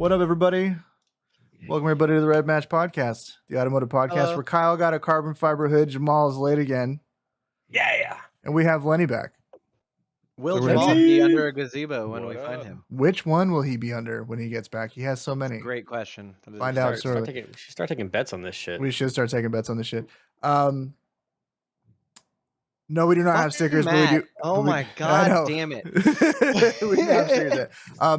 What up, everybody? Welcome, everybody, to the RevMatch Podcast, the automotive podcast where Kyle got a carbon fiber hood, Jamal is late again, Yeah. and we have Lenny back. Will So Jamal Lenny. be under a gazebo when we find him? Which one will he be under when he gets back? He has so many. Great question. Find out shortly. We should start taking bets on this shit. We should start taking bets on this shit. No, we do not have stickers, but we do. Oh my god, damn it! We do have stickers.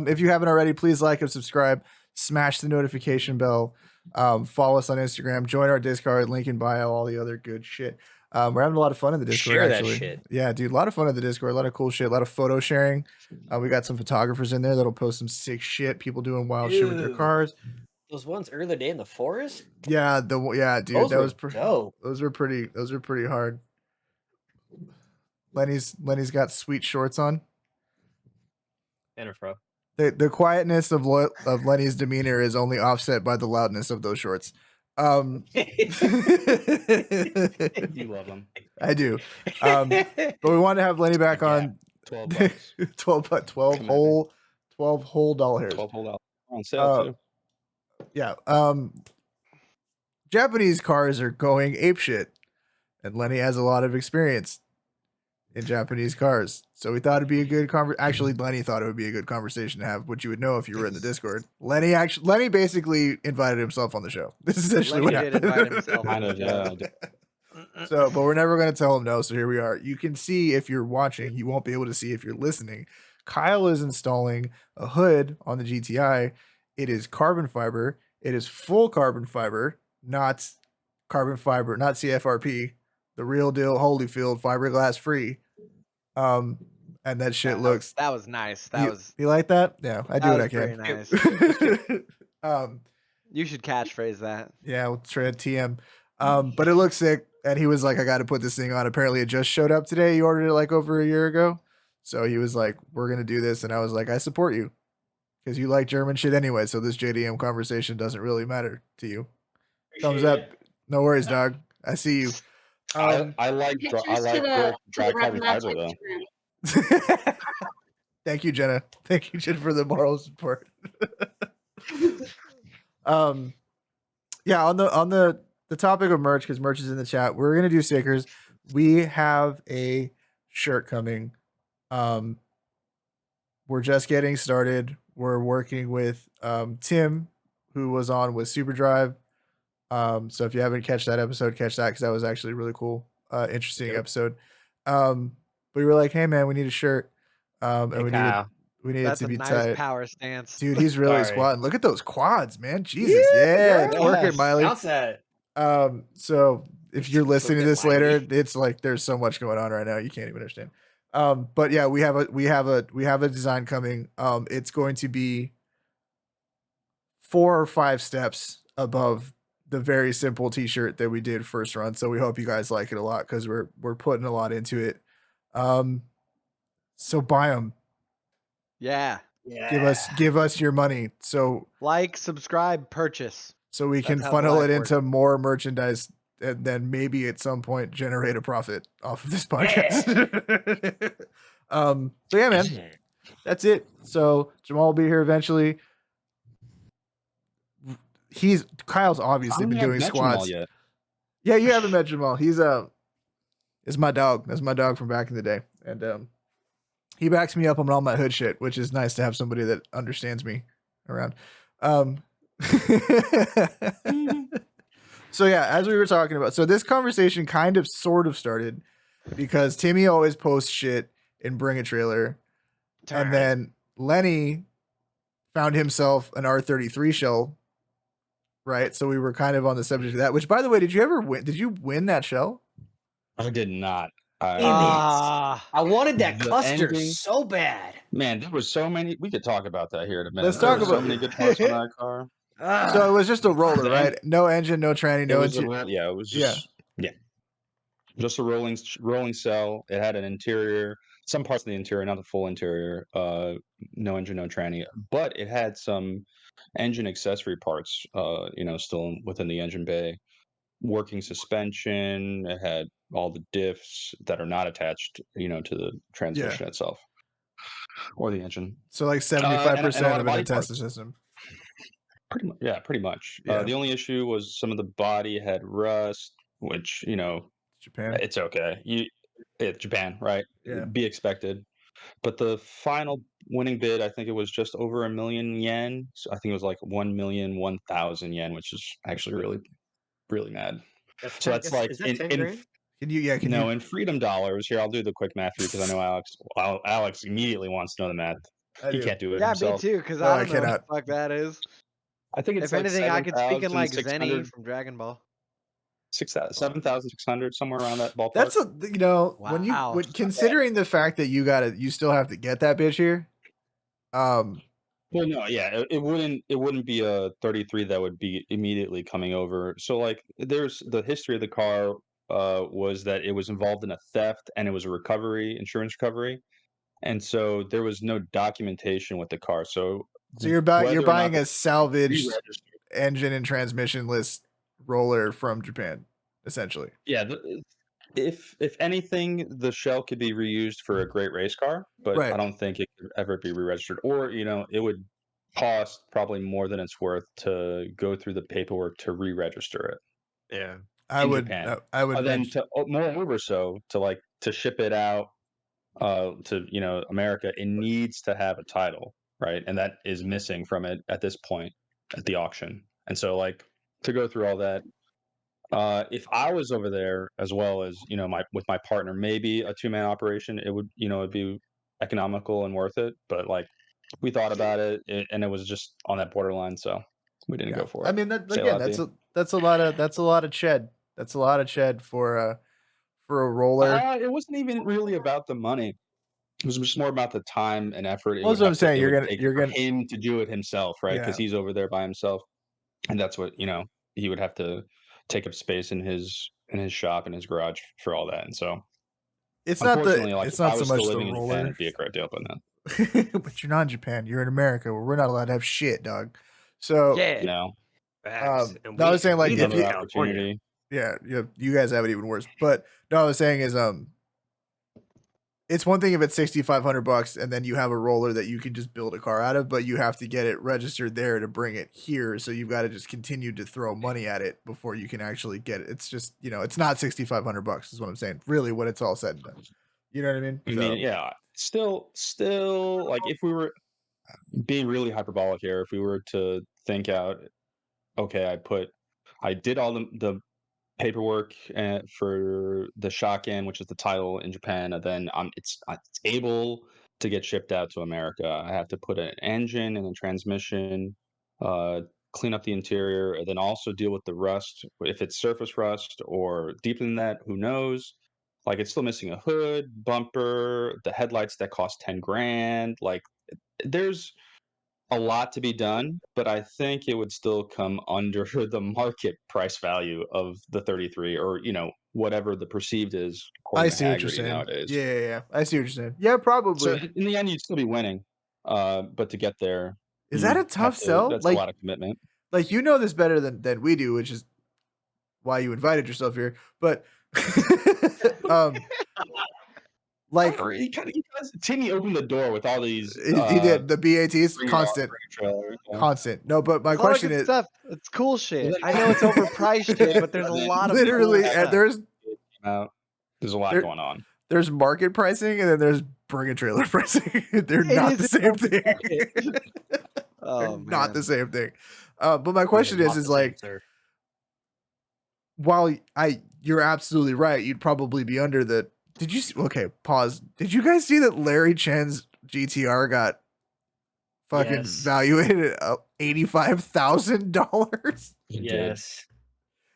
If you haven't already, please like and subscribe. Smash the notification bell. Follow us on Instagram. Join our Discord. Link in bio. All the other good shit. We're having a lot of fun in the Discord. Share actually. that shit. Yeah, dude, a lot of fun in the Discord. A lot of cool shit. A lot of photo sharing. We got some photographers in there that'll post some sick shit. People doing wild shit with their cars. Those ones earlier the day in the forest. Yeah, dude. Those were pretty hard. Lenny's got sweet shorts on. And a fro. The quietness of Lenny's demeanor is only offset by the loudness of those shorts. You love them. I do. But we wanted to have Lenny back on. $12. 12 whole dollar hairs. 12 whole dollars on sale too. Yeah. Japanese cars are going apeshit, and Lenny has a lot of experience in Japanese cars. So we thought it'd be a good Actually, Lenny thought it would be a good conversation to have, which you would know if you were in the Discord. Lenny basically invited himself on the show. This is essentially what happened. Invite himself. I know, yeah. So, but we're never going to tell him no. So here we are. You can see if you're watching. You won't be able to see if you're listening. Kyle is installing a hood on the GTI. It is carbon fiber. It is full carbon fiber, not CFRP. The real deal, Holyfield, fiberglass free. And that shit looks. That was nice. You like that? Yeah, I do what I can. Nice. You should catchphrase that. Yeah, we'll try a TM. But it looks sick. And he was like, I got to put this thing on. Apparently, it just showed up today. He ordered it like over a year ago. So he was like, we're going to do this. And I was like, I support you because you like German shit anyway. So this JDM conversation doesn't really matter to you. Thumbs up. No worries, dog. I see you. I like dry carbon fiber though. Thank you, Jenna. Thank you, Jen, for the moral support. Yeah, on the topic of merch, because merch is in the chat, we're gonna do stickers. We have a shirt coming. We're just getting started. We're working with Tim, who was on with Superdrive. So if you haven't catch that episode, catch that because that was actually a really cool, interesting episode. But we were like, hey man, we need a shirt. And we need it to be nice tight. Power stance. Dude, he's really squatting. Look at those quads, man. Jesus. Yeah. Twerk it, Miley. So if you're listening to this later, it's like there's so much going on right now. You can't even understand. But yeah, we have a design coming. It's going to be 4 or 5 steps above the very simple t-shirt that we did first run. So we hope you guys like it a lot because we're putting a lot into it. So buy them. Yeah. Give us your money. So like, subscribe, purchase. So we can funnel it into more merchandise and then maybe at some point generate a profit off of this podcast. So yeah, man, that's it. So Jamal will be here eventually. Kyle's obviously been doing squats. Yeah, you haven't met Jamal. He's is my dog. That's my dog from back in the day. And he backs me up on all my hood shit, which is nice to have somebody that understands me around. So yeah, as we were talking about, so this conversation kind of sort of started because Timmy always posts shit and bring a trailer. And then Lenny found himself an R33 shell. Right, so we were kind of on the subject of that. Which, by the way, did you ever win? Did you win that shell? I did not. I wanted that cluster so bad. Man, there was so many. We could talk about that here in a minute. Let's talk about so many good parts on that car. So it was just a roller, right? No engine, no tranny, no engine. It was just just a rolling cell. It had an interior, some parts of the interior, not the full interior. No engine, no tranny, but it had some engine accessory parts, still within the engine bay. Working suspension. It had all the diffs that are not attached, to the transmission itself or the engine. So like 75% of an intestine system. Pretty much. Yeah. The only issue was some of the body had rust, which Japan. it's okay. Japan, right? Yeah. Be expected. But the final winning bid, I think it was just over 1,000,000 yen. So I think it was like 1,001,000 yen, which is actually really, really mad. So that's like is that 10 grand? in freedom dollars. Here, I'll do the quick math for you because I know Alex immediately wants to know the math. He can't do it himself. Yeah, me too, because No, I don't know cannot. what the fuck that is. I think it's If like anything, I could speak in like 7,600 Zenny from Dragon Ball. 7,600, somewhere around that ballpark. That's when considering the fact that you still have to get that bitch here. Well, no, yeah, it wouldn't be a 33 that would be immediately coming over. So like, there's the history of the car was that it was involved in a theft and it was a insurance recovery, and so there was no documentation with the car. So you're buying a salvaged engine and transmissionless roller from Japan, essentially. Yeah, if anything, the shell could be reused for a great race car, but Right. I don't think it could ever be re-registered. Or it would cost probably more than it's worth to go through the paperwork to re-register it. Yeah, I would. Japan. I would. Then moreover, to ship it out to America, it needs to have a title, right? And that is missing from it at this point at the auction. And so like to go through all that, if I was over there as well as with my partner, maybe a 2-man operation, it would it'd be economical and worth it. But like we thought about it, and it was just on that borderline, so we didn't go for it. I mean, that's a lot of ched. That's a lot of ched for a roller. It wasn't even really about the money. It was just more about the time and effort. That's what I'm saying. You're gonna him to do it himself, right? Because he's over there by himself, and that's what he would have to take up space in his shop in his garage for all that. And so it's not so much the roller. Japan, it'd be a great deal, but no. But you're not in Japan. You're in America, where we're not allowed to have shit, dog. So no. I was saying like if opportunity. Yeah, you guys have it even worse. But no, I was saying is it's one thing if it's $6,500 and then you have a roller that you can just build a car out of, but you have to get it registered there to bring it here. So you've got to just continue to throw money at it before you can actually get it. It's just, it's not $6,500 is what I'm saying. Really, what it's all said and done. You know what I mean? I mean, yeah. Still, like if we were being really hyperbolic here, if we were to think out, okay, I did all the paperwork for the Shokin, which is the title in Japan, and then it's able to get shipped out to America. I have to put an engine and a transmission, clean up the interior, and then also deal with the rust. If it's surface rust or deeper than that, who knows? Like it's still missing a hood, bumper, the headlights that cost 10 grand. Like there's a lot to be done, but I think it would still come under the market price value of the 33 or, whatever the perceived is. I see what you're saying. Nowadays. Yeah. I see what you're saying. Yeah, probably. So in the end, you'd still be winning. But to get there. Is that a tough sell? That's a lot of commitment. Like, this better than we do, which is why you invited yourself here. But, like Timmy opened the door with all these. He did the BATs constant. No, but my question is, stuff. It's cool shit. I know it's overpriced shit, but there's a lot of literally cool there's a lot going on. There's market pricing and then there's bring a trailer pricing. They're not the same thing. Not the same thing. But my question is like, while you're absolutely right, you'd probably be under the. Did you see? Okay, pause. Did you guys see that Larry Chen's GTR got fucking valuated at $85,000? Yes.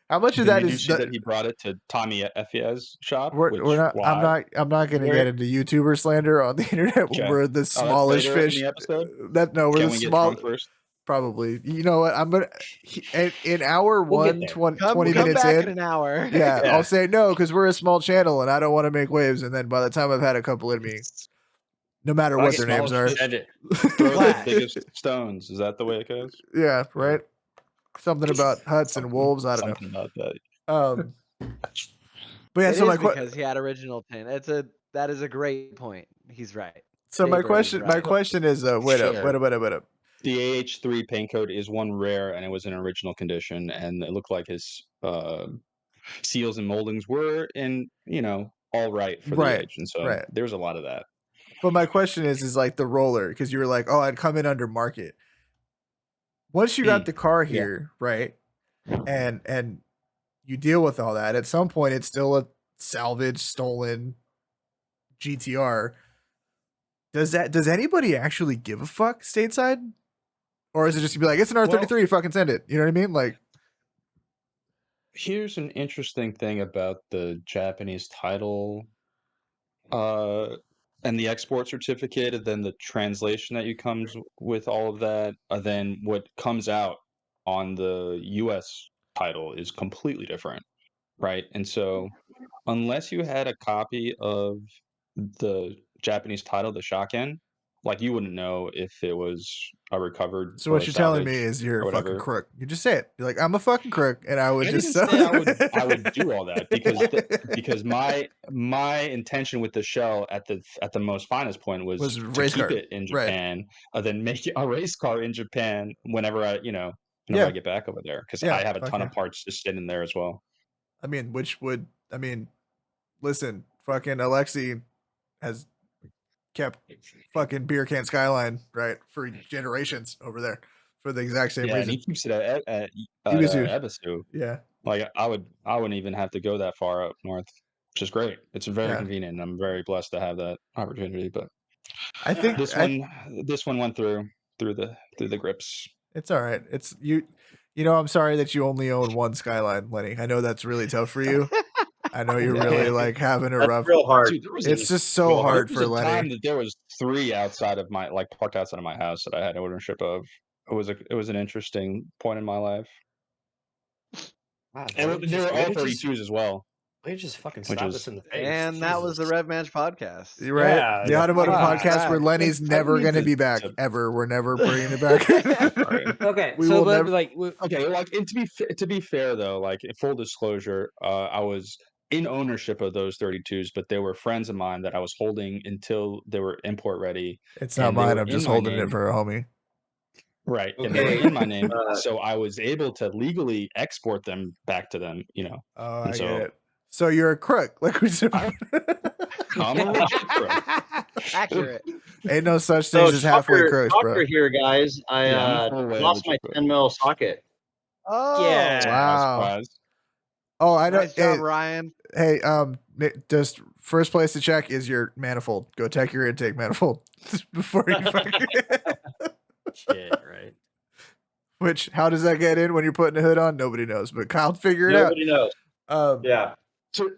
How much of that is? Did you see that he brought it to Tommy Effie's shop? We're not. Wow. I'm not going to get into YouTuber slander on the internet. Okay. We're the smallish fish. In the we're the small. Probably. You know what? I'm gonna in hour 20 minutes in an hour. Yeah, I'll say no because we're a small channel and I don't want to make waves. And then by the time I've had a couple in me, no matter what their names are, throw the biggest stones. Is that the way it goes? Yeah, right. Something about huts and wolves. I don't know. Something about that. But yeah, so because he had original tint. That is a great point. He's right. So my question is, wait up. The AH3 paint code is one rare, and it was in original condition, and it looked like his seals and moldings were in, all right for the age, and so Right. there's a lot of that. But my question is like the roller, because you were like, oh, I'd come in under market. Once you got the car here, right, and you deal with all that, at some point it's still a salvage, stolen GTR. Does anybody actually give a fuck stateside? Or is it just to be like, it's an R33, fucking send it? You know what I mean? Like, here's an interesting thing about the Japanese title and the export certificate, and then the translation that comes with all of that, and then what comes out on the US title is completely different, right? And so unless you had a copy of the Japanese title, the Shaken, like, you wouldn't know if it was a recovered so or what a you're telling me salvage is you're or a fucking whatever. crook. You just say it. You're like, I'm a fucking crook, and I would I just didn't say I would do all that, because my intention with the shell at the most finest point was to race keep car. it in Right. Japan, then make it a race car in Japan whenever I get back over there, because I have a ton of parts just sitting there as well. I mean, listen, fucking Alexi has kept fucking beer can Skyline, right, for generations over there for the exact same reason. And he keeps it at Ebisu. Yeah. Like, I wouldn't even have to go that far up north, which is great. It's very convenient, and I'm very blessed to have that opportunity. But I think this one went through the grips. It's all right. It's you. I'm sorry that you only own one Skyline, Lenny. I know that's really tough for you. I know you're really like having a rough. Real hard. Dude, it's just so hard for Lenny. Time that there was 3 outside of my parked outside of my house that I had ownership of. It was an interesting point in my life. Wow, and they were all 32s as well. We just fucking slap us in the face. And that was the RevMatch Podcast. You're right. Yeah, the automotive podcast where Lenny's never going to be back ever. We're never bringing it back. Okay, we will never. And to be fair though, like, full disclosure, I was in ownership of those 32s, but they were friends of mine that I was holding until they were import ready. It's not mine. I'm just holding it for a homie. Right. Okay. And they were in my name, so I was able to legally export them back to them, Oh, I get it. So you're a crook, like we said. I'm a rich crook. Accurate. Ain't no such thing as halfway crooks, bro. Here, guys. I lost my 10 mil socket. Oh, yeah! Wow. Oh, I know. Nice job, Ryan. Hey, just first place to check is your manifold. Go check your intake manifold before you fucking. Shit, right? Which, how does that get in when you're putting a hood on? Nobody knows, but Kyle figure it out. Nobody knows. Yeah. Can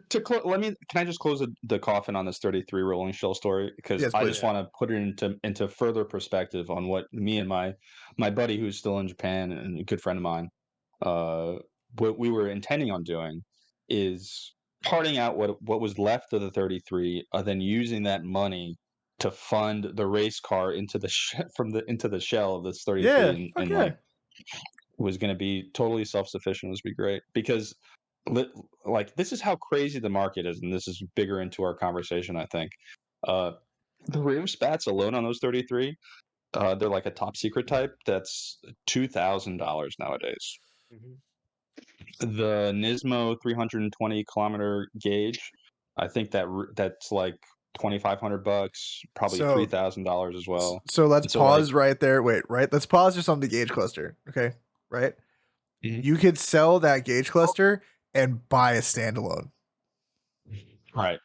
I just close the coffin on this 33 rolling shell story, because I just want to put it into further perspective on what me and my buddy who's still in Japan and a good friend of mine, what we were intending on doing is parting out what was left of the 33, then using that money to fund the race car into the shell of this 33, and like, was going to be totally self-sufficient. It was be great, because like, this is how crazy the market is, and this is bigger into our conversation, I think. The rear spats alone on those 33, they're like a top secret type that's $2,000 nowadays. The Nismo 320 kilometer gauge, I think that's like $2,500, probably $3,000 as well. So let's pause right there. Wait, right? Let's pause just on the gauge cluster. Okay, right? You could sell that gauge cluster and buy a standalone. Right.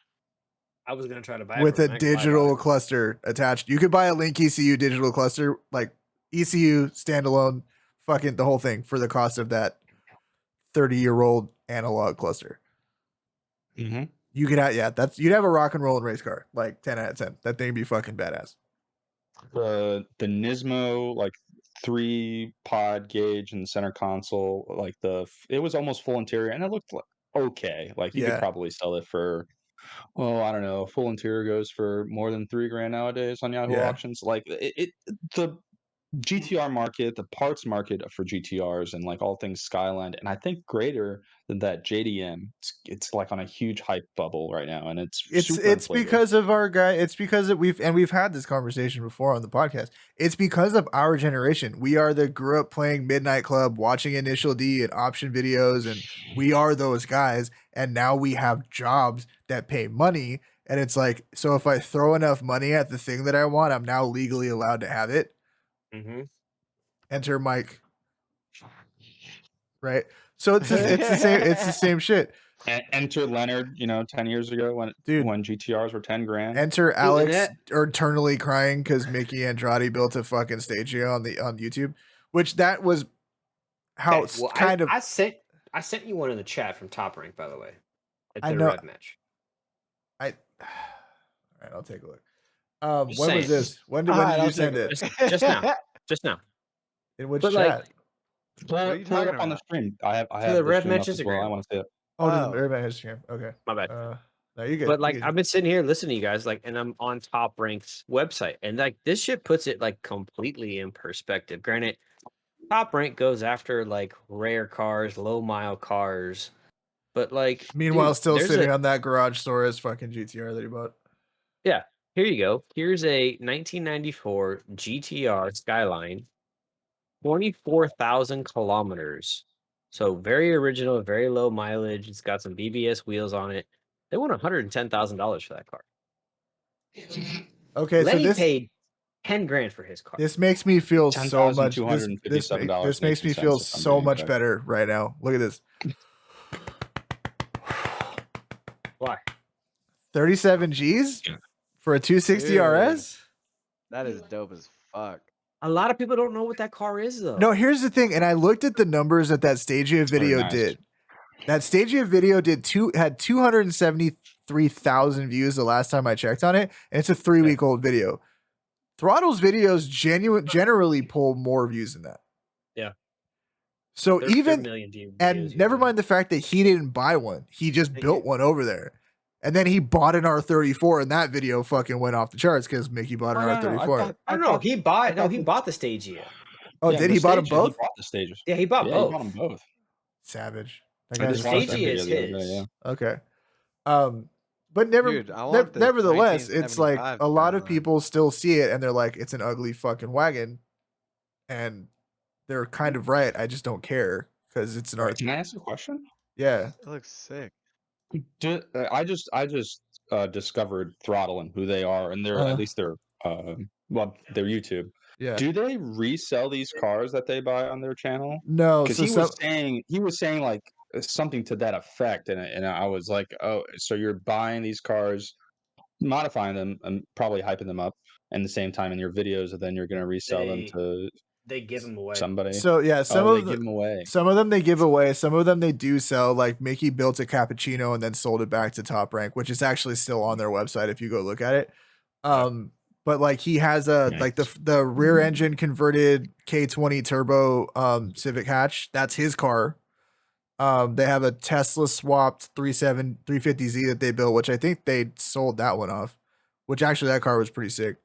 I was gonna try to buy it with a digital cluster attached. You could buy a Link ECU digital cluster, like ECU standalone, fucking the whole thing for the cost of that 30-year-old analog cluster. You could have, you'd have a rock and roll and race car, like 10 out of 10. That thing would be fucking badass. The Nismo, like, 3-pod gauge in the center console, like, it was almost full interior, and it looked okay. Like, you could probably sell it for, I don't know, full interior goes for more than $3,000 nowadays on Yahoo auctions. Like, the GTR market, the parts market for GTRs and like all things Skyline, and I think greater than that JDM. It's like on a huge hype bubble right now, and it's super inflated. Because of our guy. It's because we've had this conversation before on the podcast. It's because of our generation. We are the grew up playing Midnight Club, watching Initial D and option videos, and we are those guys. And now we have jobs that pay money, and it's like, so if I throw enough money at the thing that I want, I'm now legally allowed to have it. Mm-hmm. Enter Mike. Right. So it's the same. It's the same shit. Enter Leonard, 10 years ago when GTRs were 10 grand. Enter Alex eternally crying because Mickey Andrade built a fucking Stagio on YouTube, which that was how I sent you one in the chat from Top Rank, by the way. I know. RevMatch. All right, I'll take a look. When was this? When did you send it? Just now. Just now. In which chat? Pull it up on the stream. I have the RevMatch Instagram. Well. I want to see it. Oh, the RevMatch Instagram. Okay. My bad. No, you good. But I've been sitting here listening to you guys, and I'm on Top Rank's website, and this shit puts it completely in perspective. Granted, Top Rank goes after rare cars, low mile cars, but meanwhile, still sitting on that garage store as fucking GTR that he bought. Yeah, here you go. Here's a 1994 GTR Skyline, 24,000 kilometers. So very original, very low mileage. It's got some BBS wheels on it. They want $110,000 for that car. Okay, Lenny paid 10 grand for his car. This makes me feel so much. This makes me feel so much better right now. Look at this. Why? 37 G's for a 260 RS? That is dope as fuck. A lot of people don't know what that car is, though. No, here's the thing, and I looked at the numbers that Stagio video did. That Stagio video had 273,000 views the last time I checked on it, and it's a 3-week-old video. Throttle's videos generally pull more views than that. Yeah. So never mind the fact that he didn't buy one, he just built one over there. And then he bought an R34, and that video fucking went off the charts because Mickey bought an R34. I don't know. He bought the Stagio. Oh, did he bought them both? He bought the Stagios. Yeah, he bought both. He bought them both. Savage. The Stagio is his. Yeah. Okay. But nevertheless, it's a lot of people still see it and they're like, it's an ugly fucking wagon, and they're kind of right. I just don't care because it's an art. Can I ask a question? Yeah, it looks sick. I just discovered Throttle and who they are, and they're at least their YouTube. Yeah. Do they resell these cars that they buy on their channel? No, because he was saying something to that effect, and I was like, oh, so you're buying these cars, modifying them, and probably hyping them up, and the same time in your videos, and then you're going to resell them to. They give them away. Somebody. So yeah, give them away. Some of them they give away. Some of them they do sell. Like Mickey built a cappuccino and then sold it back to Top Rank, which is actually still on their website if you go look at it. But he has the rear engine converted K20 turbo Civic hatch. That's his car. They have a Tesla swapped 350Z that they built, which I think they sold that one off. Which actually that car was pretty sick.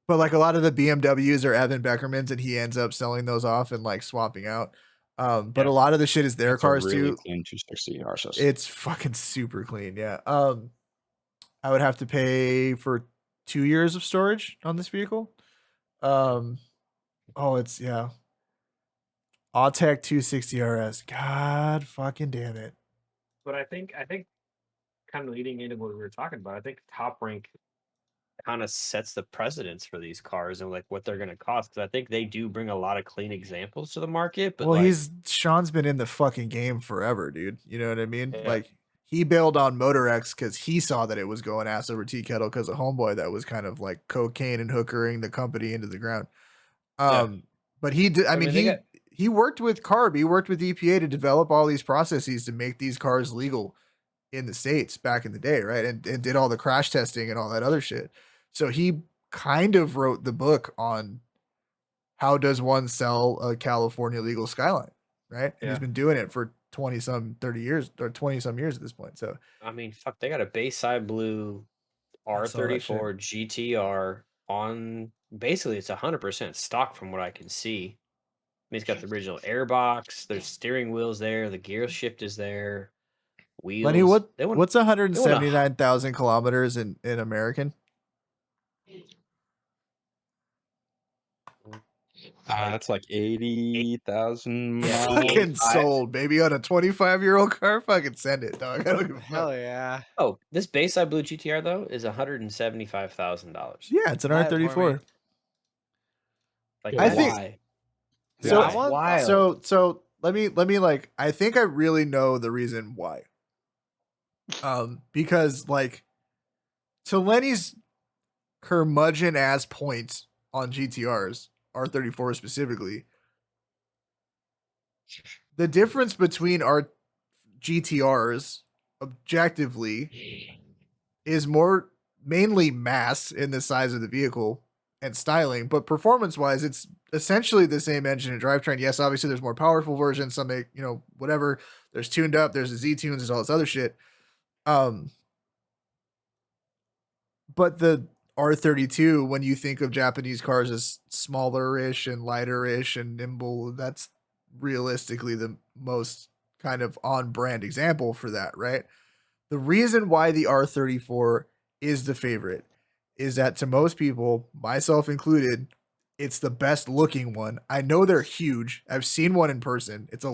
But a lot of the BMWs are Evan Beckerman's, and he ends up selling those off and swapping out. But a lot of the shit is their cars too. Clean 260 RSS. It's fucking super clean. Yeah. I would have to pay for 2 years of storage on this vehicle. It's Autech 260 RS. God fucking damn it. But I think kind of leading into what we were talking about, I think Top Rank kind of sets the precedence for these cars and what they're going to cost. Because I think they do bring a lot of clean examples to the market. But Sean's been in the fucking game forever, dude. You know what I mean? Yeah. He bailed on MotorX because he saw that it was going ass over tea kettle because of Homeboy that was kind of cocaine and hookering the company into the ground. But he did. He worked with CARB. He worked with EPA to develop all these processes to make these cars legal in the States back in the day, right? And did all the crash testing and all that other shit. So he kind of wrote the book on how does one sell a California legal Skyline, right? And he's been doing it for 30 years at this point. So they got a Bayside Blue R34 GTR on basically it's 100% stock from what I can see. I mean, it's got the original airbox. There's steering wheels there. The gear shift is there. Wheels. Lenny, what's 179,000 kilometers in American? That's like 80,000 miles. Fucking sold, baby, on a 25-year-old car. Fucking send it, dog. I don't give a fuck. Hell yeah. Oh, this Bayside Blue GTR though is $175,000. Yeah, it's an R34. Like, I think. why? So let me like. I think I really know the reason why. Because like, to Lenny's curmudgeon ass points on GTRs. R34 specifically, the difference between our GTRs objectively is mainly mass in the size of the vehicle and styling, but performance wise, it's essentially the same engine and drivetrain. Yes, obviously there's more powerful versions, some make, whatever, there's tuned up, there's the Z tunes, there's all this other shit. But the R32, when you think of Japanese cars as smaller-ish and lighter-ish and nimble, that's realistically the most kind of on-brand example for that, right? The reason why the R34 is the favorite is that to most people, myself included, it's the best looking one. I know they're huge. I've seen one in person. It's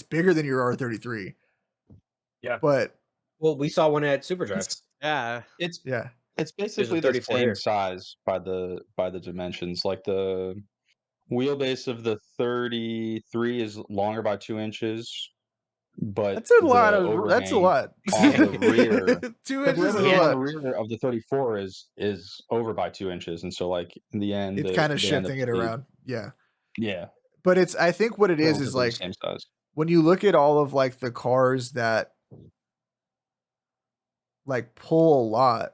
bigger than your R33. Yeah. But we saw one at Superdrive. It's basically the same size by the dimensions. Like the wheelbase of the 33 is longer by 2 inches, but that's a lot. On the rear, 2 inches is a lot. On the rear of the 34 is over by 2 inches, and so like in the end, it's kind of shifting it around. Yeah. But I think what it is like same size. When you look at all of like the cars that like pull a lot.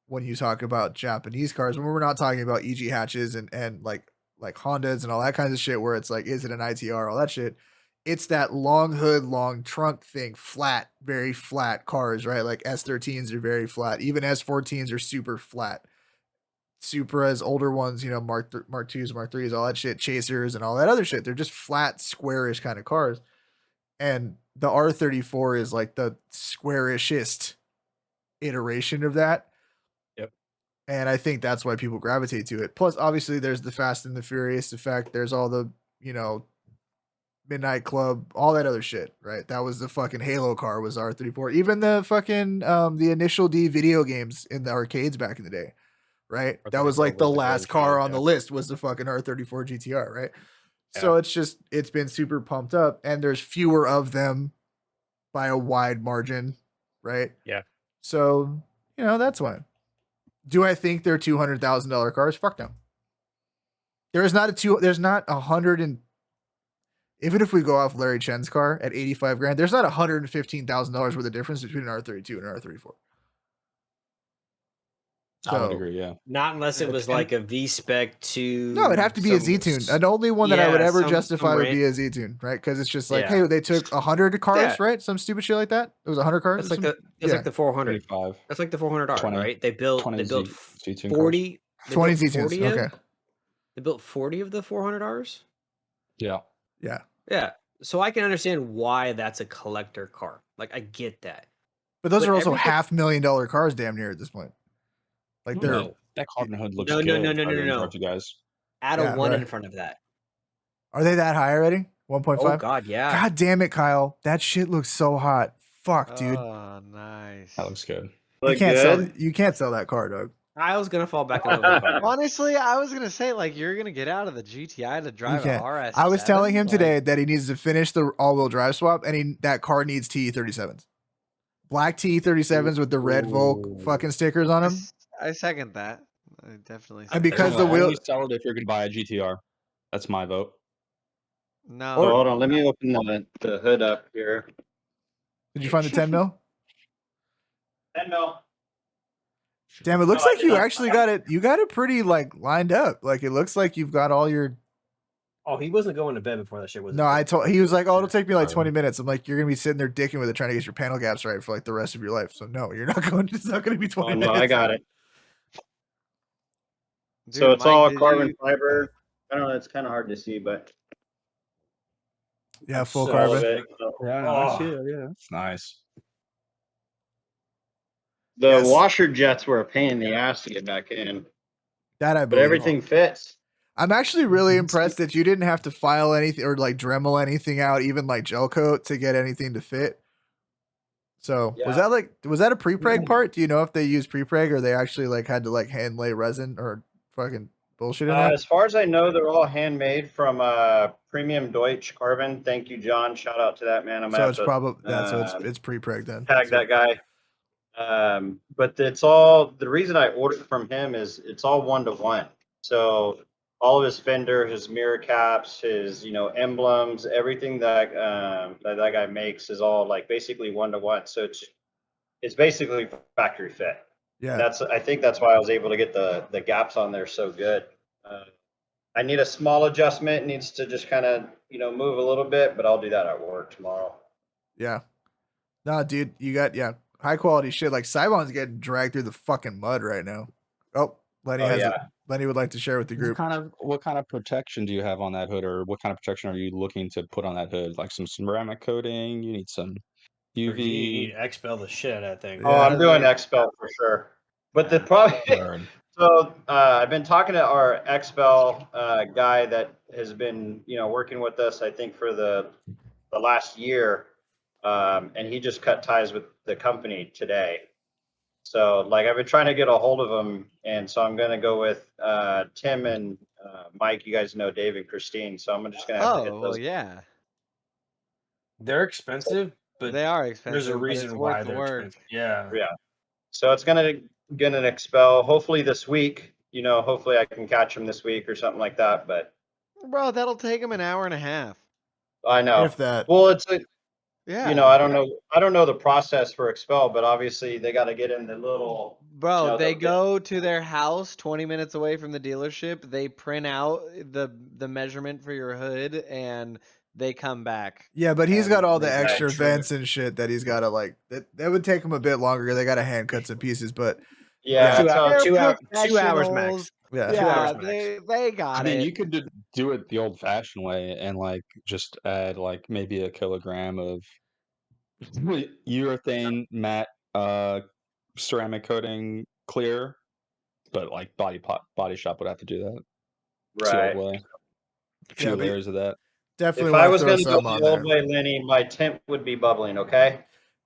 When you talk about Japanese cars, when we're not talking about EG hatches and like Hondas and all that kinds of shit, where it's like, is it an ITR, all that shit? It's that long hood, long trunk thing, flat, very flat cars, right? Like S13s are very flat. Even S14s are super flat. Supras, older ones, Mark 2s, Mark 3s, all that shit, Chasers and all that other shit. They're just flat, squarish kind of cars. And the R34 is like the squarishest iteration of that. And I think that's why people gravitate to it. Plus, obviously, there's the Fast and the Furious effect. There's all the, Midnight Club, all that other shit, right? That was the fucking Halo car was R34. Even the fucking, the Initial D video games in the arcades back in the day, right? That was like the last car on the list was the fucking R34 GTR, right? Yeah. So it's been super pumped up, and there's fewer of them by a wide margin, right? Yeah. So, that's why. Do I think they're $200,000 cars? Fuck no. There's not $100 even if we go off Larry Chen's car at 85 grand, there's not $115,000 worth of difference between an R32 and an R34. I would agree, yeah. Not unless it was like a V-Spec to... No, it'd have to be a Z-Tune. And the only one that I would ever justify would be a Z-Tune, right? Because it's just like, hey, they took 100 cars, right? Some stupid shit like that. It was 100 cars. That's like the 400. That's like the 400R, right? They built 40 Z-Tunes. Okay. They built 40 of the 400Rs? Yeah. Yeah. So I can understand why that's a collector car. Like, I get that. But those are also $500,000 cars damn near at this point. Like that carbon hood looks good. No. You guys. Add a 1 in front of that. Are they that high already? 1.5? Oh, God, yeah. God damn it, Kyle. That shit looks so hot. Fuck, dude. Oh, nice. That looks good. You can't sell that car, dog. Kyle's going to fall back in love with the car. Honestly, I was going to say, like, you're going to get out of the GTI to drive an RS. I was telling him today that he needs to finish the all-wheel drive swap, and that car needs TE37s. Black TE37s with the red Volk fucking stickers on them. I second that. I definitely. And because the wheel, sell it if you're gonna buy a GTR. That's my vote. No. Hold on. Let me open the hood up here. Did you find the 10 mil? 10 mil. Damn, it looks like you actually got it. You got it pretty like lined up. Like it looks like you've got all your. Oh, he wasn't going to bed before that shit was. No, he was like, "Oh, it'll take me like 20 minutes." I'm like, "You're gonna be sitting there dicking with it, trying to get your panel gaps right for like the rest of your life." So no, you're not going. It's not gonna be 20 minutes. No, I got it. Dude, so it's Mike, all did carbon you? fiber. I don't know. It's kind of hard to see, but Yeah, full so all of carbon. it. sick. So Yeah, no, I see it. Yeah, it's nice. the Yes. washer jets were a pain in the ass to get back in, That I but believe. everything fits. I'm actually really impressed that you didn't have to file anything or like Dremel anything out, even like gel coat to get anything to fit. So was Yeah. that a pre-preg part? Do you know if they use pre-preg or they actually like had to like hand lay resin or fucking bullshit in there? As far as I know, they're all handmade from Premium Deutsch carbon. Thank you, John. Shout out to that man. I'm gonna So have it's to probably that. So it's pre-preg then. tag So, that guy. But it's all, the reason I ordered from him is it's all 1-to-1. So all of his fender, his mirror caps, his emblems, everything that that guy makes is all like basically 1-to-1. So it's basically factory fit. yeah. I think that's why I was able to get the gaps on there so good. I need a small adjustment. It needs to just kind of move a little bit, but I'll do that at work tomorrow. Yeah. Nah, dude, you got high quality shit. Like Cybon's getting dragged through the fucking mud right now. Oh, Lenny has it. Lenny would like to share with the group. What kind of protection do you have on that hood, or what kind of protection are you looking to put on that hood? Like some ceramic coating? You need some You UV. need expel the shit out of that thing. Oh, I'm doing expel for sure. But the problem, so I've been talking to our expel guy that has been working with us, I think for the last year, and he just cut ties with the company today. So like I've been trying to get a hold of him, and so I'm gonna go with Tim and Mike. You guys know Dave and Christine, so I'm just gonna have to hit those. Well, yeah. They're expensive, but They are expensive. there's a but it's reason worth why the they're work. expensive. Yeah. Yeah. So it's gonna get an expel. Hopefully this week. Hopefully I can catch him this week or something like that. But Bro, that'll take him an hour and a half. I know. If that. Well, it's Yeah. I don't know the process for expel, but obviously they got to get in the little. Bro, they go to their house 20 minutes away from the dealership. They print out the measurement for your hood and they come back. Yeah, but he's got all the they extra trim it. vents and shit that he's got to like. That would take him a bit longer. They got to hand cut some pieces, but yeah, They're 2 hours professionals. max. Yeah, 2 hours max. They got I mean, it. you could do it the old-fashioned way and like just add like maybe a kilogram of urethane matte ceramic coating clear, but like body shop would have to do that. It's the old right. way. A few layers of that. Definitely. If I was going to go the old way, Lenny, my tint would be bubbling. Okay.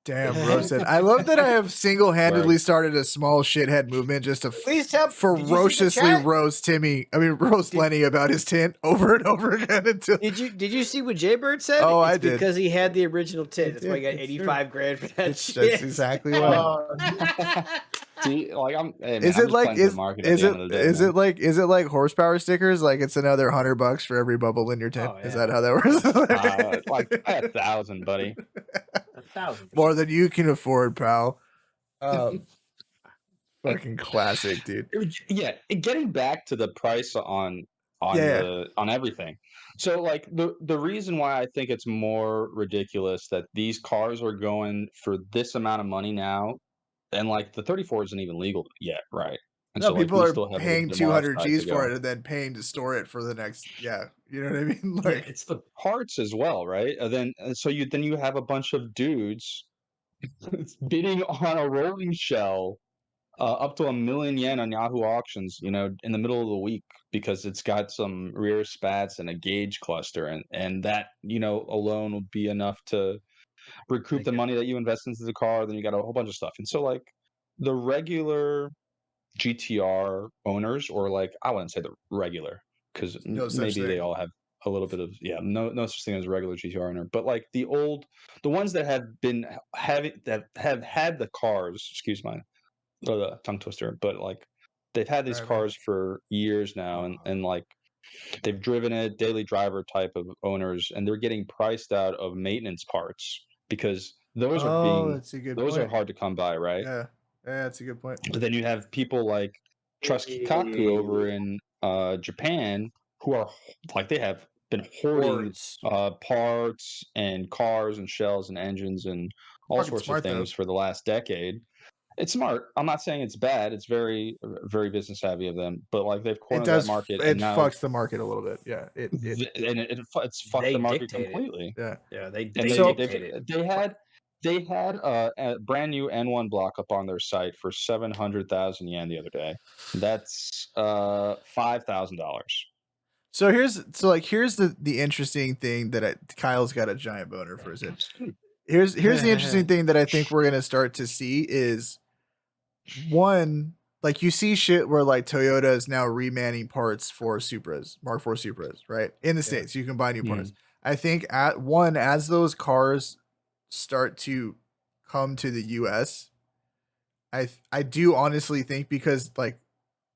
Damn, roasted. I love that I have single-handedly started a small shithead movement just to ferociously roast roast Lenny about his tint over and over again until. Did you see what Jaybird said? Oh, it's I did. Because he had the original tint. That's why he got 85 grand for that shit. That's exactly why. See, like is it like horsepower stickers? Like it's another $100 for every bubble in your tint. Is that how that works? Like 1,000, buddy. 1,000. More than you can afford, pal. Fucking classic, dude. Yeah, getting back to the price on everything. So like the reason why I think it's more ridiculous that these cars are going for this amount of money now, and like the 34 isn't even legal yet, right? And No, so people like, are paying 200 G's for it and then paying to store it for the next. Yeah, you know what I mean? Like it's the parts as well, right? And so you have a bunch of dudes bidding on a rolling shell up to $1 million yen on Yahoo auctions, in the middle of the week because it's got some rear spats and a gauge cluster, and that alone would be enough to recoup the money that you invest into the car. Then you got a whole bunch of stuff, and so like the regular GTR owners, or like I wouldn't say the regular because maybe they all have a little bit of no such thing as a regular GTR owner, but like the ones that have had the cars. Excuse my the tongue twister, but like they've had these cars for years now, and like they've driven it, daily driver type of owners, and they're getting priced out of maintenance parts because those are hard to come by, right? Yeah, that's a good point. But then you have people like Trusky Kaku over in Japan who are like they have been hoarding parts and cars and shells and engines and all sorts of things for the last decade. It's smart. I'm not saying it's bad. It's very, very business savvy of them. But like they've It cornered that does. market, It and now fucks the market a little bit. Yeah. it's fucked They the market dictate it. completely. Yeah. Yeah, they And dictate it. they had a brand new N1 block up on their site for 700,000 yen the other day. That's $5,000. So here's the interesting thing that Kyle's got a giant boner for it. Here's the interesting thing that I think we're gonna start to see is one, like you see shit where like Toyota is now remanning parts for Supras, Mark IV Supras, right? In the States, you can buy new parts. I think as those cars start to come to the US, I do honestly think, because like,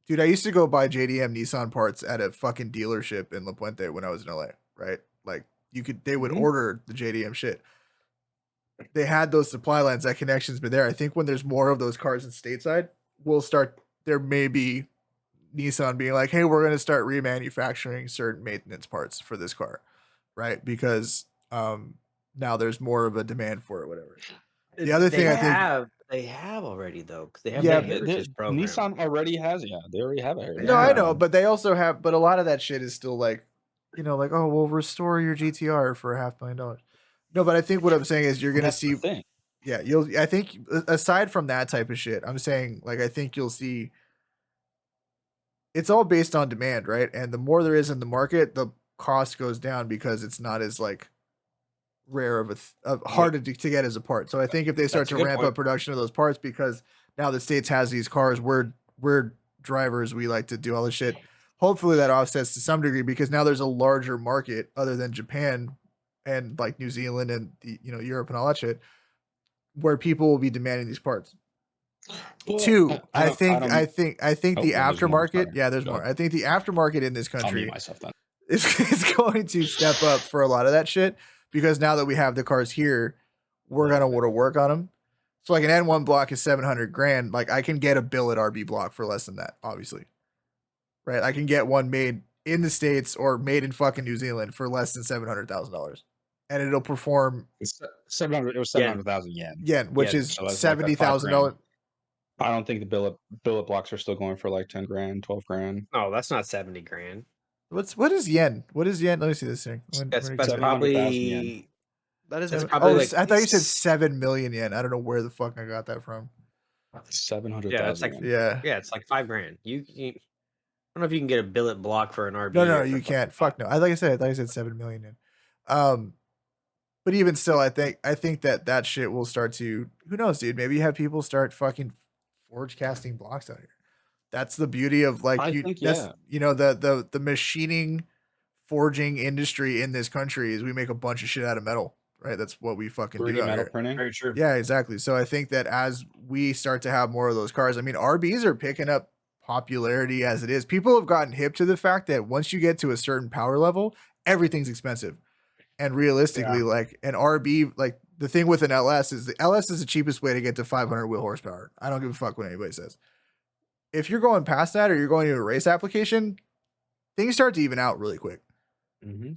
dude, I used to go buy JDM Nissan parts at a fucking dealership in La Puente when I was in LA, right? Like they would order the JDM shit. They had those supply lines, that connection's been there. I think when there's more of those cars in stateside, there may be Nissan being like, hey, we're going to start remanufacturing certain maintenance parts for this car, right? Because now there's more of a demand for it, whatever. The other thing they have already though, because they have Yeah, that heritage program. Nissan already has, they already have a heritage. No, I know, but they also have, but a lot of that shit is still like, like, oh, we'll restore your GTR for $500,000. No, but I think what I'm saying is you're gonna see, yeah, I think aside from that type of shit, I'm saying like I think you'll see. It's all based on demand, right? And the more there is in the market, the cost goes down because it's not as like rare of hard to get as a part. So I think if they start to ramp up production of those parts, because now the States has these cars, we're drivers, we like to do all this shit. Hopefully that offsets to some degree, because now there's a larger market other than Japan and like New Zealand and Europe and all that shit, where people will be demanding these parts. Well, Two, I think the aftermarket. There's more. I think the aftermarket in this country is going to step up for a lot of that shit, because now that we have the cars here, we're gonna want to work on them. So like an N1 block is $700,000. Like I can get a billet RB block for less than that, obviously. Right? I can get one made in the States or made in fucking New Zealand for less than $700,000, and it'll perform. It was 700,000 yen. Yen, which is $70,000. I don't think the billet blocks are still going for like 10 grand, 12 grand. Oh, that's not 70 grand. What is yen? What is yen? Let me see this thing. That's probably. That is probably like, I thought you said 7 million yen. I don't know where the fuck I got that from. 700,000. Yeah, it's like 5 grand. You I don't know if you can get a billet block for an RB. No, you can't. Fuck no. I thought you said 7 million yen. But even still, I think that shit will start to. Who knows, dude? Maybe you have people start fucking forge casting blocks out here. That's the beauty of like the machining, forging industry in this country is we make a bunch of shit out of metal, right? That's what we fucking do. 3D metal printing. Very true. Yeah, exactly. So I think that as we start to have more of those cars, I mean, RBs are picking up popularity as it is. People have gotten hip to the fact that once you get to a certain power level, everything's expensive. And realistically, like an RB, like the thing with an LS is the cheapest way to get to 500 wheel horsepower. I don't give a fuck what anybody says. If you're going past that or you're going to a race application, things start to even out really quick. Mm-hmm.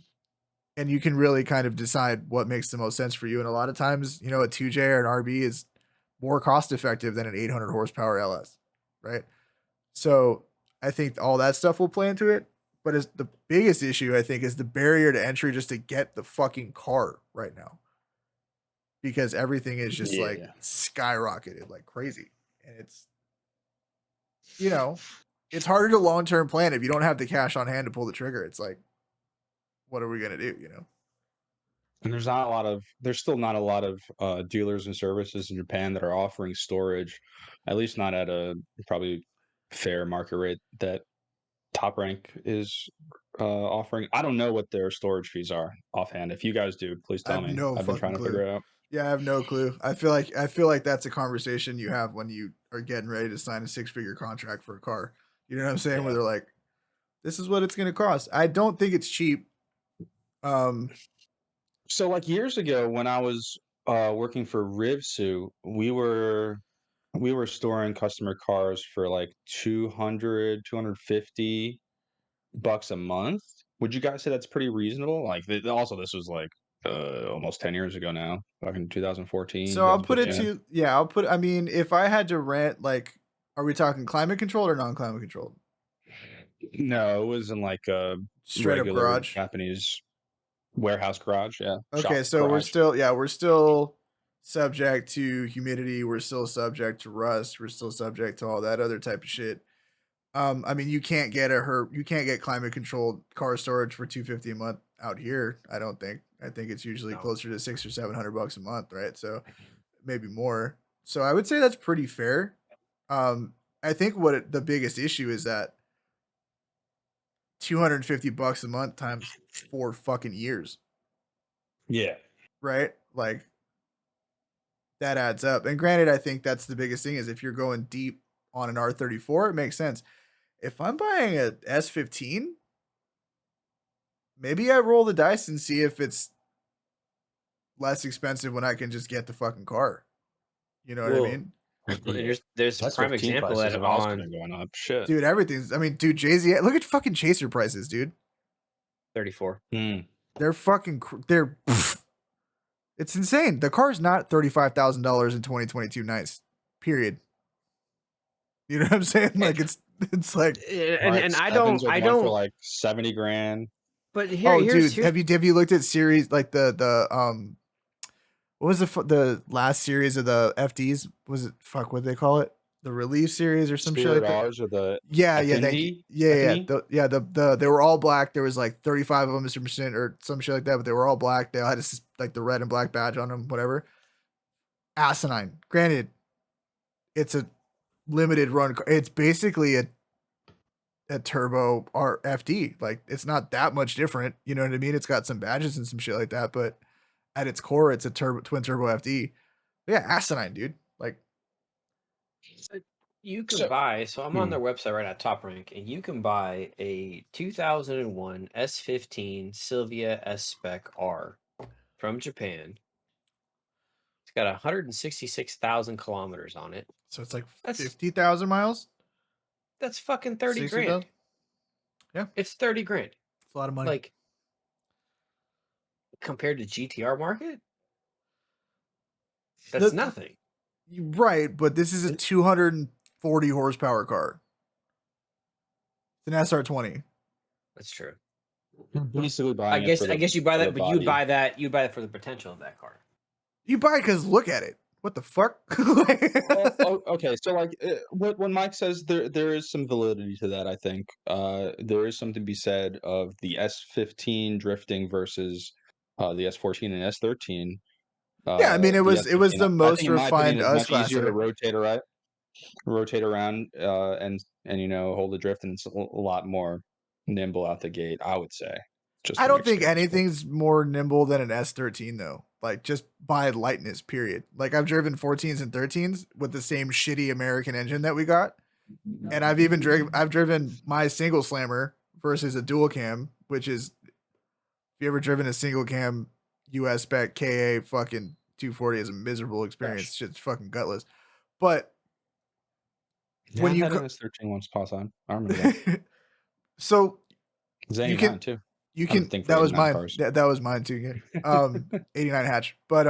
And you can really kind of decide what makes the most sense for you. And a lot of times, a 2J or an RB is more cost effective than an 800 horsepower LS, right? So I think all that stuff will play into it. But as the biggest issue, I think, is the barrier to entry just to get the fucking car right now. Because everything is just like skyrocketed like crazy. And it's, it's harder to long-term plan if you don't have the cash on hand to pull the trigger. It's like, what are we going to do, And there's still not a lot of dealers and services in Japan that are offering storage, at least not at a probably fair market rate that Top Rank is offering. I don't know what their storage fees are offhand. If you guys do, please tell me. I've been trying to figure it out. Yeah, I have no clue. I feel like that's a conversation you have when you are getting ready to sign a 6-figure contract for a car. You know what I'm saying? Yeah. Where they're like, this is what it's going to cost. I don't think it's cheap. So like years ago when I was working for Rivsu, we were storing customer cars for like $200, $250 a month. Would you guys say that's pretty reasonable? Like also this was like almost 10 years ago now, back in 2014. So I'll put it to, I mean, if I had to rent, like, are we talking climate controlled or non-climate controlled? No, it was in like a straight up regular garage, Japanese warehouse garage. Yeah. Okay, shop so garage. we're still subject to humidity. We're still subject to rust. We're still subject to all that other type of shit. I mean, you can't get climate controlled car storage for $250 a month out here. I don't think. I think it's usually closer to $600 or $700 a month, right? So maybe more. So I would say that's pretty fair. I think the biggest issue is that $250 a month times 4 fucking years. Yeah. Right? Like that adds up. And granted, I think that's the biggest thing is if you're going deep on an R34, it makes sense. If I'm buying a S15, maybe I roll the dice and see if it's less expensive when I can just get the fucking car. You know what I mean? There's a prime example that on going up. Shit. Dude, everything's, I mean, dude, Jay-Z, look at fucking Chaser prices, dude. 34. They're fucking, it's insane. The car's not $35,000 in 2022. Nice. Period. You know what I'm saying? Like it's like, and I don't for like 70 grand. But here's have you looked at series like the what was the last series of the FDs? Was it what did they call it? The Relief series or some shit like that? Or the they were all black. There was like 35 of them, Mr. Percent or some shit like that, but they were all black. They all had like the red and black badge on them, whatever. Asinine. Granted, it's a limited run. It's basically a turbo FD. Like it's not that much different. You know what I mean? It's got some badges and some shit like that, but at its core, it's a twin turbo FD. But yeah, asinine, dude. Like you can buy. So I'm on their website right at Top Rank, and you can buy a 2001 S15 Silvia S Spec R from Japan. It's got 166,000 kilometers on it. So it's like 50,000 miles. That's fucking 30 grand. Yeah, it's 30 grand. It's a lot of money. Like compared to GTR market, that's nothing. Right, but this is a 240 horsepower car. It's an SR20. That's true. Basically I guess you buy that, but you'd buy that for the potential of that car. You buy it because look at it. What the fuck? Okay, so like when Mike says there is some validity to that, I think there is something to be said of the S15 drifting versus the S14 and S13. Yeah, I mean it was the most refined much easier to rotate around and hold the drift, and it's a lot more nimble out the gate, I would say. I don't think anything's more nimble than an S13 though. Like just by lightness, period. Like I've driven 14s and 13s with the same shitty American engine that we got, and I've driven my single slammer versus a dual cam, which is if you ever driven a single cam US spec KA fucking 240 is a miserable experience. Shit's fucking gutless. But when you had an S13 once pass on, I remember that. So you can too. You can. That was mine. That was mine too. Yeah. 89 hatch. But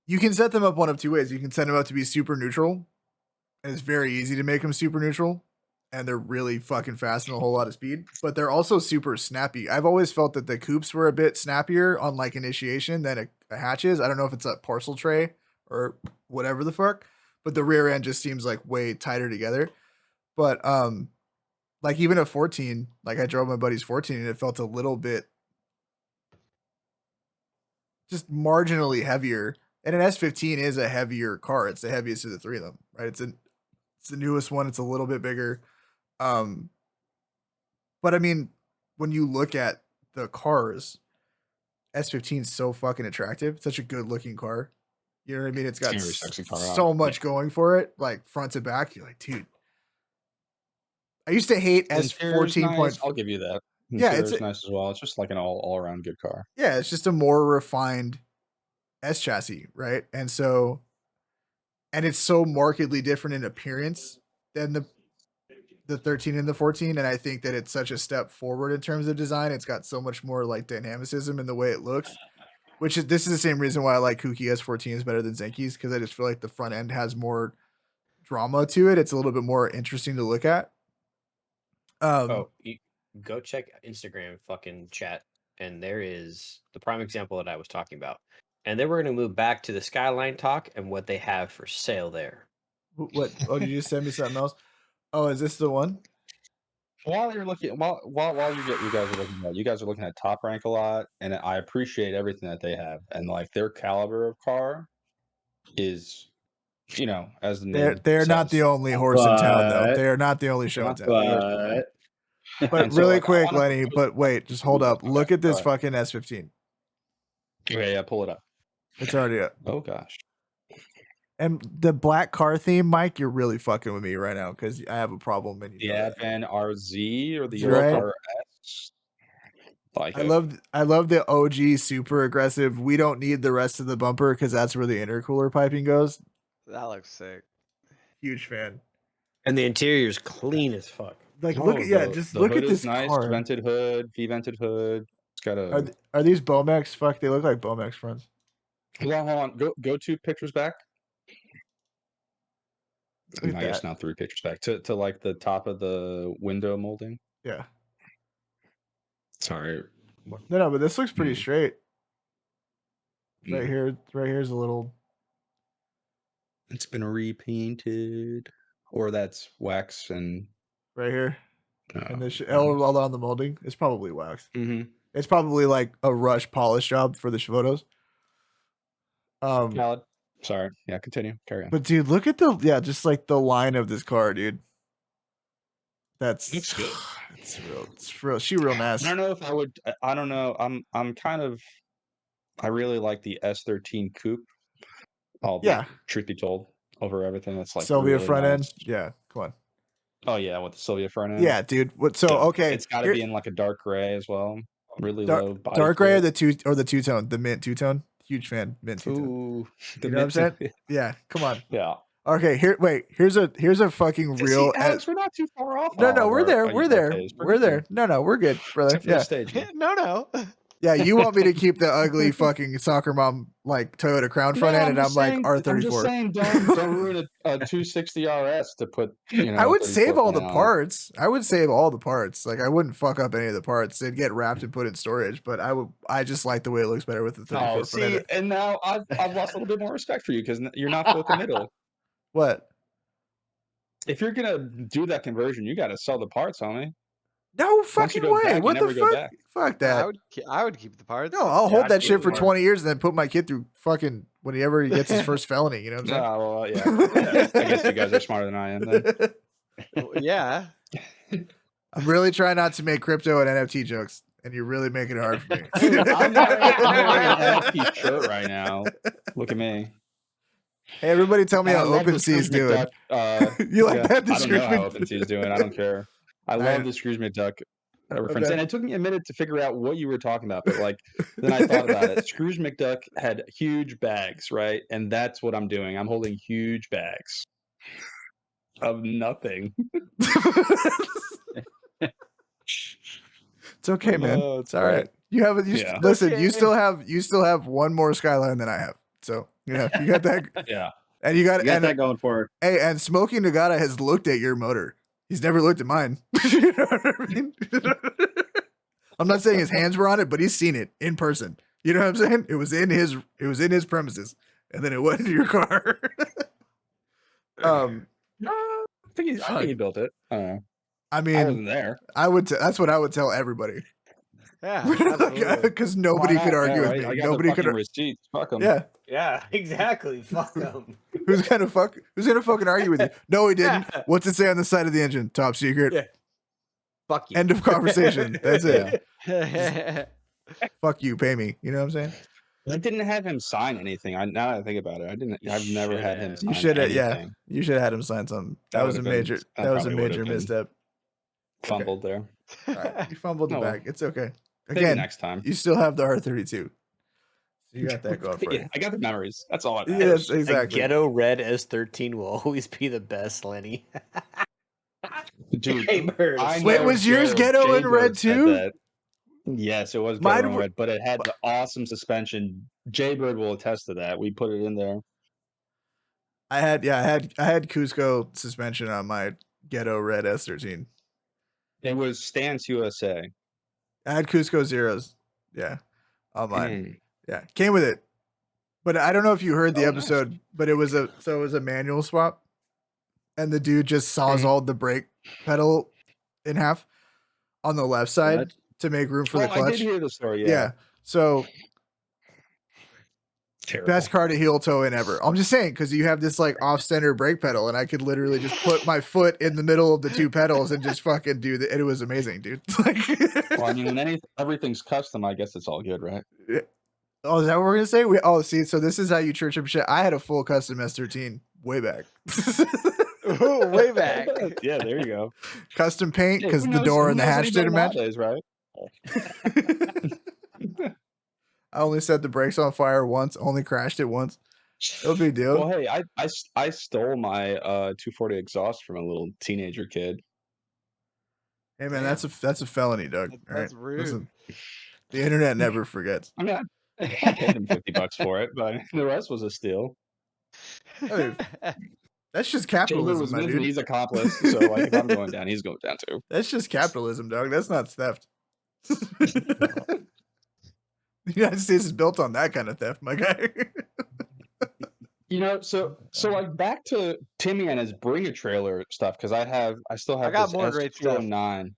you can set them up one of two ways. You can set them up to be super neutral, and it's very easy to make them super neutral, and they're really fucking fast and a whole lot of speed. But they're also super snappy. I've always felt that the coupes were a bit snappier on like initiation than a hatch is. I don't know if it's a parcel tray or whatever the fuck, but the rear end just seems like way tighter together. But like even a 14, like I drove my buddy's 14 and it felt a little bit just marginally heavier. And an S15 is a heavier car. It's the heaviest of the three of them, right? It's the newest one. It's a little bit bigger. But I mean, when you look at the cars, S15 is so fucking attractive. It's such a good looking car. You know what I mean? It's got so much going for it, like front to back. You're like, dude. I used to hate S14. Nice. I'll give you that. Yeah, it's nice as well. It's just like an all around good car. Yeah, it's just a more refined S chassis, right? And it's so markedly different in appearance than the 13 and the 14, and I think that it's such a step forward in terms of design. It's got so much more like dynamicism in the way it looks. This is the same reason why I like Kuki S14s better than Zenki's, because I just feel like the front end has more drama to it. It's a little bit more interesting to look at. Go check Instagram fucking chat, and there is the prime example that I was talking about. And then we're going to move back to the Skyline talk and what they have for sale there. What? Oh, did you just send me something else? Oh, is this the one? While you're looking, while you guys are looking at Top Rank a lot, and I appreciate everything that they have, and like their caliber of car is, as the name They're says, not the only horse in town, though. They are not the only show in town. But really quick, Lenny. But wait, just hold up. Look at this fucking S15. Yeah, pull it up. It's already up. Oh gosh. And the black car theme, Mike, you're really fucking with me right now because I have a problem. And the Advan RZ or the RS. I love the OG super aggressive. We don't need the rest of the bumper because that's where the intercooler piping goes. That looks sick. Huge fan. And the interior is clean as fuck. Like look at look at this nice car. vented hood, V-vented hood. It's got a. Are these Bomex? Fuck, they look like Bomex fronts. Hold on. Go 2 pictures back. I guess now 3 pictures back to like the top of the window molding. Yeah. Sorry. No, but this looks pretty straight. Right here's a little. It's been repainted, or that's wax and. Right here. And this all on the molding. It's probably wax. Mm-hmm. It's probably like a rush polish job for the photos. Valid. Sorry. Yeah, continue. Carry on. But dude, look at just like the line of this car, dude. That's looks good. It's real. She real nasty. I don't know if I would. I don't know. I'm kind of. I really like the S13 coupe. Truth be told, over everything that's like Sylvia really front nice. end. Yeah, come on. Oh yeah, with the Sylvia front end. Yeah, dude. Okay, it's got to be in like a dark gray as well. Really low body. Dark gray or the two-tone, the mint two-tone. Huge fan, mint two-tone. Ooh, you know what I'm saying? Yeah, come on. Yeah. Okay, here's a fucking real. Alex, we're not too far off. No, we're there. We're there. No, we're good, brother. Yeah. Stage, no. Yeah, you want me to keep the ugly fucking soccer mom like Toyota Crown front end, and I'm like R34. I'm just saying, don't ruin a 260 RS to put. I would save all the parts. I would save all the parts. Like I wouldn't fuck up any of the parts. They'd get wrapped and put in storage. But I just like the way it looks better with the 34 front end. And now I've lost a little bit more respect for you because you're not full committal. What? If you're gonna do that conversion, you got to sell the parts, homie. No fucking way! Back, what the fuck? Fuck that! I would keep the parts. No, I'll hold that shit for 20 years and then put my kid through fucking whenever he gets his first felony. You know what I'm saying? Yeah. I guess you guys are smarter than I am. Then. Yeah. I'm really trying not to make crypto and NFT jokes, and you're really making it hard for me. I'm wearing an NFT shirt right now. Look at me. Hey, everybody, tell me how OpenSea's doing. You like that? I don't know how OpenSea's doing. I don't care. I love the Scrooge McDuck reference, and it took me a minute to figure out what you were talking about. But like, then I thought about it. Scrooge McDuck had huge bags, right? And that's what I'm doing. I'm holding huge bags of nothing. It's okay, man. It's all right. You have listen. Okay, you still have one more Skyline than I have. So you got that. Yeah. And you got that going for it. Hey, and Smoking Nagata has looked at your motor. He's never looked at mine. You know what I mean? I'm not saying his hands were on it, but he's seen it in person. You know what I'm saying? It was in his premises, and then it went into your car. I think he built it. I don't know. I mean, I wasn't there. That's what I would tell everybody. Yeah, because nobody could argue with me. I got Nobody could. Receipts. Fuck them. Yeah. Yeah, exactly. Fuck them. Who's gonna fucking argue with you? No, he didn't. Yeah. What's it say on the side of the engine? Top secret. Yeah. Fuck you. End of conversation. That's it. Fuck you. Pay me. You know what I'm saying? I didn't have him sign anything. Now that I think about it, I've never had him sign You should have. anything. Yeah. You should have had him sign something. That was a major misstep. Fumbled there. All right. You fumbled the bag. It's okay. Maybe Again, next time. You still have the R32. So you got that going for you. I got the memories. That's all I got. Yes, exactly. A ghetto red S13 will always be the best, Lenny. Dude, Jaybird. Wait, was yours ghetto in red too? Yes, it was Mine ghetto in red, but it had the awesome suspension. Jaybird will attest to that. We put it in there. I had Cusco suspension on my ghetto red S13. It was Stance USA. I had Cusco zeros. Yeah, on mine. Yeah, came with it. But I don't know if you heard the episode, nice. But it was a manual swap, and the dude just sawzalled the brake pedal in half on the left side to make room for the clutch. I did hear the story. Yeah. So terrible. Best car to heel toe in ever. I'm just saying, because you have this like off center brake pedal, and I could literally just put my foot in the middle of the two pedals and just fucking do that. It was amazing, dude. Well, I mean, when everything's custom, I guess it's all good, right? Yeah. Oh, is that what we're gonna say? See, so this is how you church up shit. I had a full custom S13 way back. Ooh, way back. Yeah, there you go. Custom paint because the door and the hatch didn't match. Right? I only set the brakes on fire once. Only crashed it once. No big deal. Well, hey, I stole my 240 exhaust from a little teenager kid. Hey man, that's a felony, Doug. That's rude. Listen, the internet never forgets. I mean, I paid him $50 for it, but the rest was a steal. I mean, that's just capitalism, my dude. He's accomplice, so like if I'm going down, he's going down too. That's just capitalism, Doug. That's not theft. The United States is built on that kind of theft, my guy. You know, so like back to Timmy and his bring a trailer stuff, because I still have this more great S209.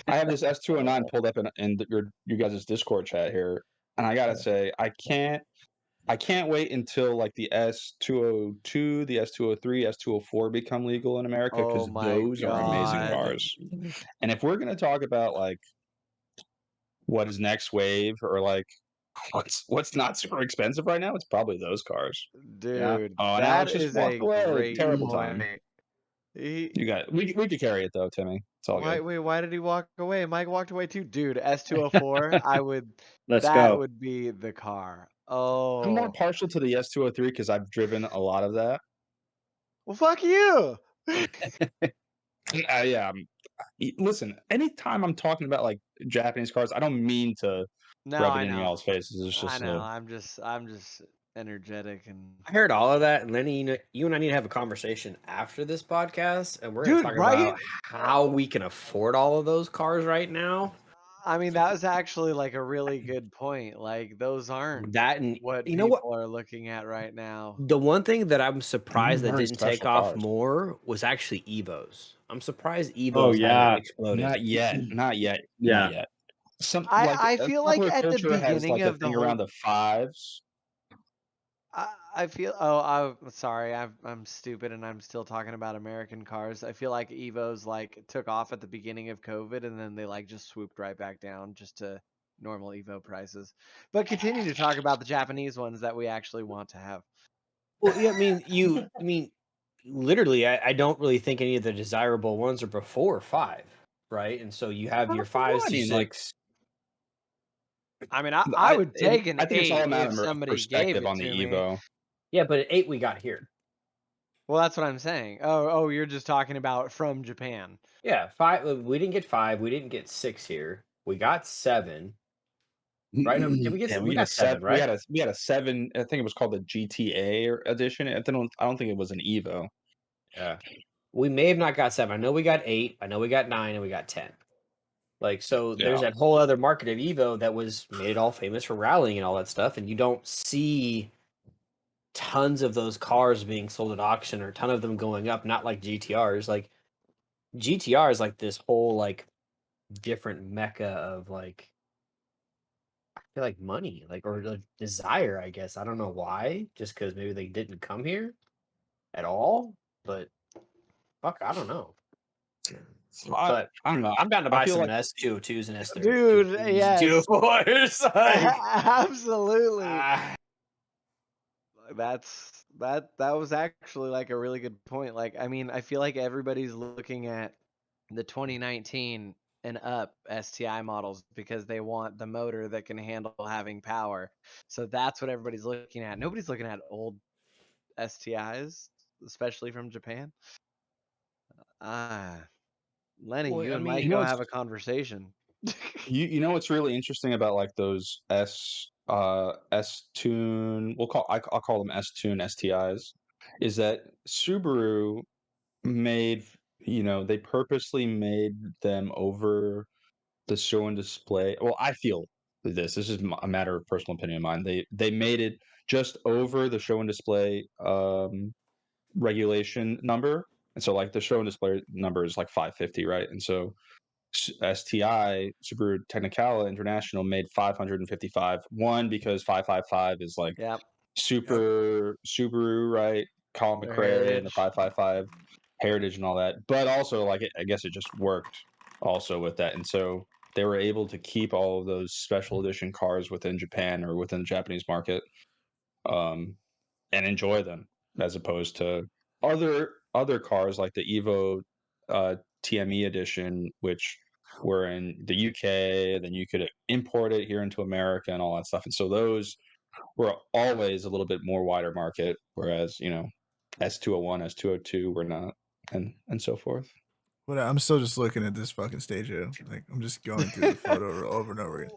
I have this S209 pulled up in you guys' Discord chat here, and I gotta say I can't wait until like the S202, the S203, S204 become legal in America, because those are amazing cars. And if we're gonna talk about like what is next wave, or like what's not super expensive right now, it's probably those cars, dude. Yeah. That is a great terrible time. We could carry it though, Timmy. It's all good. Wait, why did he walk away? Mike walked away too, dude. S204, I would. Would be the car. Oh, I'm more partial to the S203 because I've driven a lot of that. Well, fuck you. Yeah. Listen, anytime I'm talking about like Japanese cars, I don't mean to rub it in y'all's faces. It's just I know. I'm just energetic, and I heard all of that. And Lenny, you and I need to have a conversation after this podcast, and we're gonna talk about how we can afford all of those cars right now. I mean, that was actually like a really good point. Like those aren't what people are looking at right now. The one thing that I'm surprised that didn't take off more was actually Evos. I'm surprised Evos haven't exploded. Not yet. Yeah. Not yet. I feel like at the beginning of the around the fives. I feel. Oh, I'm sorry. I'm stupid, and I'm still talking about American cars. I feel like Evos like took off at the beginning of COVID, and then they like just swooped right back down just to normal Evo prices. But continue to talk about the Japanese ones that we actually want to have. Well, yeah, I mean, literally, I don't really think any of the desirable ones are before 5, right? And so you have your 5, 6. I mean, I would take an 8 it's all a matter if of somebody perspective gave it on the Evo. Me. Yeah, but at 8 we got here. Well, that's what I'm saying. Oh, you're just talking about from Japan. Yeah, 5. We didn't get 5. We didn't get 6 here. We got 7. Right? Did we get? We got 7. Right? We had a 7. I think it was called the GTA edition. I don't think it was an Evo. Yeah. We may have not got 7. I know we got 8. I know we got 9, and we got 10. Like, so there's that whole other market of Evo that made it all famous for rallying and all that stuff. And you don't see tons of those cars being sold at auction or a ton of them going up, not like GTRs. Like, GTR is like this whole, like, different mecca of, like, I feel like money, like, or like desire, I guess. I don't know why, just because maybe they didn't come here at all. But, fuck, I don't know. But I don't know. I'm down to buy some S202s and S3s. Dude, yes. 204s. Absolutely. That was actually like a really good point. Like, I mean, I feel like everybody's looking at the 2019 and up STI models because they want the motor that can handle having power. So that's what everybody's looking at. Nobody's looking at old STIs, especially from Japan. Lenny, Well, you I and mean, Mike You know go what's have a conversation. you know what's really interesting about like those S tune I'll call them S tune STIs is that Subaru made they purposely made them over the show and display. Well, I feel this is a matter of personal opinion of mine. They made it just over the show and display regulation number, and so like the show and display number is like 550, right? And so STI Subaru Technicala International made 555. One because 555 is like Yep. super Subaru, right? Colin Their McRae and the heritage. 555 heritage and all that. But also like I guess it just worked also with that. And so they were able to keep all of those special edition cars within Japan or within the Japanese market and enjoy them as opposed to other cars like the Evo TME edition, which were in the UK, then you could import it here into America and all that stuff. And so those were always a little bit more wider market, whereas S201, S202 were not, and so forth. But I'm still just looking at this fucking stage. Like I'm just going through the photo over and over again.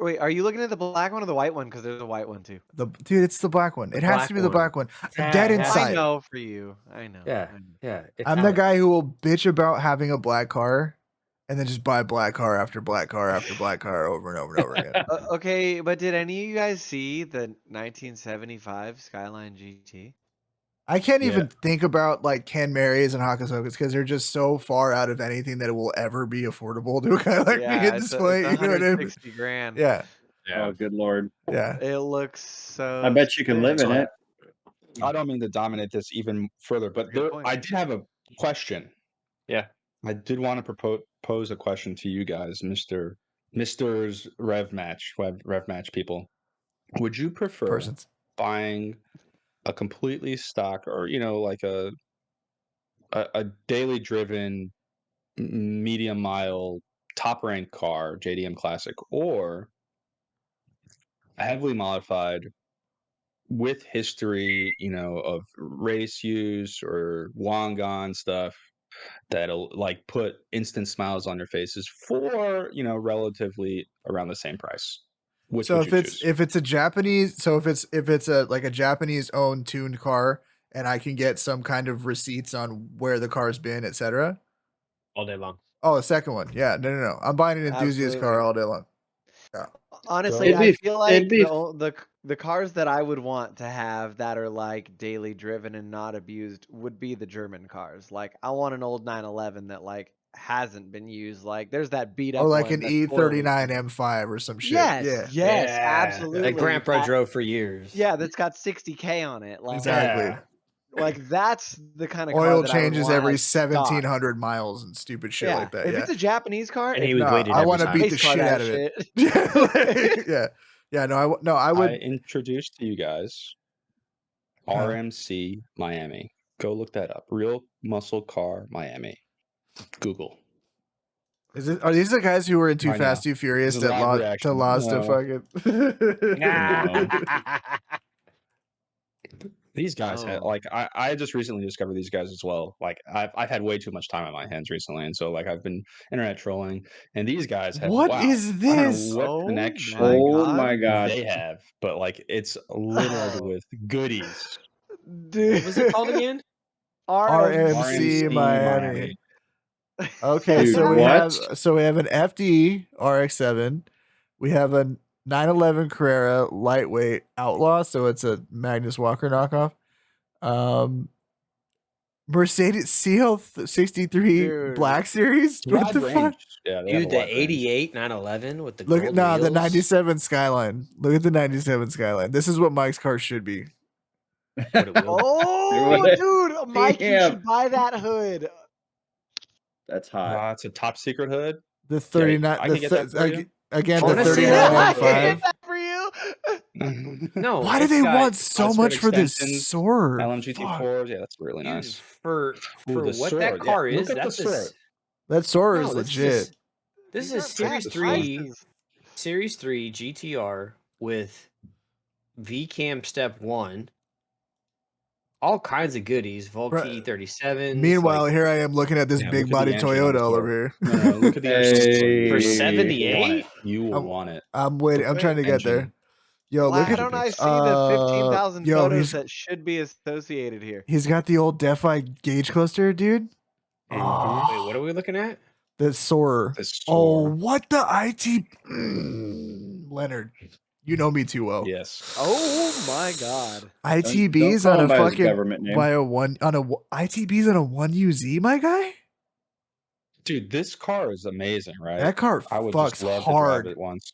Wait, are you looking at the black one or the white one? Because there's a white one too. Dude, it's the black one. It has to be the black one. Yeah, Dead it has inside. I know for you. I know. Yeah, I know. yeah. I'm the guy who will bitch about having a black car and then just buy black car after black car after black car over and over and over again. Okay, but did any of you guys see the 1975 Skyline GT? I can't even think about like Ken Marys and Hakasokas because they're just so far out of anything that it will ever be affordable to a guy like me at this point. It's You know what I mean? $160,000. Yeah. Oh, good lord. Yeah. It looks so. I bet you can live in it. I don't mean to dominate this even further, but I did have a question. Yeah. I did want to pose a question to you guys, Mr. RevMatch people. Would you prefer buying a completely stock or like a daily driven medium mile top rank car, JDM Classic, or a heavily modified with history, of race use or Wangan stuff that'll like put instant smiles on your faces for, relatively around the same price? Which would you choose? If it's a Japanese, so if it's a like a Japanese owned tuned car and I can get some kind of receipts on where the car's been, etc. All day long. Oh, the second one. Yeah, no. I'm buying an enthusiast car all day long. Yeah. Honestly, I feel like the cars that I would want to have that are like daily driven and not abused would be the German cars. Like I want an old 911 that like hasn't been used. Like there's that beat up. Or like an E39 M5 or some shit. Yes, absolutely. Like Grandpa drove for years. Yeah, that's got 60K on it. Like, exactly. Like that's the kind of oil car that changes I would every want 1,700 miles and stupid shit like that. If it's a Japanese car, and he was weighted I want to time. beat the shit out of it. Yeah. No, I would. I introduced to you guys RMC Miami. Go look that up. Real Muscle Car Miami. Google. Are these the guys who were in Too Fast, Too Furious that lost to fucking? These guys had like I just recently discovered these guys as well. Like I've had way too much time on my hands recently, and so like I've been internet trolling, and these guys have. What is this? I don't know what connection my god they have, but like it's littered with goodies. Dude, what was it called again? RMC Miami. Okay, dude, so we have an FD RX-7. We have a 911 Carrera lightweight Outlaw, so it's a Magnus Walker knockoff. Mercedes CL63 Black Series. What the fuck? Yeah, dude, the 88 911 with the look gold at wheels. the 97 Skyline. Look at the 97 Skyline. This is what Mike's car should be. Oh, dude, Mike, you should buy that hood. That's hot. It's a top secret hood. The 39. Yeah, I can get that for you. Again, the 39 M5. For you? No. Why do they want so much for this sword? LMGT4s. Yeah, that's really nice. For what that car is, that sword is legit. This is Series 3 GTR with VCAM Step 1. all kinds of goodies. Volkey 37. Meanwhile, here I am looking at this big body Toyota all over here. No, look at the engine for store. 78. You will want it. I'm waiting. I'm trying to get there. Yo, Why look at don't I see the 15,000 photos that should be associated here? He's got the old Defi gauge cluster, dude. Wait, what are we looking at? The Soarer. Oh, what the IT? Leonard, you know me too well. Yes. Oh my God. ITBs don't on a call him by his fucking government name. by a one on a ITBs on a 1UZ, my guy. Dude, this car is amazing, right? That car I would fucks just love hard. to drive it once.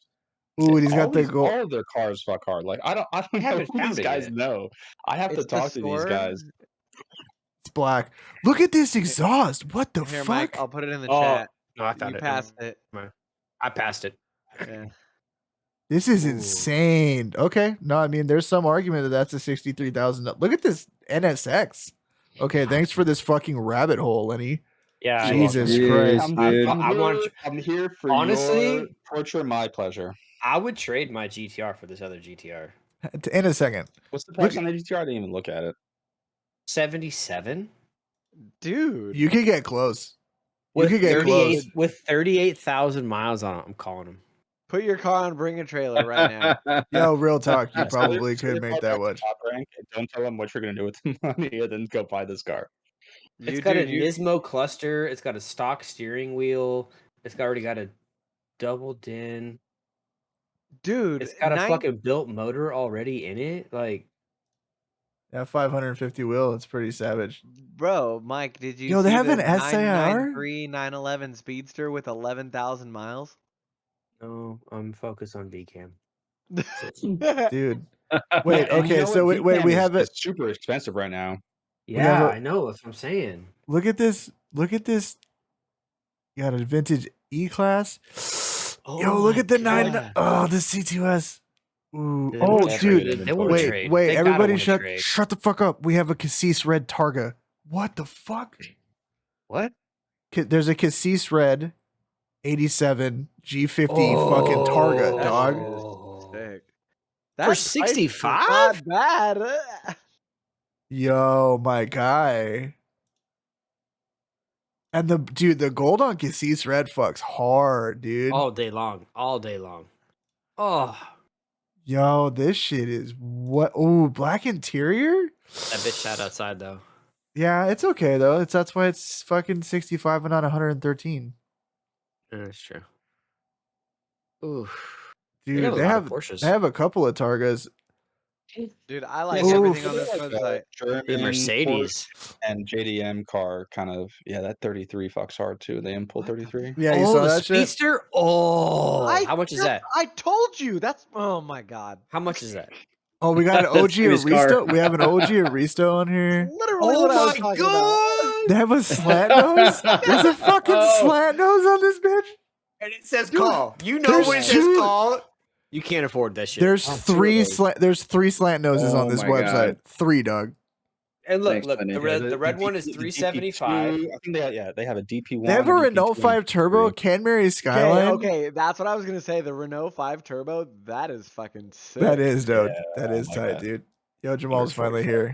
Ooh, and he's got the gold. All of their cars fuck hard. Like I don't know who these guys know. I have to talk to these guys. It's black. Look at this exhaust. What the fuck? Mike, I'll put it in the chat. No, I found you it. Passed it. I passed it. Yeah. This is insane. Okay, no, I mean, there's some argument that that's a 63,000. Look at this NSX. Okay, thanks for this fucking rabbit hole, Lenny. Yeah, Jesus Christ. I'm here for honestly, your torture, my pleasure. I would trade my GTR for this other GTR. In a second. What's the price on the GTR? I didn't even look at it. 77? Dude. You could get close. With you could get close. With 38,000 miles on it, I'm calling him. Put your car on Bring a Trailer right now. Yo, real talk. You probably could make that much. Don't tell them what you're going to do with the money and then go buy this car. It's got a Nismo cluster. It's got a stock steering wheel. It's already got a double din. Dude, it's got a fucking built motor already in it. Like that 550 wheel, it's pretty savage. Bro, Mike, did you Yo, they see have the an SAR 911 Speedster with 11,000 miles? No, I'm focused on VCAM. Dude. Wait, okay, so wait, we have it. It's super expensive right now. Yeah, I know. That's what I'm saying. Look at this. Look at this. You got a vintage E-Class. Oh, yo, look at the God. Oh, the C2S. Ooh. Oh, dude. Wait. Everybody shut the fuck up. We have a Cassis Red Targa. What the fuck? What? There's a Cassis Red 87 G50 fucking Targa, dog. Sick. For 65? Not bad. Yo, my guy. And the gold on Cassis Red fucks hard, dude. All day long. All day long. Oh. Yo, this shit is what? Oh, black interior? That bitch sat outside though. Yeah, it's okay though. That's why it's fucking 65 and not 113. That's true. Ooh. Dude, they have a couple of Targas. Dude, I like everything on this website. The Mercedes and JDM car kind of, that 33 fucks hard too. They pull 33. Yeah, you saw the that Speedster? Shit? Oh, how much is that? I told you. That's, oh my God. How much is that? Oh, we got an OG Aristo. We have an OG Aristo on here. Literally what I was talking about. They have a slant nose? There's a fucking slant nose on this bitch? And it says call. You know when it says call. You can't afford that shit. There's three slant noses on this website. God. 3, dog. And look, the red one is 375. I think they have a DP1. They have a Renault 5 Turbo Canmary Skyline. Okay, that's what I was gonna say. The Renault 5 Turbo, that is fucking sick. That is dope. That is tight, dude. Yo, Jamal's finally here.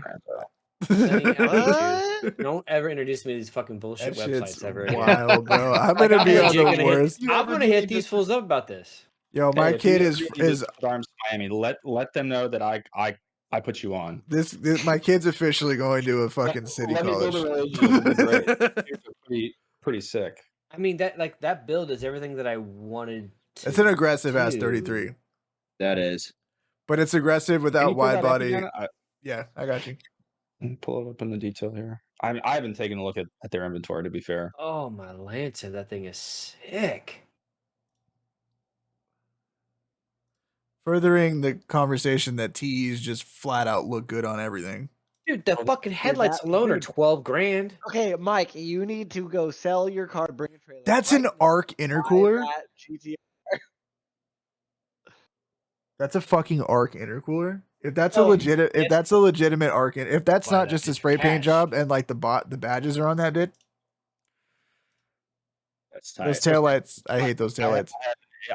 Don't ever introduce me to these fucking bullshit websites ever again. Wild, bro. I'm gonna be on the worst. I'm gonna hit these fools up about this. Yo, my kid is Arms Miami. Let them know that I put you on. This my kid's officially going to a fucking city college. Pretty sick. I mean that build is everything that I wanted. It's an aggressive ass 33. That is, but it's aggressive without wide body. Yeah, I got you. Pull it up in the detail here. I haven't taken a look at their inventory, to be fair. Oh my Lanta, that thing is sick. Furthering the conversation that TEs just flat out look good on everything. Dude, the fucking headlights alone are $12,000. Okay, Mike, you need to go sell your car, bring a trailer. That's an ARC intercooler? GTR. That's a fucking ARC intercooler? If that's a legitimate ARC, if that's not just a spray paint job and like the badges are on that bit. That's tight. Those taillights, I hate those taillights.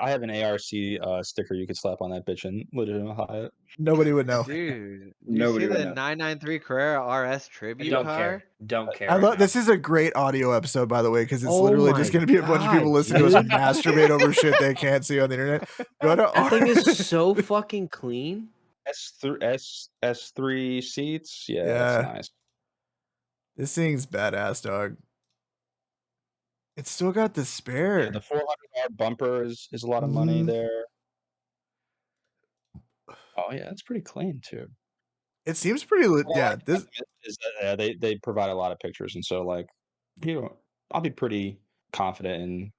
I have an ARC sticker you could slap on that bitch and legitimately it. Nobody would know. Dude, Nobody you see would the know. 993 Carrera RS tribute Don't car? care. Don't care. I right love now. this is a great audio episode, by the way, because it's Oh literally my just going to be a bunch of people God, listening to us dude. masturbate over shit they can't see on the internet. Go to That thing is so fucking clean. S3 seats. Yeah, that's Yeah. nice. This thing's badass, dog. It's still got the spare. Yeah, the $400 bumper is a lot of money there. Oh yeah, it's pretty clean too. It seems pretty lit. What I Yeah, like this about them is that they provide a lot of pictures, and so like, I'll be pretty confident in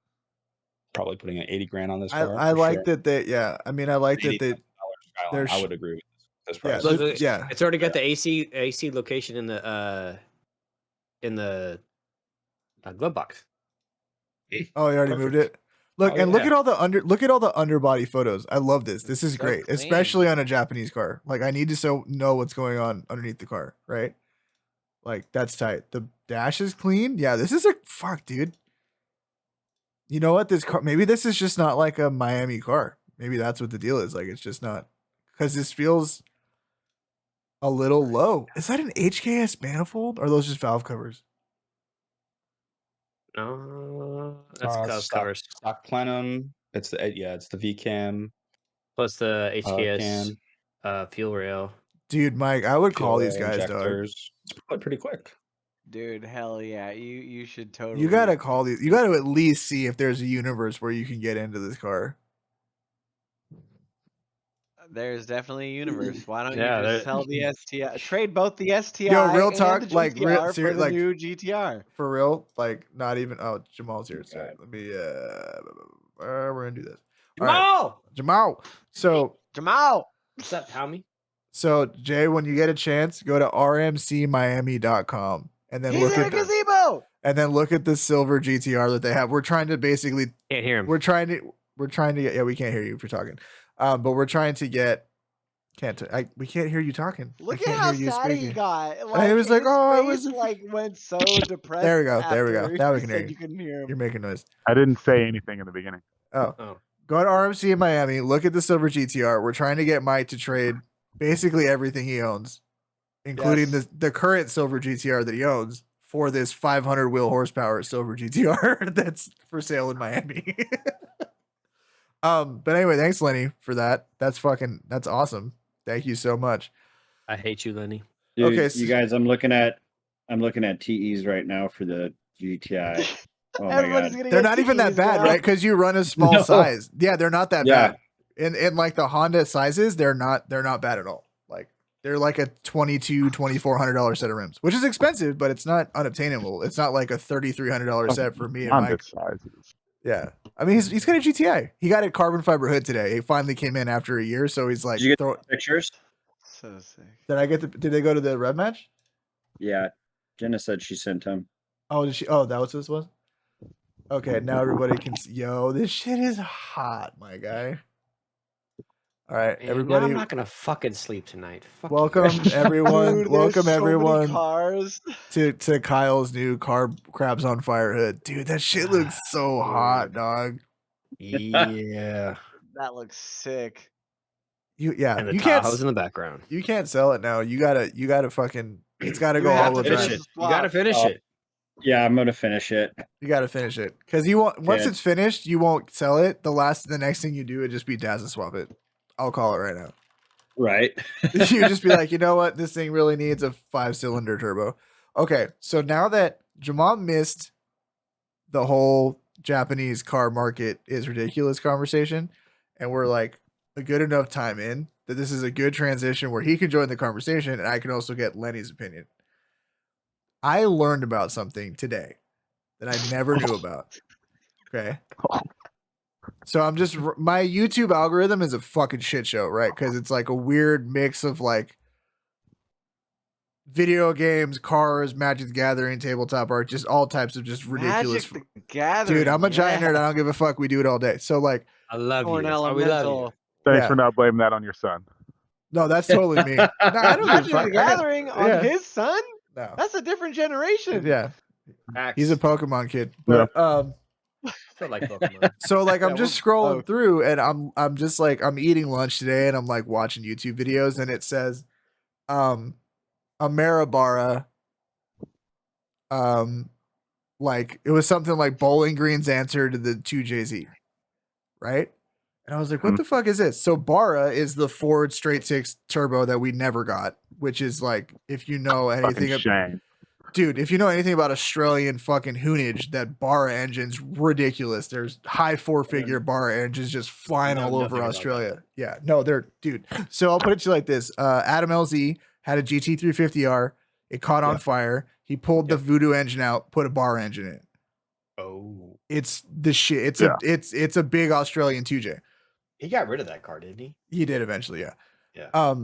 probably putting an 80 grand on this car. I for like sure. that they. Yeah, I mean, I like that they. Skyline, I would agree with this Yeah, price. Look, yeah. it's already got the AC location in the glove box. Oh, you already moved it. Look, Oh, and look yeah. at all the underbody photos. I love this. This is So great, clean. especially on a Japanese car. Like, I need to know what's going on underneath the car, right? Like, that's tight. The dash is clean. Yeah, this is a fuck, dude. You know what? This car, maybe this is just not like a Miami car. Maybe that's what the deal is. Like, it's just not, because this feels a little low. Is that an HKS manifold, or are those just valve covers? No, that's covers stock plenum. It's the V cam plus the HKS cam. fuel rail. Dude, Mike, I would call fuel these guys, dog. injectors. It's probably pretty quick. Dude, hell yeah. You should totally. You gotta call these. You gotta at least see if there's a universe where you can get into this car. There's definitely a universe. Why don't Yeah, you just sell the STI? Trade both the STI Yo, real and talk, the like, GTR for the like, new GTR. For real, like, not even. Oh, Jamal's here. So let me. We're gonna do this. Jamal, Jamal. So Jamal, what's up, homie? So Jay, when you get a chance, go to rmcmiami.com and then he's look in at a gazebo. And then look at the silver GTR that they have. We're trying to basically can't hear him. We're trying to get. Yeah, we can't hear you if you're talking. But we're trying to get. We can't hear you talking. Look at how sad he got. Like, it was like, oh, I was like went so depressed. There we go. There we go. after Now we he can said hear you. You couldn't hear him. You're making noise. I didn't say anything in the beginning. Oh. Go to RMC in Miami. Look at the silver GTR. We're trying to get Mike to trade basically everything he owns, including the current silver GTR that he owns, for this 500 wheel horsepower silver GTR that's for sale in Miami. But anyway, thanks Lenny for that. That's awesome. Thank you so much. I hate you, Lenny. Dude, Okay, you guys, I'm looking at TEs right now for the GTI. Oh my god, they're not even that bad, right? Because you run a small size. Yeah, they're not that bad. And like the Honda sizes, they're not bad at all. Like they're like a $2,400 set of rims, which is expensive, but it's not unobtainable. It's not like a $3,300 set for me and Honda Mike. sizes. Yeah, I mean he's got a GTI. He got a carbon fiber hood today. It finally came in after a year, so he's like, did you get the pictures? So sick. Did they go to the RevMatch? Yeah, Jenna said she sent him. Oh, did she? Oh, that was what this was. Okay, now everybody can see. Yo, this shit is hot, my guy. All right, Man, everybody. now I'm not gonna fucking sleep tonight. Fuck welcome everyone. Dude, welcome there's so many everyone cars. to Kyle's new Crabs on Fire hood. Dude, that shit looks so hot, dog. Yeah. That looks sick. You And the you can't Tahoe's in the background. you can't sell it now. You gotta fucking. It's gotta You go have all to the finish time. it. You gotta finish it. Yeah, I'm gonna finish it. You gotta finish it because you won't. Once Yeah. it's finished, you won't sell it. The next thing you do would just be Dazzle swap it. I'll call it right now. Right. You just be like, you know what? This thing really needs a 5-cylinder turbo. Okay, so now that Jamal missed the whole Japanese car market is ridiculous conversation, and we're like a good enough time in that this is a good transition where he can join the conversation and I can also get Lenny's opinion. I learned about something today that I never knew about. Okay. So my YouTube algorithm is a fucking shit show, right? Because it's like a weird mix of like video games, cars, Magic the Gathering, tabletop art, just all types of just ridiculous. Magic the Gathering. Dude, I'm a giant nerd. I don't give a fuck. We do it all day. So like, I love you. Or an That's why we love you. elemental. Thanks Yeah. for not blaming that on your son. no, that's totally me. No, I don't give a Magic fuck. the Gathering on yeah. his son? No. That's a different generation. Yeah. Facts. He's a Pokemon kid. But Feel like Pokemon. So like I'm Yeah, just we're scrolling both. through and I'm just like I'm eating lunch today and I'm like watching YouTube videos and it says Ameribara like it was something like Bowling Green's answer to the 2JZ, right? And I was like, what the fuck is this? So Bara is the Ford straight six turbo that we never got, which is like if you know anything shame. dude, if you know anything about Australian fucking hoonage, that Bara engine's ridiculous. There's high 4-figure Bara engines just flying all over Australia. Yeah, no, they're dude. So I'll put it to you like this: Adam LZ had a GT350R. It caught on fire. He pulled the Voodoo engine out, put a Bara engine in it. Oh, It's the shit. It's a big Australian 2J. He got rid of that car, didn't he? He did eventually, yeah. Yeah.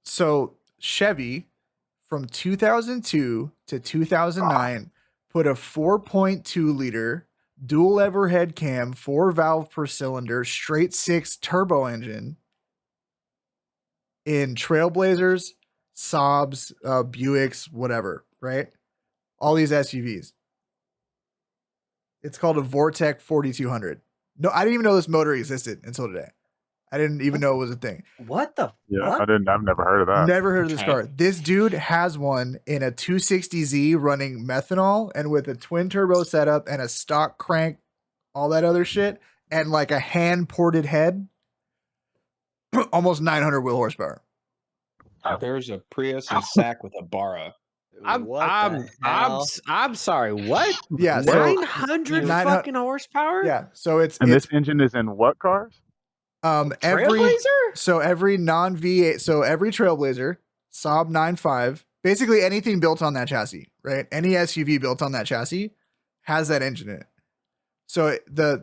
So Chevy from 2002 to 2009 put a 4.2 liter dual lever head cam, 4 valve per cylinder, straight 6 turbo engine in Trailblazers, Saabs, Buicks, whatever, right? All these SUVs. It's called a Vortec 4200. No, I didn't even know this motor existed until today. I didn't even know it was a thing. What the Yeah, fuck? I've never heard of that. Never heard of this car. This dude has one in a 260Z running methanol and with a twin turbo setup and a stock crank, all that other shit, and like a hand ported head. Almost 900 wheel horsepower. There's a Prius and sack with a Bara. I'm sorry. What? Yeah, 900 fucking horsepower. Yeah, so it's this engine is in what cars? Trailblazer. Every non V8, so every Trailblazer, Saab 9.5, basically anything built on that chassis, right? Any SUV built on that chassis has that engine in it. So there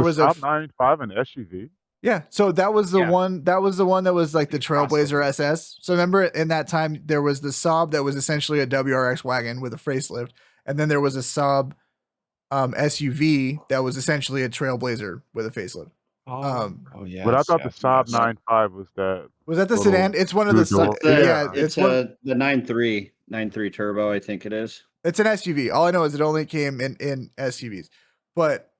was a Saab 9.5 an SUV. Yeah, so that was the one. That was the one that was like the Trailblazer SS. So remember, in that time, there was the Saab that was essentially a WRX wagon with a facelift, and then there was a Saab SUV that was essentially a Trailblazer with a facelift. Yeah. But I thought the Saab 9.5 was that. Was that the sedan? It's one of the. It's the 9.3 turbo. I think it is. It's an SUV. All I know is it only came in SUVs, but.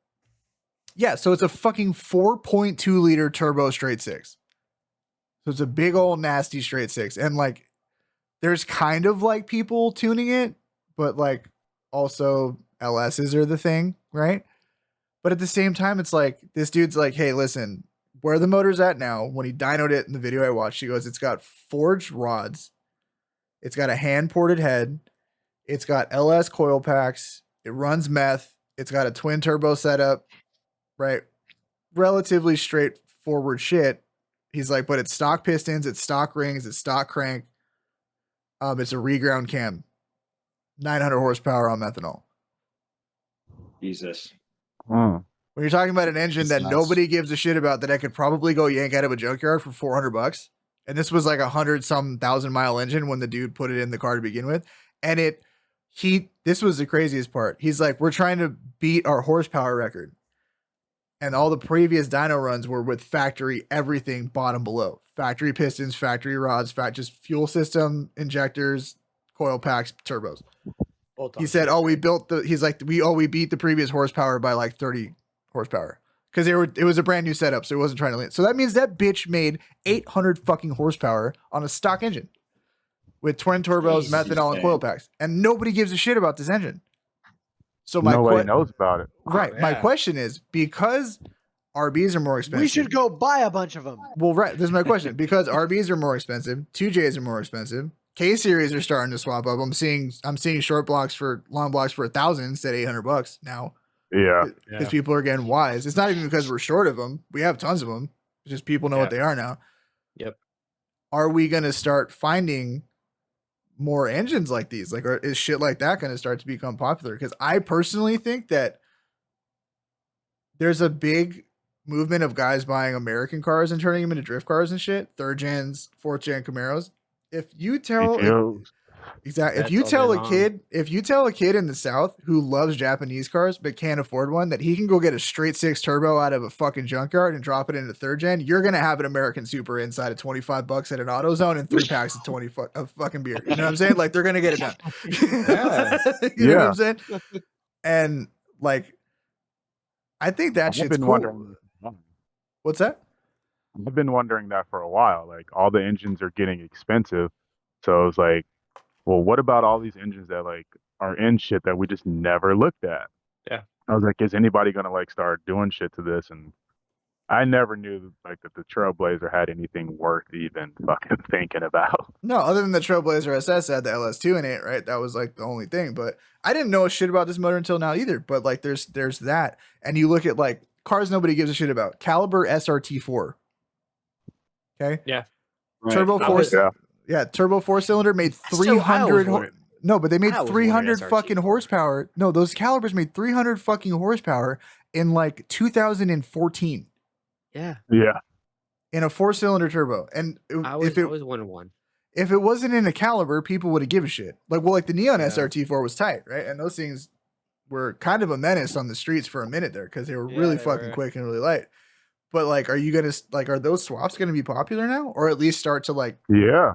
Yeah, so it's a fucking 4.2 liter turbo straight six. So it's a big old nasty straight six. And like, there's kind of like people tuning it, but like also LSs are the thing, right? But at the same time, it's like, this dude's like, hey, listen, where the motor's at now, when he dynoed it in the video I watched, he goes, it's got forged rods. It's got a hand ported head. It's got LS coil packs. It runs meth. It's got a twin turbo setup. Right, relatively straightforward shit. He's like, but it's stock pistons, it's stock rings, it's stock crank. It's a reground cam, 900 horsepower on methanol. Jesus. When you're talking about an engine that nobody gives a shit about, that I could probably go yank out of a junkyard for $400, and this was like 100-some thousand mile engine when the dude put it in the car to begin with, and this was the craziest part. He's like, we're trying to beat our horsepower record. And all the previous dyno runs were with factory everything bottom below. Factory pistons, factory rods, just fuel system, injectors, coil packs, turbos. He said, we beat the previous horsepower by like 30 horsepower. Because it was a brand new setup, so it wasn't trying to land. So that means that bitch made 800 fucking horsepower on a stock engine. With twin turbos, methanol, and coil packs. And nobody gives a shit about this engine. So nobody knows about it. Right. My question is, because RBs are more expensive. We should go buy a bunch of them. Well, right. This is my question. Because RBs are more expensive, 2Js are more expensive. K series are starting to swap up. I'm seeing short blocks for long blocks for $1,000 instead of $800 now. Yeah. Because people are getting wise. It's not even because we're short of them. We have tons of them. It's just people know what they are now. Yep. Are we going to start finding more engines like these? Like, is shit like that going to start to become popular? Because I personally think that there's a big movement of guys buying American cars and turning them into drift cars and shit. 3rd gens, 4th gen Camaros. If you tell if you tell a kid in the South who loves Japanese cars but can't afford one that he can go get a straight 6 turbo out of a fucking junkyard and drop it into 3rd gen, you're gonna have an American Super inside of $25 at an AutoZone and 3 packs of 20 of fucking beer. You know what I'm saying? Like, they're gonna get it done. You know what I'm saying? And like, I think that I've shit's been cool. wondering. What's that? I've been wondering that for a while. Like all the engines are getting expensive, so it's like, well, what about all these engines that like are in shit that we just never looked at? Yeah. I was like, is anybody gonna like start doing shit to this? And I never knew like that the Trailblazer had anything worth even fucking thinking about. No, other than the Trailblazer SS had the LS2 in it, right? That was like the only thing. But I didn't know shit about this motor until now either. But like, there's that, and you look at like cars nobody gives a shit about. Caliber SRT4. Okay. Yeah. Right. Turbo four. Yeah. Turbo 4-cylinder made Still, I always 300. wanted- No, but they made I always 300 wanted fucking SRT4. horsepower. No, those calibers made 300 fucking horsepower in like 2014 Yeah. Yeah. in a 4-cylinder turbo. And I always wanted one. if it wasn't in a caliber, people would have given a shit. Like, well, like the Neon Yeah. SRT4 was tight, right? And those things were kind of a menace on the streets for a minute there because they were Yeah, really they fucking were. quick and really light. But like, are you gonna like, are those swaps gonna be popular now, or at least start to like Yeah.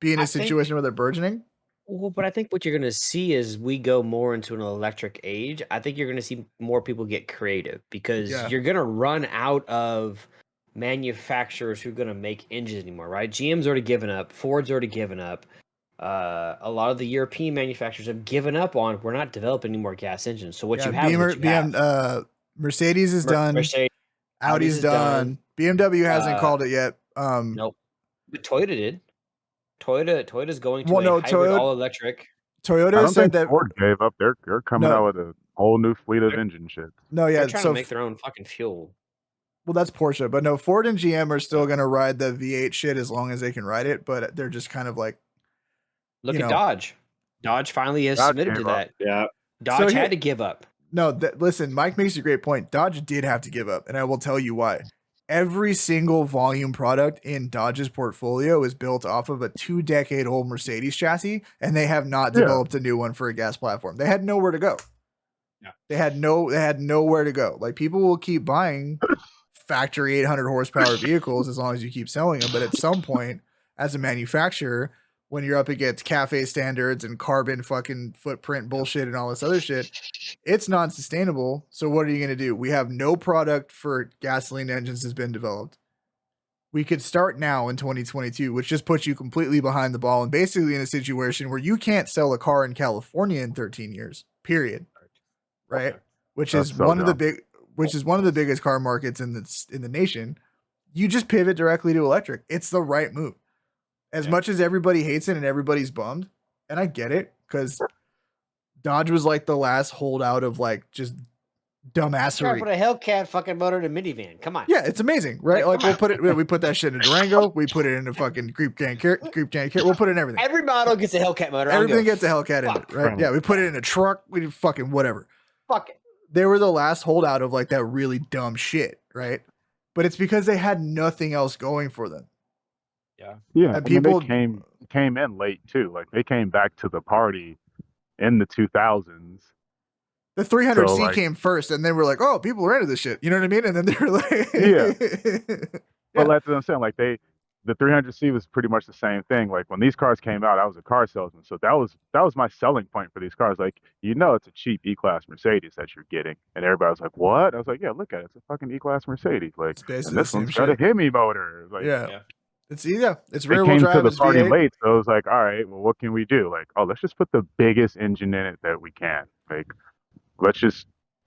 be in a I think- situation where they're burgeoning? Well, but I think what you're going to see as we go more into an electric age, I think you're going to see more people get creative because Yeah. you're going to run out of manufacturers who are going to make engines anymore, right? GM's already given up. Ford's already given up. A lot of the European manufacturers have given up on, we're not developing any more gas engines. So what you have is what you have. Mercedes is done. Mercedes, Audi's is done. BMW hasn't Uh, called it yet. nope. But Toyota did. Toyota's going to Well, no, a hybrid Toyota- all-electric. I Toyota don't said think that. Ford gave up. They're coming No. out with a whole new fleet of They're- engine shit. No, yeah. They're trying So to make their own fucking fuel. well, that's Porsche, but no, Ford and GM are still gonna ride the V8 shit as long as they can ride it. But they're just kind of like, Look you at know. Dodge. Dodge finally has Dodge submitted to gave up. that. Yeah. Dodge here- had to give up. no. Listen, Mike makes a great point. Dodge did have to give up, and I will tell you why. Every single volume product in Dodge's portfolio is built off of a 2-decade-old Mercedes chassis, and they have not Yeah. developed a new one for a gas platform. They had nowhere to go. Yeah. They had nowhere to go. Like, people will keep buying factory 800 horsepower vehicles as long as you keep selling them, but at some point, as a manufacturer, when you're up against cafe standards and carbon fucking footprint bullshit and all this other shit, it's non-sustainable. So what are you going to do? We have no product for gasoline engines has been developed. We could start now in 2022, which just puts you completely behind the ball and basically in a situation where you can't sell a car in California in 13 years, period. Right? Okay. Which That's is so one of the dumb. one of the biggest car markets in the nation. You just pivot directly to electric. It's the right move. As much as everybody hates it and everybody's bummed, and I get it, because Dodge was like the last holdout of like just Trying to dumbassery. put a Hellcat fucking motor in a minivan. Come on. Yeah, it's amazing, right? Like we put that shit in a Durango, we put it in a fucking creep can carrot, we'll put it in everything. Every model gets a Hellcat motor. I don't Everything give gets a Hellcat in it, fuck. right? Yeah, we put it in a truck, we do fucking whatever. Fuck it. They were the last holdout of like that really dumb shit, right? But it's because they had nothing else going for them. Yeah, And I mean, people- they came in late too. Like they came back to the party in the 2000s. The 300C So, like- came first, and then we're like, "Oh, people are into this shit." You know what I mean? And then they were like, Yeah. Yeah. But that's what I'm saying. Like the 300C was pretty much the same thing. Like when these cars came out, I was a car salesman, so that was my selling point for these cars. Like, you know, it's a cheap E-Class Mercedes that you're getting, and everybody was like, "What?" I was like, "Yeah, look at it. It's a fucking E-Class Mercedes. Like, It's basically and the this same one's got a shit. Hemi motor. Like, Yeah. It's They rear wheel came drive. to the It's party V8. late, so I was like, all right, well, what can we do? Like, oh, let's just put the biggest engine in it that we can. Like,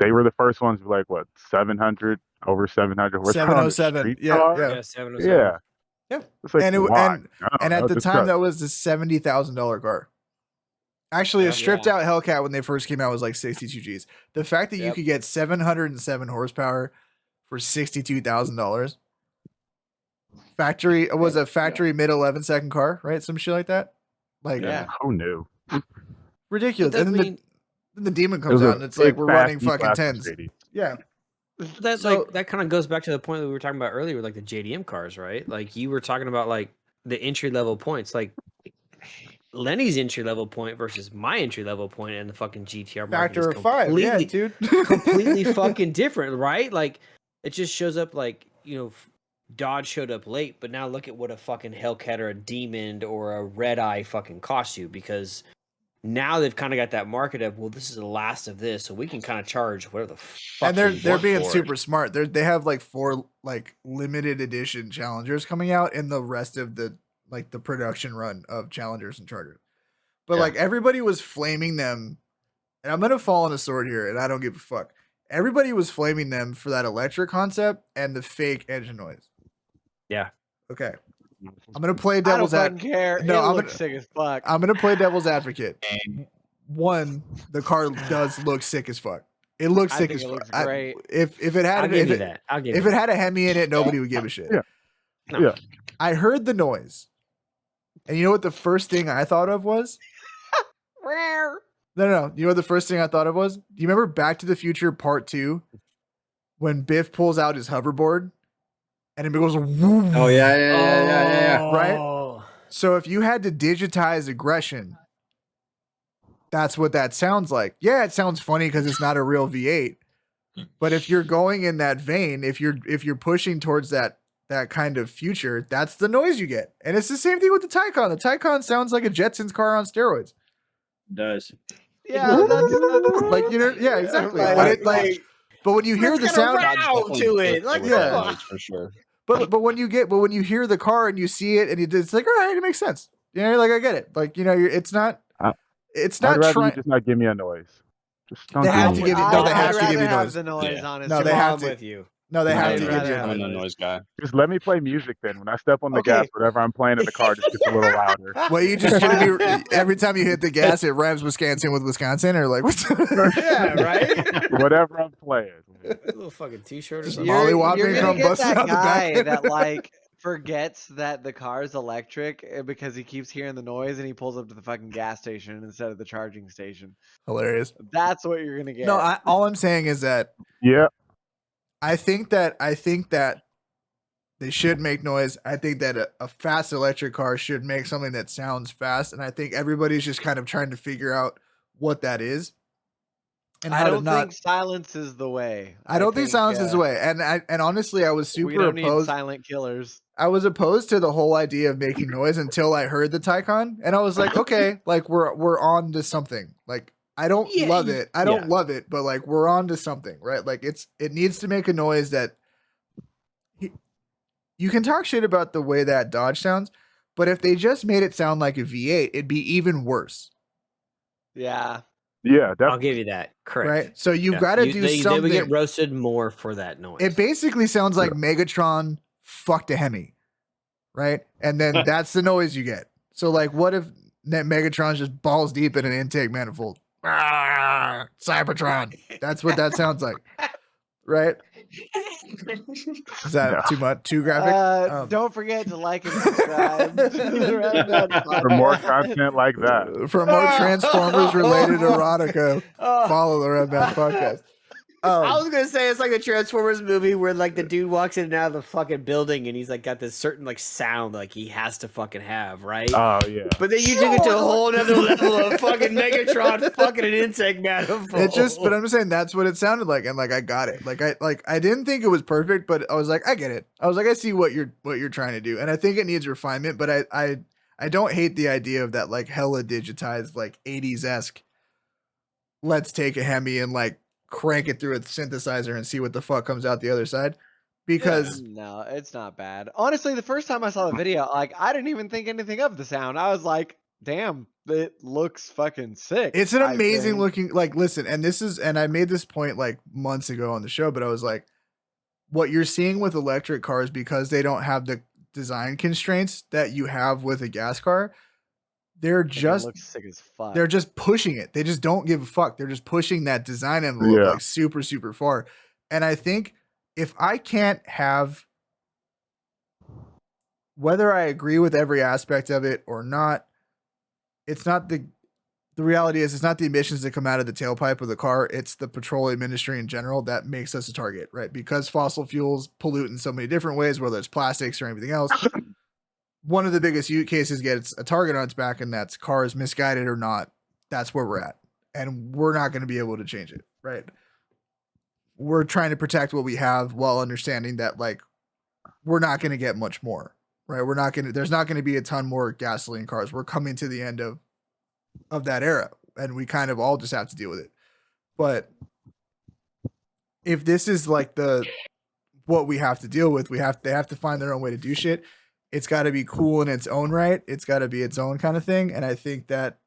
they were the first ones with like, what, 700, over 700 horsepower on the 707. street Yeah, car? yeah. Yeah, 707. Yeah. Yeah. It's like, And it- why? and- I don't And know, at the just time, got- that was the $70,000 car. Actually, Yeah. a stripped out Hellcat when they first came out was like 62 Gs. The fact that you Yep. could get 707 horsepower for $62,000. Factory was a factory mid 11-second car, right? Some shit like that. Like Yeah. who knew? ridiculous. But that And then, mean- then the demon It comes was out a and it's like big, we're fast running fucking E-Class tens. Mercedes. Yeah. That So- that kind of goes back to the point that we were talking about earlier with like the JDM cars, right? Like you were talking about like the entry level points, like Lenny's entry level point versus my entry level point in the fucking GTR market Factor is of 5. Yeah, completely- dude. completely fucking different, right? Like it just shows up like, you know, Dodge showed up late, but now look at what a fucking Hellcat or a Demon or a Red Eye fucking cost you, because Now they've kind of got that market of, well, this is the last of this, so we can kind of charge whatever the fuck. And they're being super smart. They have like 4 like limited edition Challengers coming out in the rest of the like the production run of Challengers and Chargers. But like everybody was flaming them, and I'm gonna fall on a sword here, and I don't give a fuck. Everybody was flaming them for that electric concept and the fake engine noise. Yeah. Okay. I'm gonna play devil's advocate. I don't care. No, it looks sick as fuck. I'm gonna play devil's advocate. One, the car does look sick as fuck. It looks sick as fuck. Looks great. If it had if it had a Hemi in it, nobody would give a shit. Yeah. No. Yeah. I heard the noise, and you know what the first thing I thought of was? Rare. No. You know what the first thing I thought of was? Do you remember Back to the Future Part 2 when Biff pulls out his hoverboard and it goes woo? Oh yeah. Right? So if you had to digitize aggression, that's what that sounds like. Yeah, it sounds funny because it's not a real V8. But if you're going in that vein, if you're pushing towards that kind of future, that's the noise you get. And it's the same thing with the Taycan. The Taycan sounds like a Jetsons car on steroids. It does. Yeah, that's like yeah, exactly. But when you hear the sound to it, like for sure. But when you hear the car and you see it and it's like, all right, it makes sense. You know, like I get it. Like, you know, it's not I'd rather trying. you just not give me a noise. Just don't They have give to me give you. a No, noise. they have to give you have noise. the noise. Yeah. Honestly, No, they have to. with you. No, they have to I'd give you a rather I'm noise. a noise guy. Just let me play music then. When I step on the Okay. gas, whatever I'm playing in the car just gets a little louder. Well, you just gonna be every time you hit the gas, it rhymes Wisconsin with Wisconsin, or like what's Yeah, right. Whatever I'm playing. A little fucking t-shirt or Just something. Molly You're Whopping gonna come get busting that out the back guy end. that like forgets that the car's electric because he keeps hearing the noise and he pulls up to the fucking gas station instead of the charging station. Hilarious. That's what you're gonna get. No, all I'm saying is that Yeah. I think that they should make noise. I think that a fast electric car should make something that sounds fast, and I think everybody's just kind of trying to figure out what that is. And I how don't to not. think silence is the way. I don't think silence is the way. And honestly, I was super we don't opposed. need silent killers. I was opposed to the whole idea of making noise until I heard the Taycan, and I was like, okay, like we're on to something. Like I don't love it. I don't love it, but like we're on to something, right? Like it needs to make a noise that you can talk shit about the way that Dodge sounds, but if they just made it sound like a V8, it'd be even worse. Yeah. Yeah, I'll definitely. give you that. Correct. Right? So you've got to do They something. would get roasted more for that noise. It basically sounds like Megatron fucked a Hemi, right? And then that's the noise you get. So like, what if Megatron's just balls deep in an intake manifold? Cybertron. That's what that sounds like, right? Is that too much? Too graphic? Don't forget to like and subscribe. For more content like that. For more Transformers related erotica, follow the RevMatch Podcast. I was gonna say it's like a Transformers movie where like the dude walks in and out of the fucking building and he's like got this certain like sound like he has to fucking have, right? Oh yeah. But then you took it to a whole other level of fucking Megatron fucking an intake manifold. But I'm just saying that's what it sounded like, and like I got it. I didn't think it was perfect, but I was like, I get it. I was like, I see what you're trying to do, and I think it needs refinement. But I don't hate the idea of that like hella digitized like 80s-esque. Let's take a Hemi and like crank it through a synthesizer and see what the fuck comes out the other side, because no, it's not bad. Honestly, the first time I saw the video, like I didn't even think anything of the sound. I was like, damn, it looks fucking sick. it's an amazing looking, like, listen, and I made this point like months ago on the show, but I was like, what you're seeing with electric cars, because they don't have the design constraints that you have with a gas car, they're just looks sick as fuck. they're just pushing it. They just don't give a fuck. They're just pushing that design envelope like super, super far. And I think if I can't have, whether I agree with every aspect of it or not, it's not the reality is it's not the emissions that come out of the tailpipe of the car. It's the petroleum industry in general that makes us a target, right? Because fossil fuels pollute in so many different ways, whether it's plastics or anything else. One of the biggest use cases gets a target on its back, and that's cars, misguided or not. That's where we're at. And we're not going to be able to change it, right? We're trying to protect what we have while understanding that, like, we're not going to get much more, right? There's not going to be a ton more gasoline cars. We're coming to the end of of that era, and we kind of all just have to deal with it. But if this is like what we have to deal with, they have to find their own way to do shit. It's got to be cool in its own right. It's got to be its own kind of thing. And I think that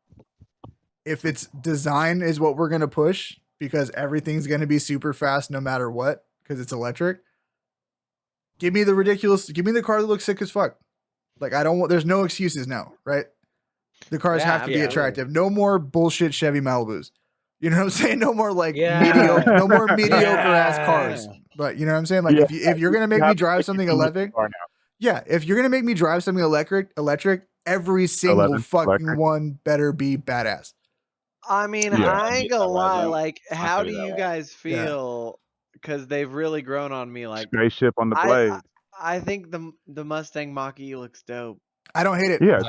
if it's design is what we're going to push, because everything's going to be super fast no matter what, because it's electric. Give me the car that looks sick as fuck. Like, there's no excuses now, right? The cars have to be attractive. No more bullshit Chevy Malibus. You know what I'm saying? No more like mediocre ass cars. But you know what I'm saying? Like if you're gonna make me drive something electric, if you're gonna make me drive something electric, every single fucking one better be badass. I mean, I ain't gonna lie. Like, how do you guys feel? Because they've really grown on me. Like spaceship on the blade. I think the Mustang Mach-E looks dope. I don't hate it. Yeah,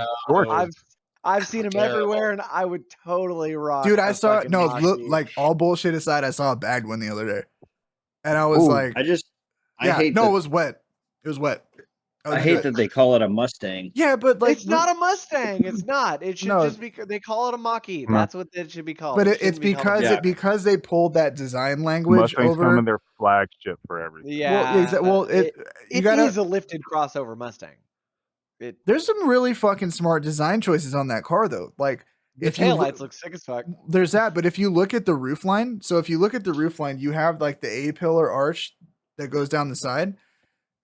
I've seen them everywhere, and I would totally rock. Dude, I saw like all bullshit aside, I saw a bagged one the other day, and I was like, it was wet. It was wet. I hate that they call it a Mustang. Yeah, but like it's not a Mustang. It's not. It should just be. They call it a Mach-E. That's what it should be called. But it's because they pulled that design language Mustangs over. Come in their flagship for everything. Yeah. It is a lifted crossover Mustang. There's some really fucking smart design choices on that car, though. Like, the taillights look sick as fuck. There's that, but if you look at the roof line, you have like the A-pillar arch that goes down the side,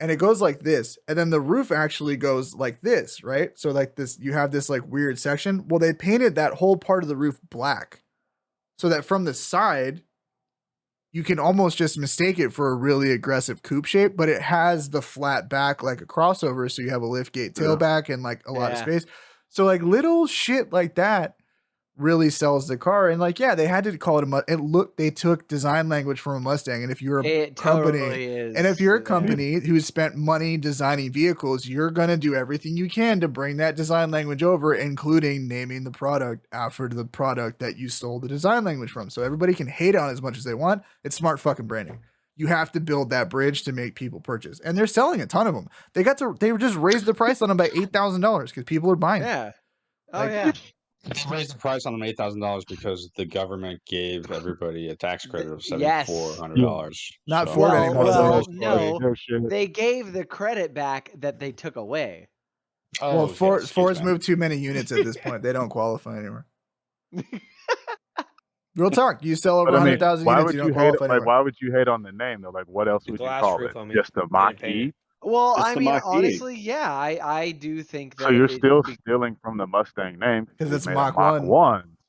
and it goes like this, and then the roof actually goes like this, right? So like this, you have this like weird section. Well, they painted that whole part of the roof black, so that from the side, you can almost just mistake it for a really aggressive coupe shape, but it has the flat back like a crossover, so you have a liftgate tailback and like a lot of space. So like little shit like that really sells the car. And like, they had to call it they took design language from a Mustang. And if you're a company who's spent money designing vehicles, you're gonna do everything you can to bring that design language over, including naming the product after the product that you stole the design language from. So everybody can hate on it as much as they want. It's smart fucking branding. You have to build that bridge to make people purchase. And they're selling a ton of them. They just raised the price on them by $8,000 because people are buying. Yeah. They raised the price on them $8,000 because the government gave everybody a tax credit of $7,400. Not Ford anymore. No, they gave the credit back that they took away. Ford's moved too many units at this point. They don't qualify anymore. Real talk. You sell over 100,000 units. You don't qualify anymore. Why would you hate on the name though? Like, what else would you call it? Just a Mach-E? Well, I mean, honestly, I do think that. So you're still stealing from the Mustang name because it's Mach 1.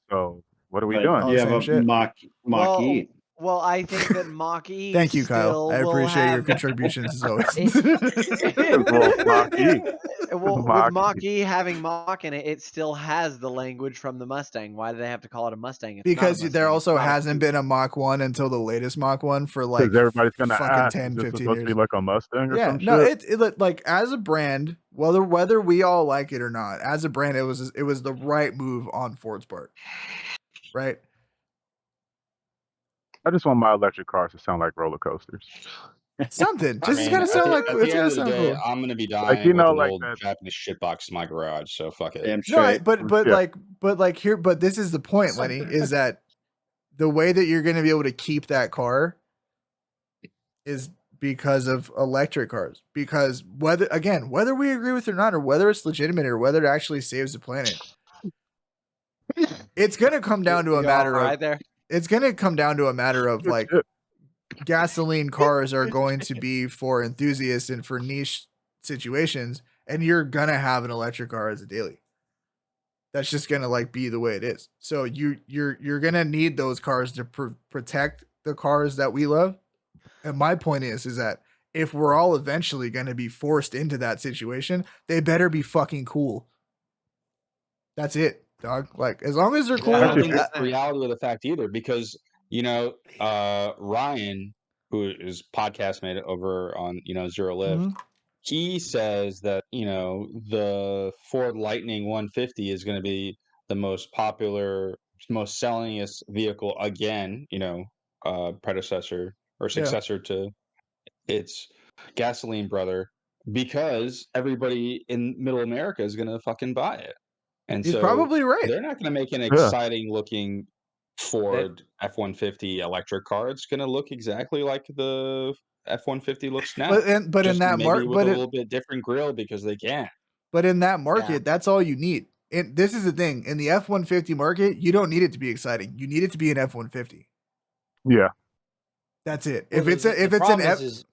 So what are we doing? You have a Mach-E. Well, I think that Mach-E. Thank you, Kyle. I appreciate your contributions as always. Mach-E. With Mach-E having Mach in it, it still has the language from the Mustang. Why do they have to call it a Mustang? Because there also hasn't been a Mach 1 until the latest Mach 1 for like everybody's gonna fucking ask, 10, 15 years. Supposed to be like a Mustang or some shit? It like as a brand, whether we all like it or not, as a brand, it was the right move on Ford's part, right? I just want my electric cars to sound like roller coasters. Something. It's gotta sound like it's gonna sound cool. I'm gonna be dying with an old Japanese shitbox in my garage, so fuck it. No, but this is the point, Lenny, is that the way that you're gonna be able to keep that car is because of electric cars. Because whether we agree with it or not, or whether it's legitimate or whether it actually saves the planet, it's gonna come down to a matter of it's going to come down to a matter of like gasoline cars are going to be for enthusiasts and for niche situations, and you're going to have an electric car as a daily. That's just going to like be the way it is. So you're going to need those cars to protect the cars that we love. And my point is that if we're all eventually going to be forced into that situation, they better be fucking cool. That's it. Dog, like as long as they're cool. I don't think that's the reality of the fact either, because Ryan, who is podcast made over on Zerolift, he says that the Ford Lightning 150 is going to be the most popular, most sellingest vehicle again, predecessor or successor to its gasoline brother, because everybody in Middle America is going to fucking buy it. And He's so probably right. they're not going to make an exciting looking Ford F-150 electric car. It's going to look exactly like the F-150 looks now. But in that market, with a little bit different grill because they can. But in that market, that's all you need. And this is the thing. In the F-150 market, you don't need it to be exciting. You need it to be an F-150. Yeah. That's it. Well, The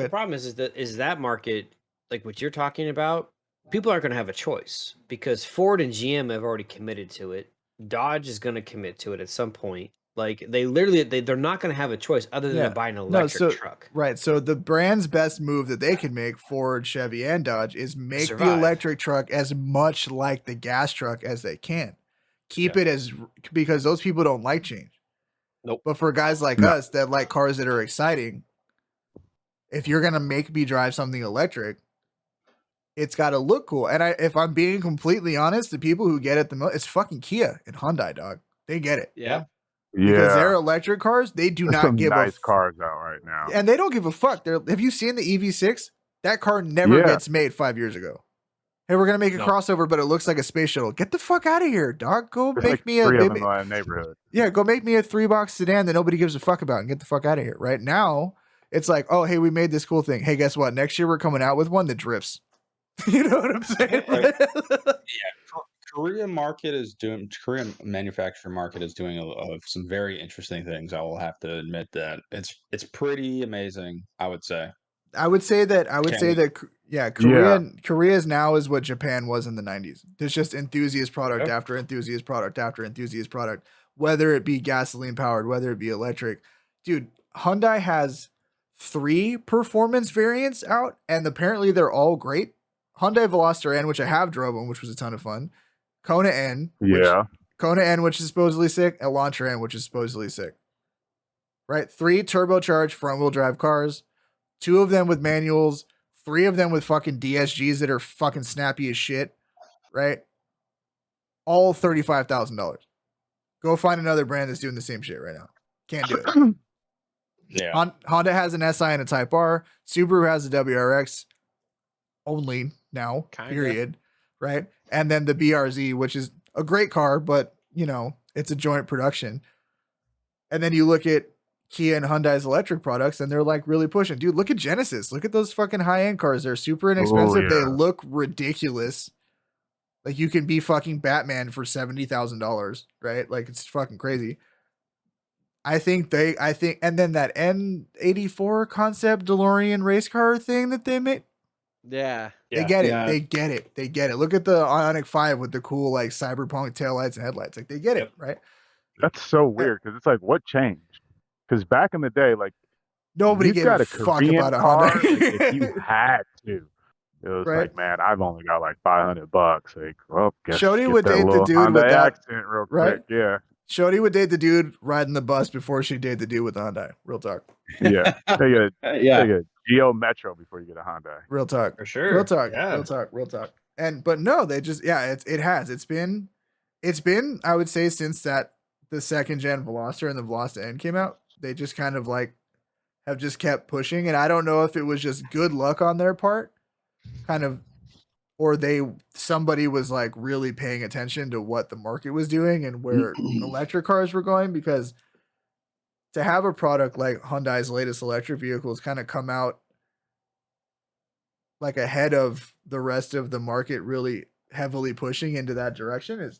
problem is that market, like what you're talking about, people aren't going to have a choice because Ford and GM have already committed to it. Dodge is going to commit to it at some point. Like they're not going to have a choice other than to buy an electric truck. Right. So the brand's best move that they can make, Ford, Chevy, and Dodge, is make the electric truck as much like the gas truck as they can. Keep it because those people don't like change. Nope. But for guys like us that like cars that are exciting, if you're gonna make me drive something electric, it's got to look cool. And if I'm being completely honest, the people who get it the most, it's fucking Kia and Hyundai, dog. They get it. Yeah. Because their electric cars, they do not give nice cars out right now. And they don't give a fuck. Have you seen the EV6? That car never gets made 5 years ago. Hey, we're gonna make a crossover, but it looks like a space shuttle. Get the fuck out of here, dog. Go make me a neighborhood. Yeah, go make me a 3-box sedan that nobody gives a fuck about and get the fuck out of here. Right now, it's like, oh, hey, we made this cool thing. Hey, guess what? Next year we're coming out with one that drifts. You know what I'm saying? Korean manufacturer market is doing some very interesting things. I will have to admit that it's pretty amazing. I would say Korea now is what Japan was in the 90s. There's just enthusiast product after enthusiast product after enthusiast product, whether it be gasoline powered, whether it be electric. Dude, Hyundai has 3 performance variants out, and apparently they're all great. Hyundai Veloster N, which I have driven, which was a ton of fun. Kona N, which is supposedly sick. Elantra N, which is supposedly sick. Right? 3 turbocharged front-wheel drive cars. 2 of them with manuals. 3 of them with fucking DSGs that are fucking snappy as shit. Right? All $35,000. Go find another brand that's doing the same shit right now. Can't do it. Yeah. Honda has an SI and a Type R. Subaru has a WRX only now, period. Right? And then the BRZ, which is a great car, but, it's a joint production. And then you look at Kia and Hyundai's electric products, and they're like really pushing. Dude, look at Genesis. Look at those fucking high-end cars. They're super inexpensive. They look ridiculous. Like, you can be fucking Batman for $70,000, right? Like, it's fucking crazy. I think, and then that N84 concept DeLorean race car thing that they made. Yeah. They get it. They get it. Look at the Ioniq 5 with the cool, like, cyberpunk taillights and headlights. Like, they get it, right? That's so weird, because it's like, what changed? Because back in the day, like, nobody gave a fuck about a Honda. Like, if you had to. It was like, man, I've only got like $500. Like, well, guess Shody would date the dude Honda with that accent real quick. Yeah. Shody would date the dude riding the bus before she'd date the dude with the Hyundai. Real talk. Yeah. Take a Geo Metro before you get a Hyundai. Real talk. For sure. Real talk. Yeah. Real talk. But no, they just it's been I would say since that the 2nd gen Veloster and the Veloster N came out, they just kind of like have just kept pushing. And I don't know if it was just good luck on their part, kind of, or somebody was like really paying attention to what the market was doing and where electric cars were going, because to have a product like Hyundai's latest electric vehicles kind of come out like ahead of the rest of the market really heavily pushing into that direction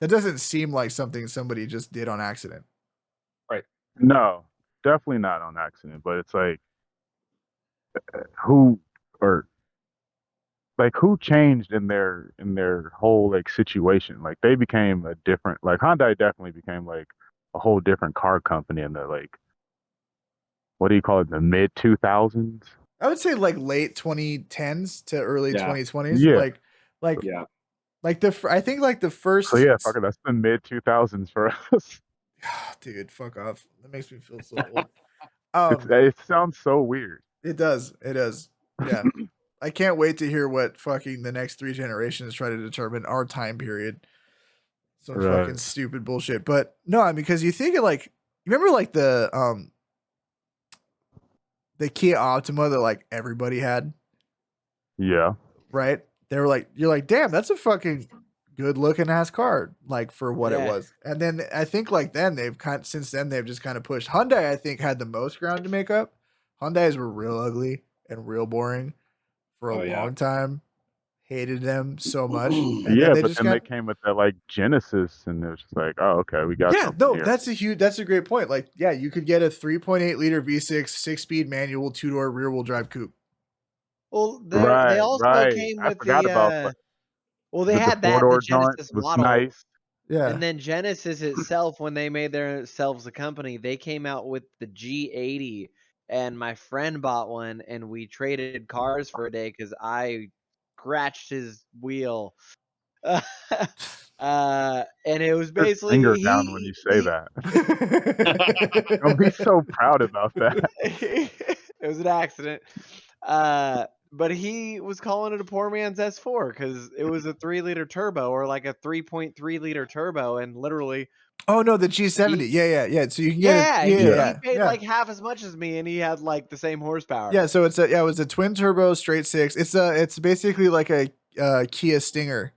that doesn't seem like something somebody just did on accident. Right. No, definitely not on accident, but it's like who changed in their whole like situation. Like, they became a different, like, Hyundai definitely became like a whole different car company in the, like, what do you call it, the mid 2000s? I would say like late 2010s to early 2020s. Yeah. I think like the first. So yeah, fuck it, that's the mid 2000s for us. Dude, fuck off. That makes me feel so old. It sounds so weird. It does. Yeah. I can't wait to hear what fucking the next 3 generations try to determine our time period. Some fucking stupid bullshit. But no, I mean, because you think of like, you remember like the Kia Optima that like everybody had? Yeah. Right? they were like, you're like, damn, that's a fucking good looking ass car, like for what it was. And then I think like then since then they've just kind of pushed. Hyundai, I think, had the most ground to make up. Hyundais were real ugly and real boring for a long time. Hated them so much. But then they came with that like Genesis, and it was just like, oh, okay, we got something here. That's a great point. Like, yeah, you could get a 3.8 liter V6 6-speed manual 2-door rear wheel drive coupe. Well, they also came with they had that the Genesis model. Nice. Yeah. And then Genesis itself, when they made themselves a company, they came out with the G80, and my friend bought one, and we traded cars for a day because I scratched his wheel. And it was basically finger down when you say that. Don't be so proud about that. It was an accident. But he was calling it a poor man's S4 because it was a 3-liter turbo or like a 3.3 liter turbo, and literally. Oh no, the G70. Yeah. So you can get he paid like half as much as me, and he had like the same horsepower. Yeah, so it was a twin turbo straight six. It's basically like a Kia Stinger.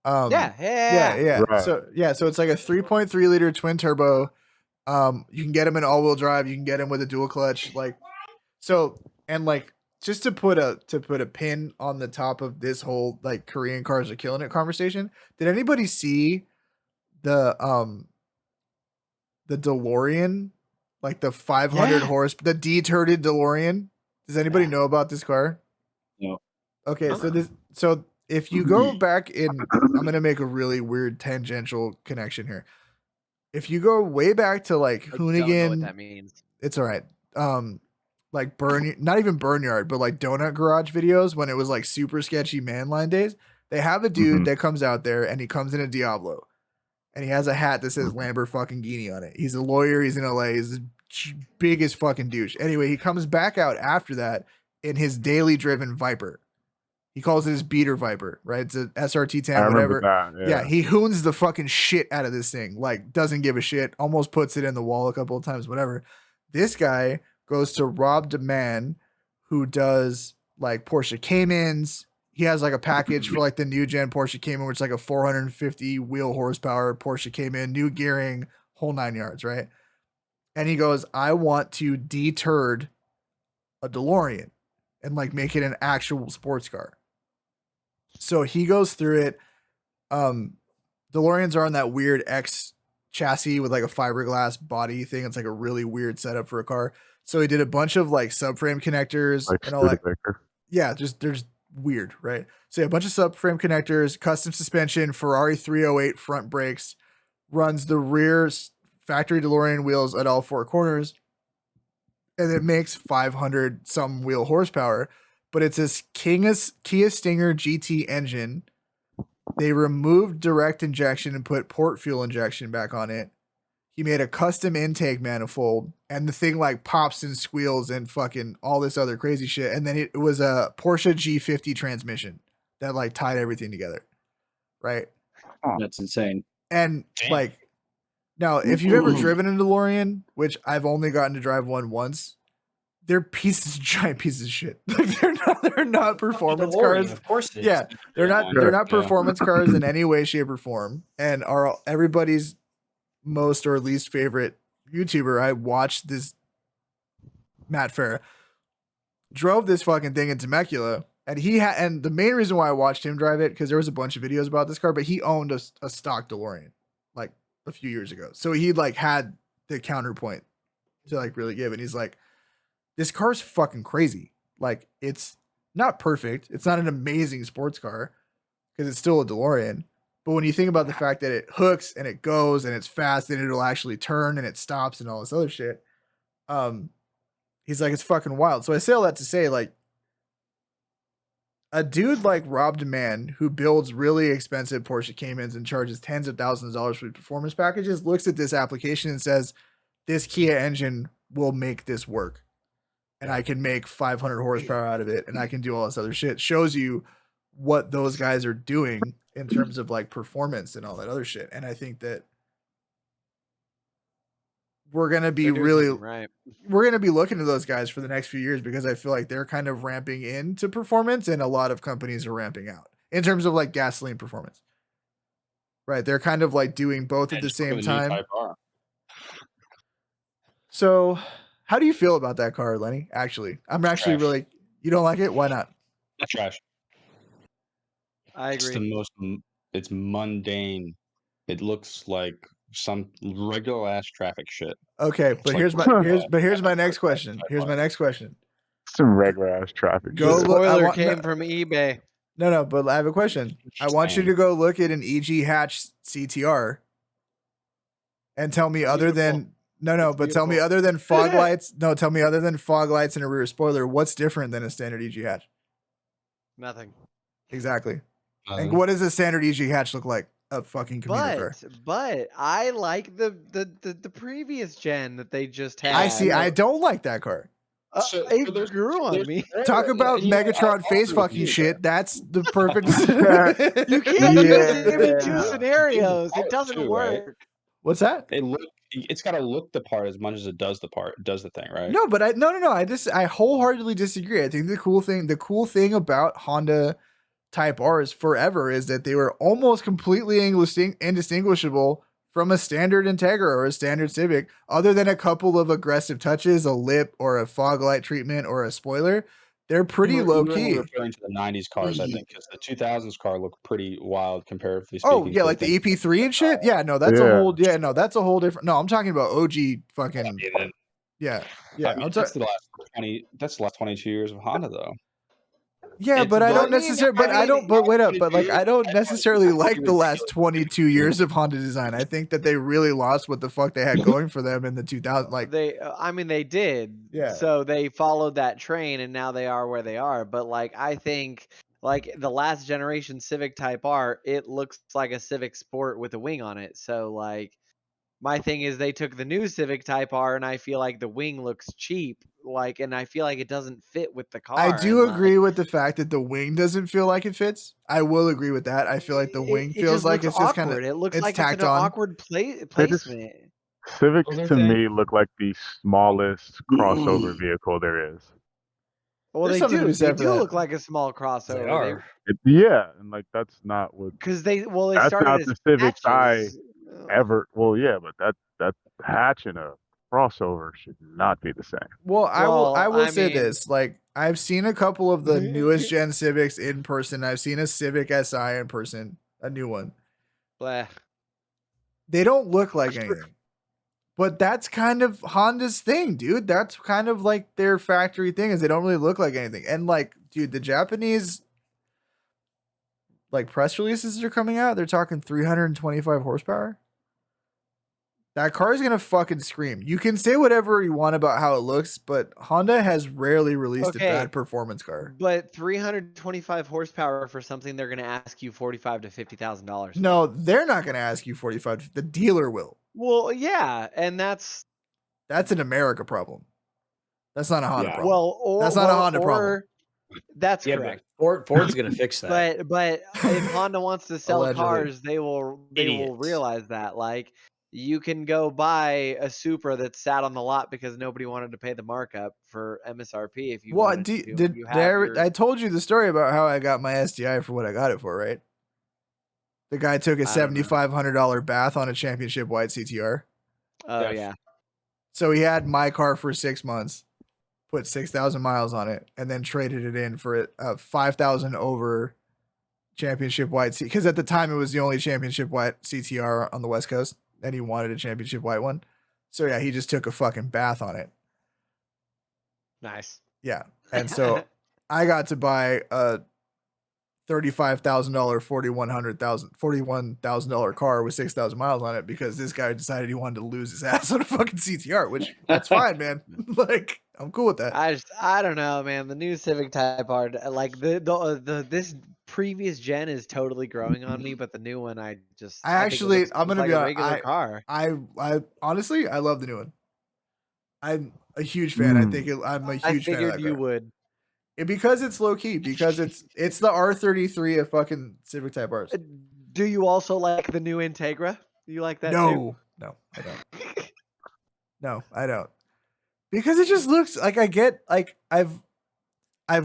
Yeah. Right. So it's like a 3.3 liter twin turbo. You can get them in all-wheel drive. You can get them with a dual clutch. Just to put a pin on the top of this whole like Korean cars are killing it conversation. Did anybody see the DeLorean, like the 500 horse, the deturred DeLorean? Does anybody know about this car? No. Okay, so if you go back in, I'm gonna make a really weird tangential connection here. If you go way back to like Hoonigan, I don't know what that means. It's all right. Like not even Burnyard, but like Donut Garage videos when it was like super sketchy Manline days. They have a dude that comes out there and he comes in a Diablo, and he has a hat that says Lamborghini on it. He's a lawyer. He's in LA. He's the biggest fucking douche. Anyway, he comes back out after that in his daily driven Viper. He calls it his beater Viper, right? It's a SRT 10, whatever. Yeah, he hoons the fucking shit out of this thing. Like, doesn't give a shit. Almost puts it in the wall a couple of times, whatever. This guy goes to Rob DeMann, who does like Porsche Caymans. He has like a package for like the new gen Porsche Cayman, which is like a 450 wheel horsepower Porsche Cayman, new gearing, whole 9 yards, right? And he goes, I want to deturd a DeLorean and like make it an actual sports car. So he goes through it. DeLoreans are on that weird X chassis with like a fiberglass body thing. It's like a really weird setup for a car. So he did a bunch of like subframe connectors like and all that. Yeah, they're just weird, right? So a bunch of subframe connectors, custom suspension, Ferrari 308 front brakes, runs the rear factory DeLorean wheels at all four corners, and it makes 500 some wheel horsepower. But it's this Kia Stinger GT engine. They removed direct injection and put port fuel injection back on it. He made a custom intake manifold, and the thing like pops and squeals and fucking all this other crazy shit. And then it was a Porsche G50 transmission that like tied everything together. Right. That's insane. And like, now if you've ever driven a DeLorean, which I've only gotten to drive one once, they're giant pieces of shit. Like they're not performance cars. Of course it is. Yeah. They're not performance cars in any way, shape, or form. And are everybody's most or least favorite YouTuber. I watched this Matt Farah drove this fucking thing in Temecula, and and the main reason why I watched him drive it, because there was a bunch of videos about this car, but he owned a stock DeLorean like a few years ago. So he like had the counterpoint to like really give. And he's like, this car's fucking crazy. Like, it's not perfect. It's not an amazing sports car because it's still a DeLorean. But when you think about the fact that it hooks and it goes and it's fast and it'll actually turn and it stops and all this other shit, he's like, it's fucking wild. So I say all that to say, like, a dude like Rob DeMann, who builds really expensive Porsche Caymans and charges tens of thousands of dollars for performance packages, looks at this application and says, this Kia engine will make this work. And I can make 500 horsepower out of it, and I can do all this other shit. Shows you what those guys are doing in terms of like performance and all that other shit. And I think that we're going to be we're going to be looking to those guys for the next few years, because I feel like they're kind of ramping into performance and a lot of companies are ramping out. in terms of like gasoline performance. Right, they're kind of like doing both at the same time. So, how do you feel about that car, Lenny? Actually, I'm actually really. You don't like it? Why not? Trash. I agree. It's the most. It's mundane. It looks like some regular ass traffic shit. Okay, but here's my next question. Here's my next question. Some regular ass traffic. The spoiler came from eBay. No, but I have a question. I want you to go look at an EG hatch CTR and tell me other than tell me other than fog lights. No, tell me other than fog lights and a rear spoiler, what's different than a standard EG hatch? Nothing. Exactly. And what does a standard EG hatch look like? A fucking commuter car. But I like the previous gen that they just had. I see. I don't like that car. It grew on me. Talk about Megatron face fucking shit. That's the perfect. You can't give me two scenarios. It doesn't work. Right? What's that? It's got to look the part as much as it does the thing, right? No, but I wholeheartedly disagree. I think the cool thing about Honda Type R's forever is that they were almost completely indistinguishable from a standard Integra or a standard Civic, other than a couple of aggressive touches, a lip or a fog light treatment or a spoiler. They're pretty low key. You're referring to the 90s cars, I think, because the 2000s car looked pretty wild comparatively speaking. Oh, yeah, like the EP3 and shit? Yeah, no, that's a whole different. No, I'm talking about OG fucking. Yeah. That's the last 22 years of Honda, though. Yeah, but I don't necessarily. But I don't. But wait up. But like, I don't necessarily like the last 22 years of Honda design. I think that they really lost what the fuck they had going for them in the 2000s. Like they did. Yeah. So they followed that train, and now they are where they are. But like, I think like the last generation Civic Type R, it looks like a Civic Sport with a wing on it. So like, my thing is they took the new Civic Type R, and I feel like the wing looks cheap. Like, and I feel like it doesn't fit with the car. I do agree with the fact that the wing doesn't feel like it fits. I will agree with that. I feel like the wing feels like it's just kind of it looks like tacked it's an awkward placement. Civics to me look like the smallest crossover vehicle there is. Well, they do look like a small crossover. They are. Yeah, and like that's not what because they that's started not as the Civics hatches. I ever. Well, yeah, but that hatch and a crossover should not be the same. Well, I will say this. Like, I've seen a couple of the newest gen Civics in person. I've seen a Civic Si in person, a new one. Blah. They don't look like anything. But that's kind of Honda's thing, dude. That's kind of like their factory thing, is they don't really look like anything. And like, dude, the Japanese like press releases are coming out. They're talking 325 horsepower. That car is gonna fucking scream. You can say whatever you want about how it looks, but Honda has rarely released a bad performance car. But 325 horsepower for something they're gonna ask you $45,000 to $50,000. No, they're not gonna ask you 45. The dealer will. Well, yeah, and that's an America problem. That's not a Honda problem. Well, that's not a Honda problem. That's correct. Ford's gonna fix that. But if Honda wants to sell cars, they will realize that. Like, you can go buy a Supra that sat on the lot because nobody wanted to pay the markup for MSRP. If you I told you the story about how I got my STI for what I got it for, right? The guy took a $7,500 bath on a championship white CTR. Oh yeah. So he had my car for 6 months, put 6,000 miles on it, and then traded it in for a 5,000 over championship white CTR. Because at the time it was the only championship white CTR on the West Coast, and he wanted a championship white one. So yeah, he just took a fucking bath on it. Nice. Yeah, and so I got to buy a $35,000, $41,000 car with 6,000 miles on it because this guy decided he wanted to lose his ass on a fucking CTR, which that's fine, man. Like, I'm cool with that. I don't know, man. The new Civic Type R, like this previous gen is totally growing on me, but the new one, I'm gonna be a regular car. I honestly, I love the new one. I'm a huge fan. I'm a huge fan of that car. You would. Because it's low key, because it's the R33 of fucking Civic Type R's. Do you also like the new Integra? You like that too? No, I don't. No, I don't. Because it just looks like I've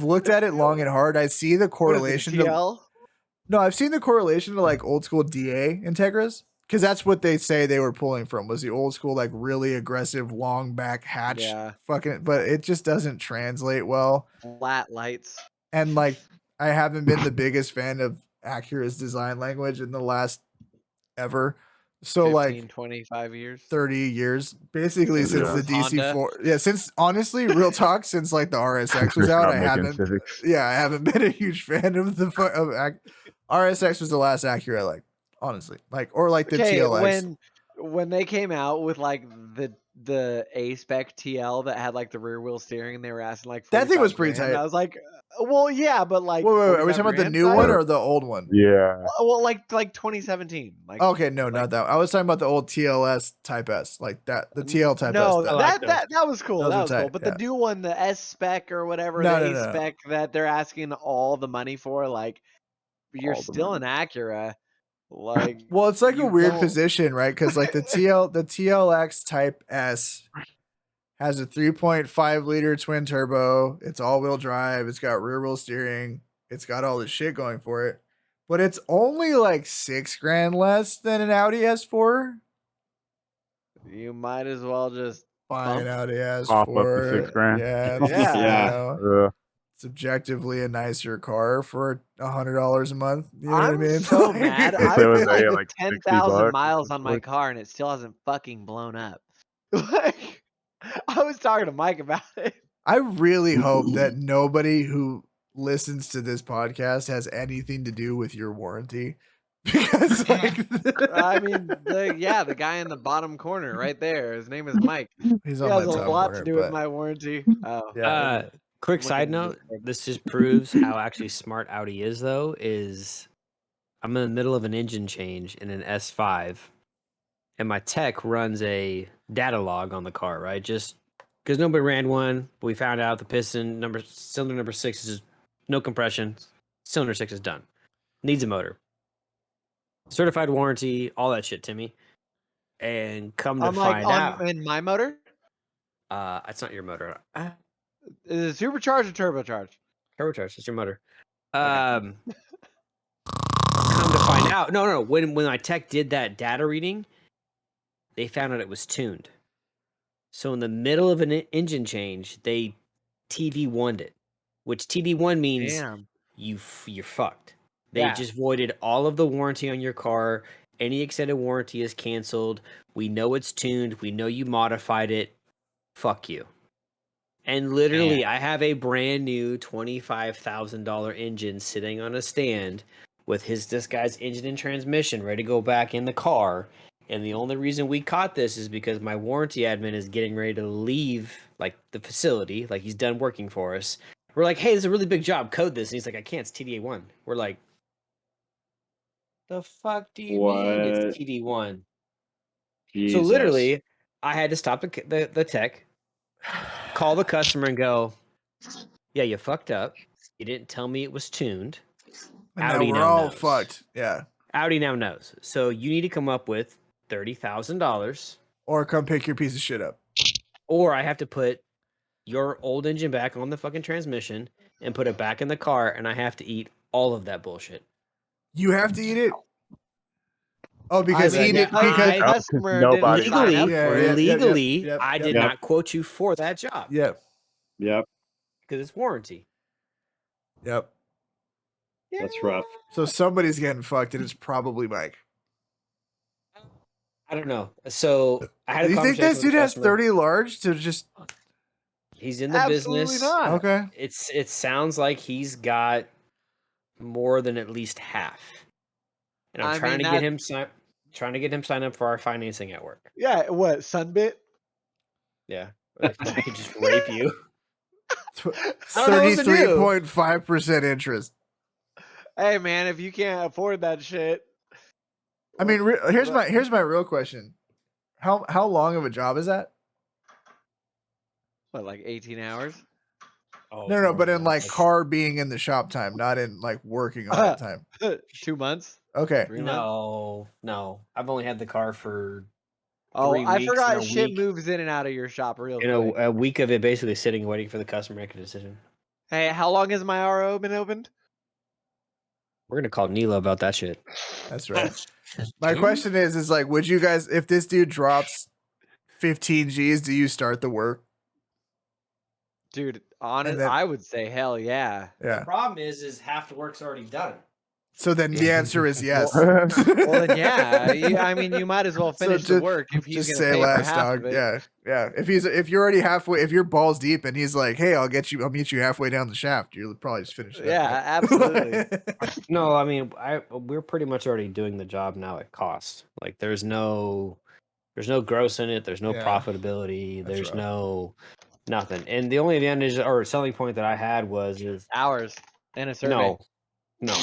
looked at it long and hard. I see the correlation. TL? No, I've seen the correlation to like old school DA Integras because that's what they say they were pulling from was the old school like really aggressive long back hatch fucking, but it just doesn't translate well. Flat lights. And like I haven't been the biggest fan of Acura's design language in the last ever. So 15, like 25 years. 30 years basically since the DC4. Yeah, since honestly, real talk, since like the RSX was out, I haven't been a huge fan of RSX was the last Acura I liked, honestly. Like or like the TLX. When they came out with like the A spec TL that had like the rear wheel steering and they were asking like that thing was pretty grand, tight. I was like, well, yeah, but like, wait, are we talking about the new one or the old one? Yeah. Well, like 2017. Like okay, no, not that one. I was talking about the old TLS Type S, like that, the TL Type S. No, that was cool. That was cool. But the new one, the S spec or whatever, the A spec that they're asking all the money for, like you're still an Acura. Like, well, it's like a weird position, right? Because like the TLX Type S has a 3.5 liter twin turbo. It's all wheel drive. It's got rear wheel steering. It's got all this shit going for it, but it's only like $6,000 less than an Audi S4. You might as well just buy an Audi S4. Off up to $6,000. Yeah. Subjectively a nicer car for $100 a month. You know what I mean? So mad. I was like 10,000 miles on my car and it still hasn't fucking blown up. Like, I was talking to Mike about it. I really hope that nobody who listens to this podcast has anything to do with your warranty. Because like I mean, the guy in the bottom corner right there, his name is Mike. He has a lot to do with my warranty. Oh, yeah. Quick side note, this just proves how actually smart Audi is, though, is I'm in the middle of an engine change in an S5, and my tech runs a data log on the car, right? Just because nobody ran one, but we found out the piston cylinder number 6 is no compression. Cylinder 6 is done. Needs a motor. Certified warranty, all that shit, Timmy. And come to find out. In my motor? It's not your motor. Is it supercharged or turbocharged? Turbocharged. It's your motor. Come to find out. No. When my tech did that data reading, they found out it was tuned. So in the middle of an engine change, they TD1'd it, which TD1 means you're fucked. They just voided all of the warranty on your car. Any extended warranty is canceled. We know it's tuned. We know you modified it. Fuck you. And literally, I have a brand new $25,000 engine sitting on a stand with this guy's engine and transmission ready to go back in the car. And the only reason we caught this is because my warranty admin is getting ready to leave like the facility, like he's done working for us. We're like, hey, this is a really big job. Code this. And he's like, I can't. It's TDA1. We're like, the fuck do you mean it's TD1? Jesus. So literally, I had to stop the tech. Call the customer and go, yeah, you fucked up. You didn't tell me it was tuned. And Audi now we're all knows. Fucked. Yeah. Audi now knows. So you need to come up with $30,000. Or come pick your piece of shit up. Or I have to put your old engine back on the fucking transmission and put it back in the car, and I have to eat all of that bullshit. You have to eat it? Oh, because legally, I did not quote you for that job. Yep. Yep. Because it's warranty. Yep. That's rough. So somebody's getting fucked, and it's probably Mike. I don't know. So I had a conversation. Do you think this dude has 30 large to just? He's in the business. Not. Okay. It sounds like he's got more than at least half. And I'm trying to get him signed up for our financing at work. Yeah, what, Sunbit? Yeah. I could just rape you. 33.5% interest. Hey man, if you can't afford that shit. I mean, here's my real question. How long of a job is that? What, like 18 hours? Oh, no, but in like car being in the shop time, not in like working all the time. 2 months? Okay. No. I've only had the car for 3 weeks. I forgot shit moves in and out of your shop real quick. A week of it basically sitting waiting for the customer to make a decision. Hey, how long has my RO been opened? We're gonna call Nilo about that shit. That's right. My question is like, would you guys, if this dude drops 15 G's, do you start the work? Dude, I would say hell yeah. Yeah. The problem is half the work's already done. So then the answer is yes. Well, then yeah. I mean, you might as well finish the work if he's just gonna say pay less, for half dog. of it. Yeah. If you're already halfway, if you're balls deep and he's like, hey, I'll meet you halfway down the shaft, you'll probably just finish it. Yeah, absolutely. No, I mean, we're pretty much already doing the job now at cost. Like, there's no gross in it. There's no profitability. There's nothing. And the only advantage or selling point that I had was hours and a survey. No.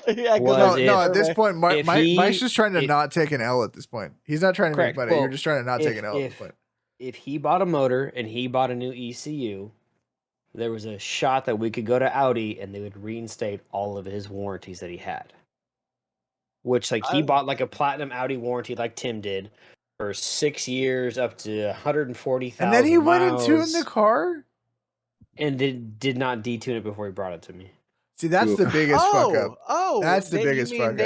Yeah, no. At this point, Mike's just trying to not take an L. At this point, he's not trying to make money. You're just trying to not take an L. At this point. If he bought a motor and he bought a new ECU, there was a shot that we could go to Audi and they would reinstate all of his warranties that he had. Which, like, he bought like a platinum Audi warranty, like Tim did, for 6 years, up to 140,000. And then he went and tuned the car, and did not detune it before he brought it to me. See, that's the biggest fuck up. Oh, that's the biggest fuck up.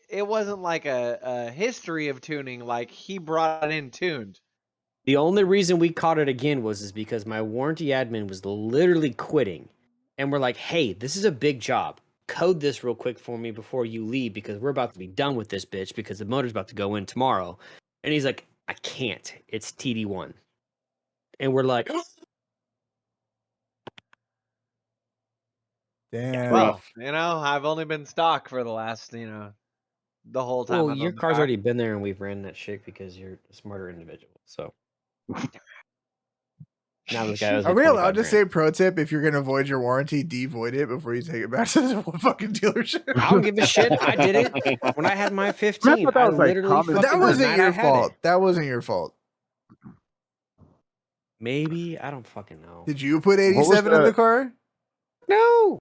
It wasn't like a history of tuning. Like, he brought it in tuned. The only reason we caught it again was because my warranty admin was literally quitting, and we're like, "Hey, this is a big job. Code this real quick for me before you leave because we're about to be done with this bitch because the motor's about to go in tomorrow." And he's like, "I can't. It's TD1." And we're like, damn. Well, I've only been stock for the last, the whole time. Well, your car's already been there and we've ran that shit because you're a smarter individual. So now this guy Are we allowed to say pro tip, if you're going to void your warranty, devoid it before you take it back to the fucking dealership? I don't give a shit. I did it when I had my 15. That wasn't your fault. That wasn't your fault. Maybe. I don't fucking know. Did you put 87 in the car? No.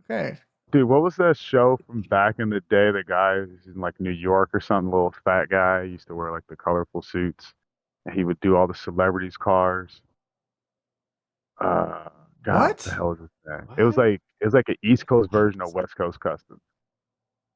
Okay. Dude, what was that show from back in the day? The guy was in like New York or something, little fat guy. He used to wear like the colorful suits. And he would do all the celebrities' cars. God, what the hell is that? What? It was like an East Coast version of West Coast Customs.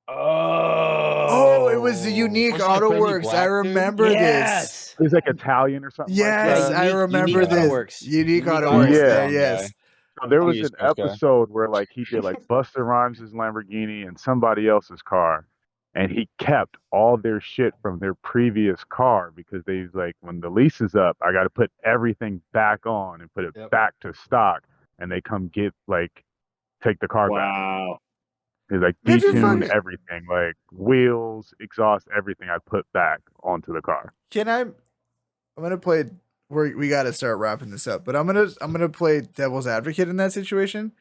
Oh, it was the Unique Auto Works. I remember this. It was like Italian or something. Yes, I remember this. Unique Auto Works. Yeah, yes. So there was an episode where like he did like Busta Rhymes' Lamborghini and somebody else's car. And he kept all their shit from their previous car because they like, when the lease is up, I got to put everything back on and put it back to stock. And they come take the car back. Wow. He's like, detune everything, like wheels, exhaust, everything I put back onto the car. I'm going to play, we got to start wrapping this up, but I'm going to play devil's advocate in that situation.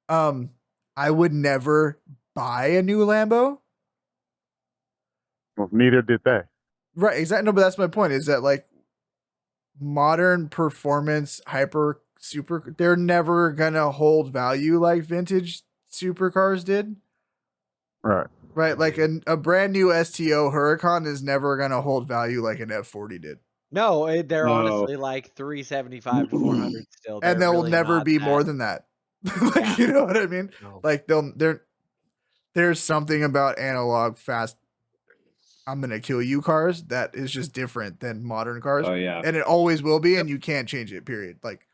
I would never buy a new Lambo. Well, neither did they. Right, exactly. No, but that's my point, is that like modern performance super, they're never gonna hold value like vintage supercars did. Right, like a brand new STO Huracan is never gonna hold value like an F40 did. No, they're honestly like 375 to 400 still. And they'll really never be more than that. Like, you know what I mean? No. Like there's something about analog fast, I'm gonna kill you cars that is just different than modern cars. Oh yeah. And it always will be, and you can't change it, period. Like,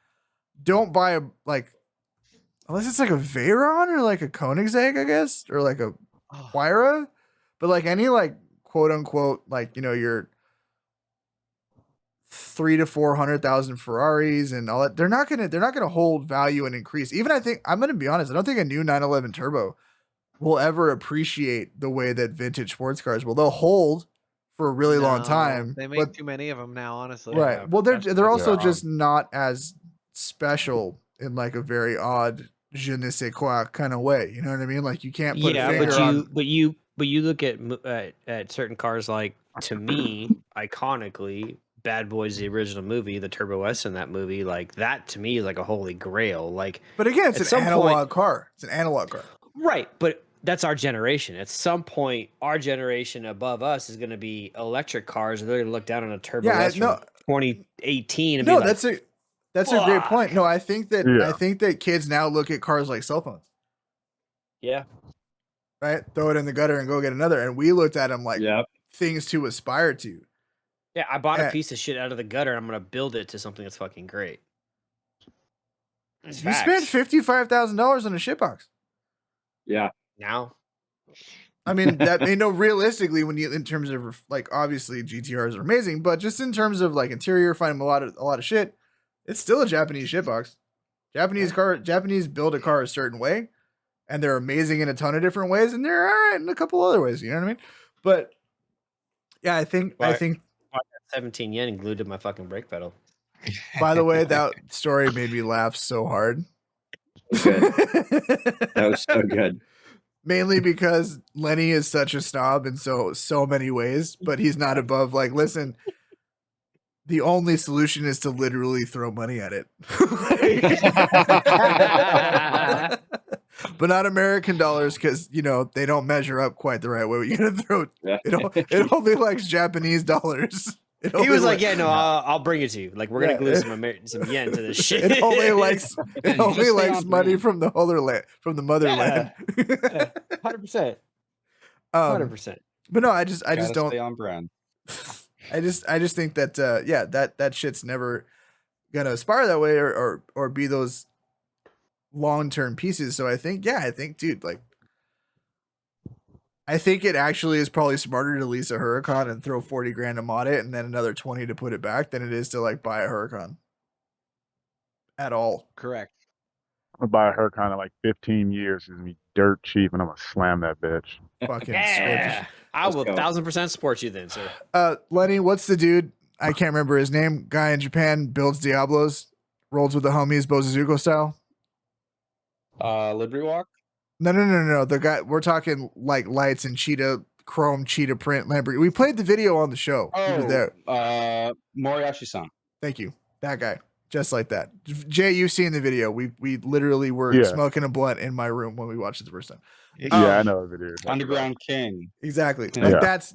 don't buy unless it's like a Veyron or like a Koenigsegg, I guess, or like a Huayra. But like any like quote unquote, like, your 300,000 to 400,000 Ferraris and all that, they're not gonna hold value and increase. Even I'm gonna be honest, I don't think a new 911 turbo will ever appreciate the way that vintage sports cars will. They'll hold for a really long time. They make too many of them now, honestly. Right. Well, they're also just not as special in like a very odd je ne sais quoi kind of way. You know what I mean? Like, you can't put a finger on. But you look at certain cars, like, to me, iconically, Bad Boys, the original movie, the Turbo S in that movie, like, that to me is like a holy grail. Like, but again, it's an analog car. It's an analog car. Right, but that's our generation. At some point, our generation above us is going to be electric cars, and they're going to look down on a Turbo S from 2018 and be like, that's a great point. No, I think that kids now look at cars like cell phones. Yeah. right? Throw it in the gutter and go get another. And we looked at them like things to aspire to. Yeah, I bought a piece of shit out of the gutter. I'm gonna build it to something that's fucking great. You spent $55,000 on a shitbox. Yeah. Now, I mean, that may know realistically when you in terms of like obviously GTRs are amazing, but just in terms of like interior, finding a lot of shit, it's still a Japanese shitbox. Japanese build a car a certain way, and they're amazing in a ton of different ways, and they're all right in a couple other ways. You know what I mean? But yeah, I think I got 17 yen glued to my fucking brake pedal. By the way, that story made me laugh so hard. Good. That was so good. Mainly because Lenny is such a snob in so many ways, but he's not above like, listen, the only solution is to literally throw money at it. But not American dollars, because you know they don't measure up quite the right way. You gotta throw it only likes Japanese dollars. He was like, "Yeah, no, I'll bring it to you. Like, we're gonna glue some yen to this shit." It only likes money from the motherland. 100%. 100%. But no, I just don't stay on brand. I just think that that shit's never gonna aspire that way or be those long-term pieces. So I think, dude, like I think it actually is probably smarter to lease a Huracan and throw 40 grand to mod it and then another 20 to put it back than it is to like buy a Huracan at all. Correct. I'm gonna buy a Huracan in like 15 years. It's gonna be dirt cheap, and I'm gonna slam that bitch. Fucking I will 1000% support you then, sir. Lenny, what's the dude? I can't remember his name. Guy in Japan builds Diablos, rolls with the homies, Bozuzuko style. Liberty Walk. No. The guy we're talking like lights and chrome cheetah print Lamborghini. We played the video on the show. He was there. Moriyashi-san. Thank you. That guy. Just like that. Jay, you've seen the video. We literally were smoking a blunt in my room when we watched it the first time. I know the video. Underground King. Exactly. Like that's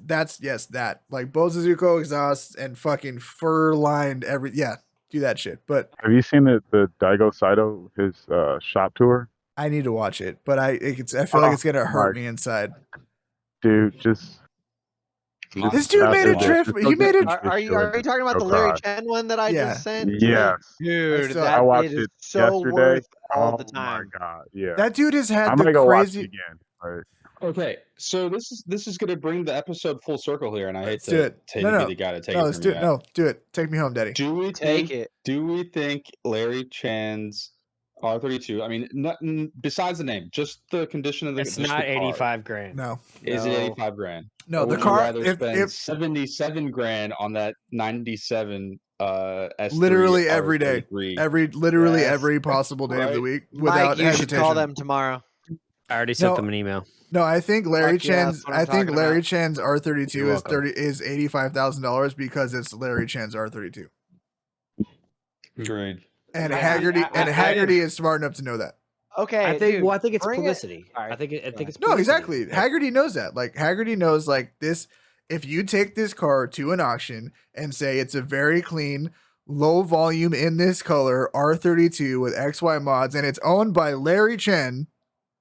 that. Like Bozuzuko exhaust and fucking fur lined do that shit. But have you seen the Daigo Saito, his shop tour? I need to watch it, but I feel like it's gonna hurt me inside. Dude, this dude made a trip. He made it. Are you talking about the Larry Chen one that I just sent? Yes, dude. I watched it so yesterday. Worth all the time. Oh my god, yeah. That dude has had I'm the gonna go crazy. watch it again. Right. Okay, so this is gonna bring the episode full circle here, and I hate to be the guy to take it. Let's do it. No, do it. Take me home, Daddy. Do we think Larry Chan's R32? I mean, besides the name, just the condition of the. It's not 85 grand. No. Is it 85 grand? No, or the car. Spend 77 grand on that 97. S3 literally every day, R33. every possible day of the week Mike, without you hesitation. should call them tomorrow. I already sent them an email. No, I think Larry Chan's Chan's R32 is $85,000 because it's Larry Chan's R32. Great. And Haggerty is smart enough to know that. Okay, I think. dude, Well, I think it's publicity. I think it's publicity. No, exactly. Haggerty knows that. Like Haggerty knows, like this. If you take this car to an auction and say it's a very clean, low volume in this color R32 with XY mods, and it's owned by Larry Chen,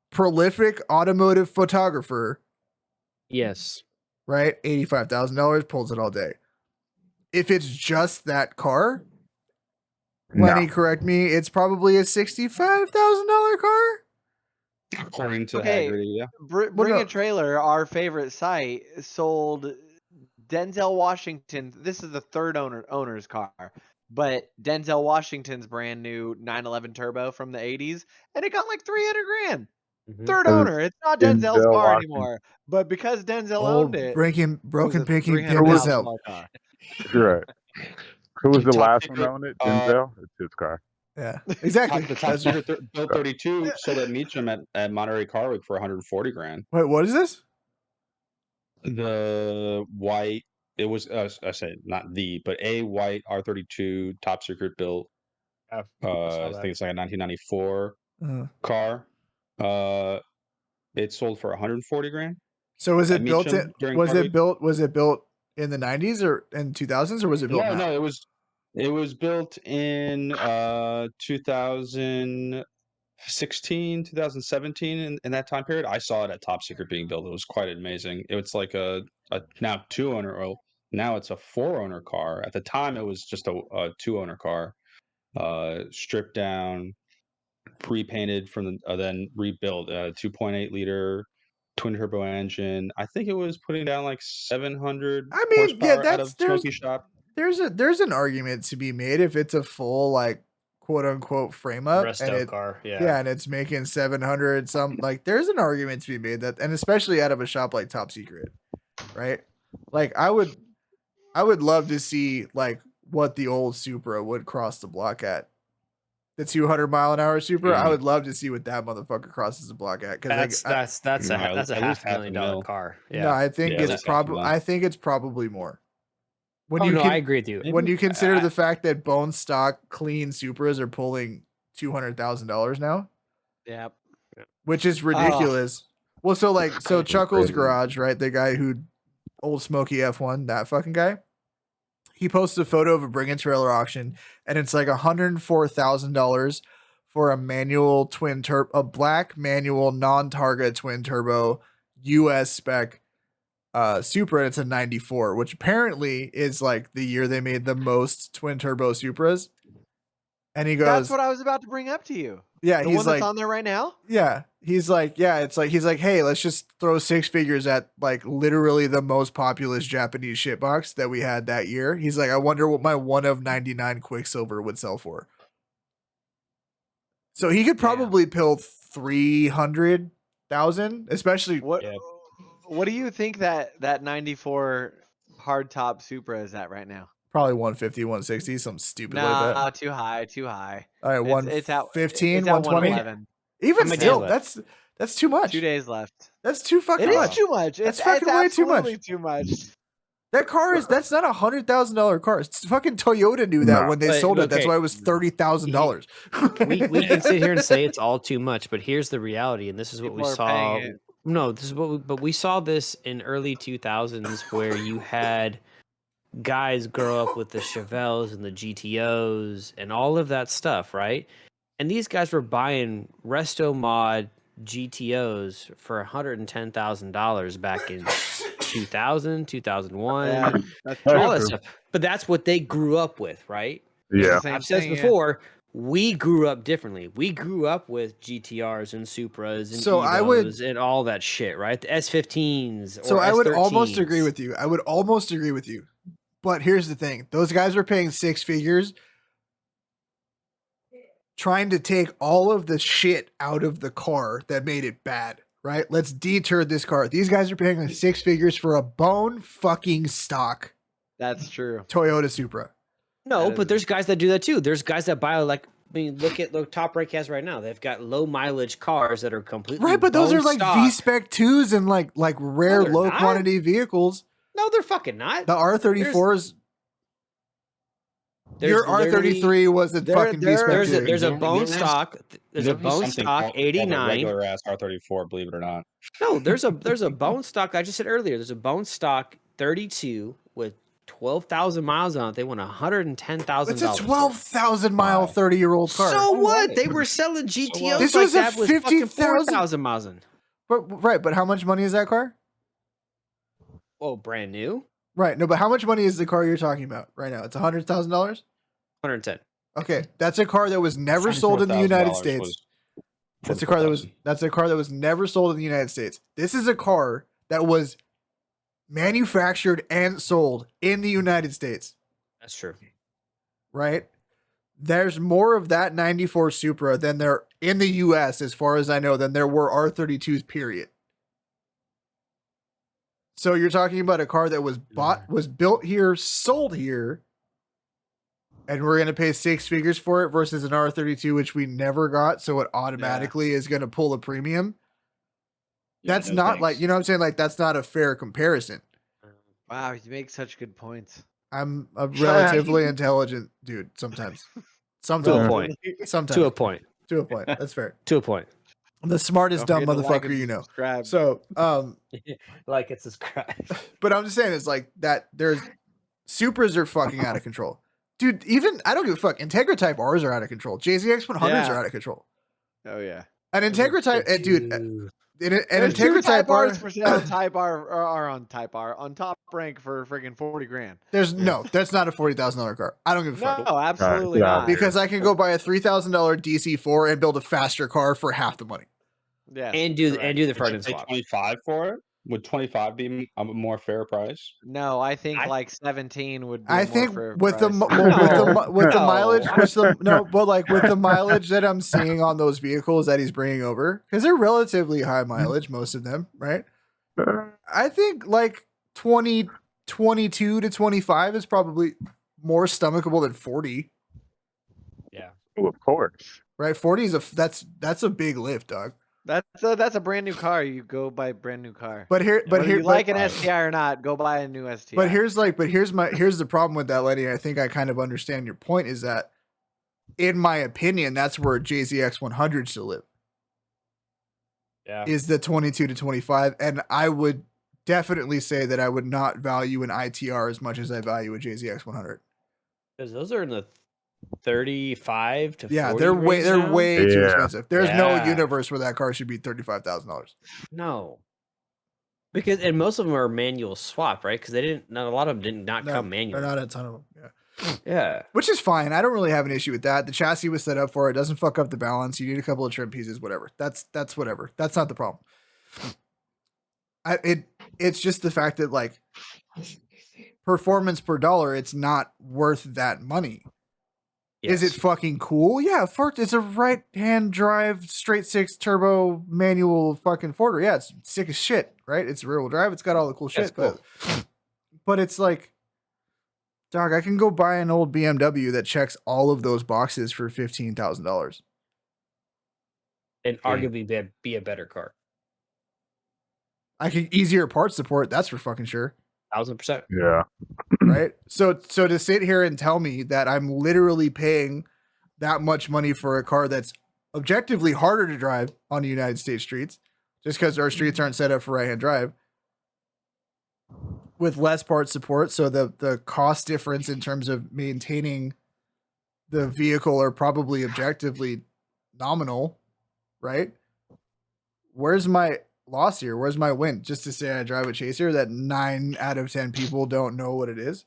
prolific automotive photographer. Yes. Right? $85,000 pulls it all day. If it's just that car, Lenny, correct me, it's probably a $65,000 car. According to Haggerty, yeah. Bring a Trailer, our favorite site, sold Denzel Washington. This is the third owner's car, but Denzel Washington's brand new 911 Turbo from the 80s, and it got like 300 grand. Mm-hmm. Third owner. It's not Denzel's car anymore, but because Denzel owned it, broken picking pimp is out. You're right. Who was the last one to own it? Denzel. It's his car. Yeah, exactly. The top secret Bill 32 sold at Meacham at Monterey Car Week for 140 grand. Wait, what is this? The white. It was I say not the, but a white R32 top secret built. I think it's like a 1994 car. It sold for 140 grand. So was it built in? Was it built in the 90s or in 2000s, or was it built? No, it was built in 2005 2017 in that time period. I saw it at Top Secret being built. It was quite amazing. It's like a now 2-owner. Oh, now it's a 4-owner car. At the time, it was just a 2-owner car, stripped down, pre-painted from the then rebuilt. 2.8 liter twin turbo engine. I think it was putting down like 700 horsepower out of Smoky Shop. There's an argument to be made if it's a full like quote unquote frame up resto car, and it's making 700 some, like there's an argument to be made that, and especially out of a shop like Top Secret, right? Like I would love to see like what the old Supra would cross the block at. The 200-mile-an-hour Supra, I would love to see what that motherfucker crosses the block at. Because that's a $500,000 car. Yeah. No, I think it's probably more. I agree with you. When you consider the fact that bone stock clean Supras are pulling $200,000 now, yep, which is ridiculous. Well, so Chuckle's Garage, right? The guy who old Smokey F1, that fucking guy. He posted a photo of a bring-in trailer auction, and it's like $104,000 for a manual a black manual non-Targa twin turbo US spec Supra. And it's a 94, which apparently is like the year they made the most twin turbo Supras. And he goes, "That's what I was about to bring up to you." Yeah, the he's one like, that's on there right now. Yeah, he's like, he's like, hey, let's just throw 6 figures at like literally the most populous Japanese shitbox that we had that year. He's like, I wonder what my 1 of 99 Quicksilver would sell for. So he could probably pill 300,000, especially. What do you think that 94 hardtop Supra is at right now? Probably 150, 160, something stupid like that. Too high. All right, 115, 120. 111. Even still, that's too much. 2 days left. That's too fucking much. much. It is too much. That's fucking way too much. Too much. That car that's not $100,000 car. It's fucking Toyota knew that when they sold it. That's why it was $30,000. we can sit here and say it's all too much, but here's the reality, and this is what we saw. No, this is what we saw this in early 2000s, where you had guys grow up with the Chevelles and the GTOs and all of that stuff, right? And these guys were buying resto mod GTOs for $110,000 back in 2000, 2001, all that stuff. But that's what they grew up with, right? Yeah. I've said this before. We grew up differently. We grew up with GTRs and Supras and Evos and all that shit, right? The S15s. So I would almost agree with you. But here's the thing. Those guys were paying 6 figures trying to take all of the shit out of the car that made it bad, right? Let's deter this car. These guys are paying like 6 figures for a bone fucking stock. That's true. Toyota Supra. No, but there's guys that do that too. There's guys that buy look at the Top Rank has right now. They've got low mileage cars that are completely right, but those are like stock. V-Spec 2s and like rare low quantity vehicles. No, they're fucking not. The R34s. Your R33 was a fucking V-Spec 2. There's a bone stock. There's a bone stock 89. Regular ass R34, believe it or not. No, there's a bone stock. I just said earlier. There's a bone stock 32 with 12,000 miles on it. They want $110,000. It's a 12,000 mile 30-year-old car. So what? They were selling GTOs this like was that with 50,000 miles on. But how much money is that car? Oh, brand new. Right. No, but how much money is the car you're talking about right now? It's $100,000. 110. Okay, that's a car that was never sold in the United States. That's a car that was never sold in the United States. This is a car that was manufactured and sold in the United States. That's true. Right? There's more of that 94 Supra than there in the US, as far as I know, than there were R32s, period. So you're talking about a car that was built here, sold here, and we're going to pay 6 figures for it versus an R32, which we never got. So it automatically is going to pull a premium. That's not like, you know what I'm saying? Like, that's not a fair comparison. Wow. You make such good points. I'm a relatively intelligent dude sometimes. To a point. Sometimes. To a point. To a point. That's fair. To a point. I'm the smartest dumb motherfucker you know. Subscribe. So, like and subscribe. But I'm just saying, it's like that. There's Supras are fucking out of control, dude. Even I don't give a fuck. Integra Type R's are out of control. JZX 100s are out of control. Oh yeah. An Integra Type, dude. An Integra Type Type R R's for sale. Type R are on Type R on top rank for freaking $40,000. That's not a $40,000 car. I don't give a fuck. No, absolutely not. Because I can go buy a $3,000 DC4 and build a faster car for half the money. Yes, and do the front end swap. 25 for it? Would 25 be a more fair price? No, I think like 17 would be I a think more fair with the price. with the mileage, with the mileage that I'm seeing on those vehicles that he's bringing over, because they're relatively high mileage, most of them, right? I think like 22 to 25 is probably more stomachable than 40. Yeah. Oh, of course. Right? 40 is that's a big lift, dog. That's a brand new car. You go buy a brand new car. But here, you like an STI or not, go buy a new STI. But here's the problem with that, Lenny. I think I kind of understand your point. Is that, in my opinion, that's where JZX 100 should live. Yeah. Is the 22 to 25, and I would definitely say that I would not value an ITR as much as I value a JZX 100. Because those are in the 35 to 40 they're way too expensive. There's no universe where that car should be $35,000. No, because most of them are manual swap, right? Because a lot of them did not come manual. They're not a ton of them. Yeah, which is fine. I don't really have an issue with that. The chassis was set up for it. Doesn't fuck up the balance. You need a couple of trim pieces, whatever. That's whatever. That's not the problem. It's just the fact that, like, performance per dollar, it's not worth that money. Yes. Is it fucking cool? Yeah, it's a right-hand drive, straight six turbo manual fucking Forder. Yeah, it's sick as shit, right? It's rear-wheel drive. It's got all the cool shit. Cool. But it's like, dog, I can go buy an old BMW that checks all of those boxes for $15,000. And arguably be a better car. I can easier parts support, that's for fucking sure. 1,000%. Yeah. Right? So to sit here and tell me that I'm literally paying that much money for a car that's objectively harder to drive on the United States streets, just because our streets aren't set up for right-hand drive, with less part support, so the cost difference in terms of maintaining the vehicle are probably objectively nominal, right? Where's my loss here? Where's my win? Just to say I drive a Chaser that 9 out of 10 people don't know what it is.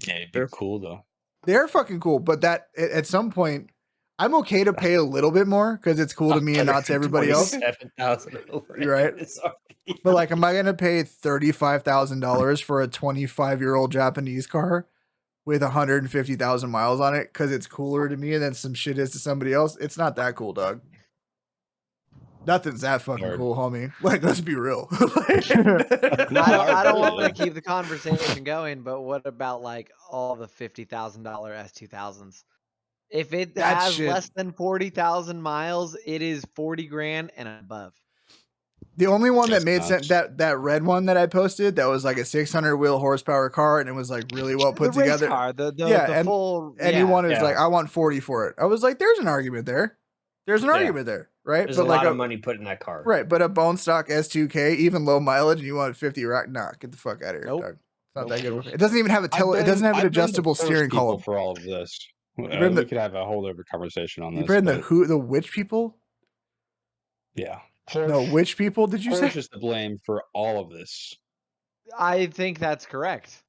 Yeah, they're cool though. They're fucking cool, but that at some point, I'm okay to pay a little bit more because it's cool to me and not to everybody else. 7,000 You're right. But like, am I gonna pay $35,000 for a 25-year-old Japanese car with 150,000 miles on it because it's cooler to me than some shit is to somebody else? It's not that cool, dog. Nothing's that fucking cool, homie. Like, let's be real. I don't want to keep the conversation going, but what about like all the $50,000 S2000s? If it has less than 40,000 miles, it is $40,000 and above. The only one that made sense, that red one that I posted, that was like a 600 wheel horsepower car, and it was like really well put together. Car, anyone was like, I want 40 for it. I was like, there's an argument there. There's an argument there, right? There's a lot of money put in that car. Right, but a bone stock S2K, even low mileage, and you want 50 rack? Nah, get the fuck out of here, dog. It's not that good. It doesn't even have it doesn't have an adjustable steering column. For all of this, we could have a whole other conversation on this. You bring the which people? Yeah. No, which people did you say? Porsche is to blame for all of this. I think that's correct.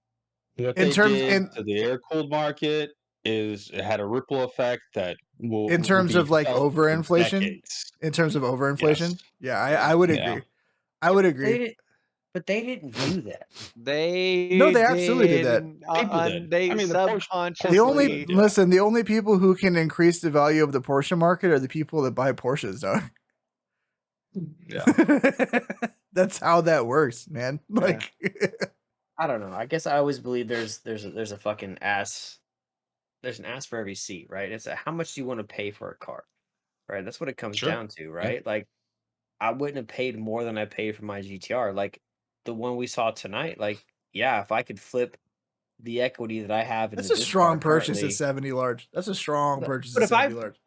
In terms of the air-cooled market, it had a ripple effect that will. In terms of like overinflation. In terms of overinflation, yes. Yeah, I would agree. Yeah. I would agree. But they didn't do that. They absolutely did that. They subconsciously. The only people who can increase the value of the Porsche market are the people that buy Porsches, dog. Yeah. That's how that works, man. Like, I don't know. I guess I always believe there's a fucking ass. There's an ass for every seat, right? It's how much do you want to pay for a car, right? That's what it comes down to, right? Yeah. Like, I wouldn't have paid more than I paid for my GTR. Like the one we saw tonight. Like, yeah, if I could flip the equity that I have, that's a strong purchase at 70 large. That's a strong purchase at 70 large.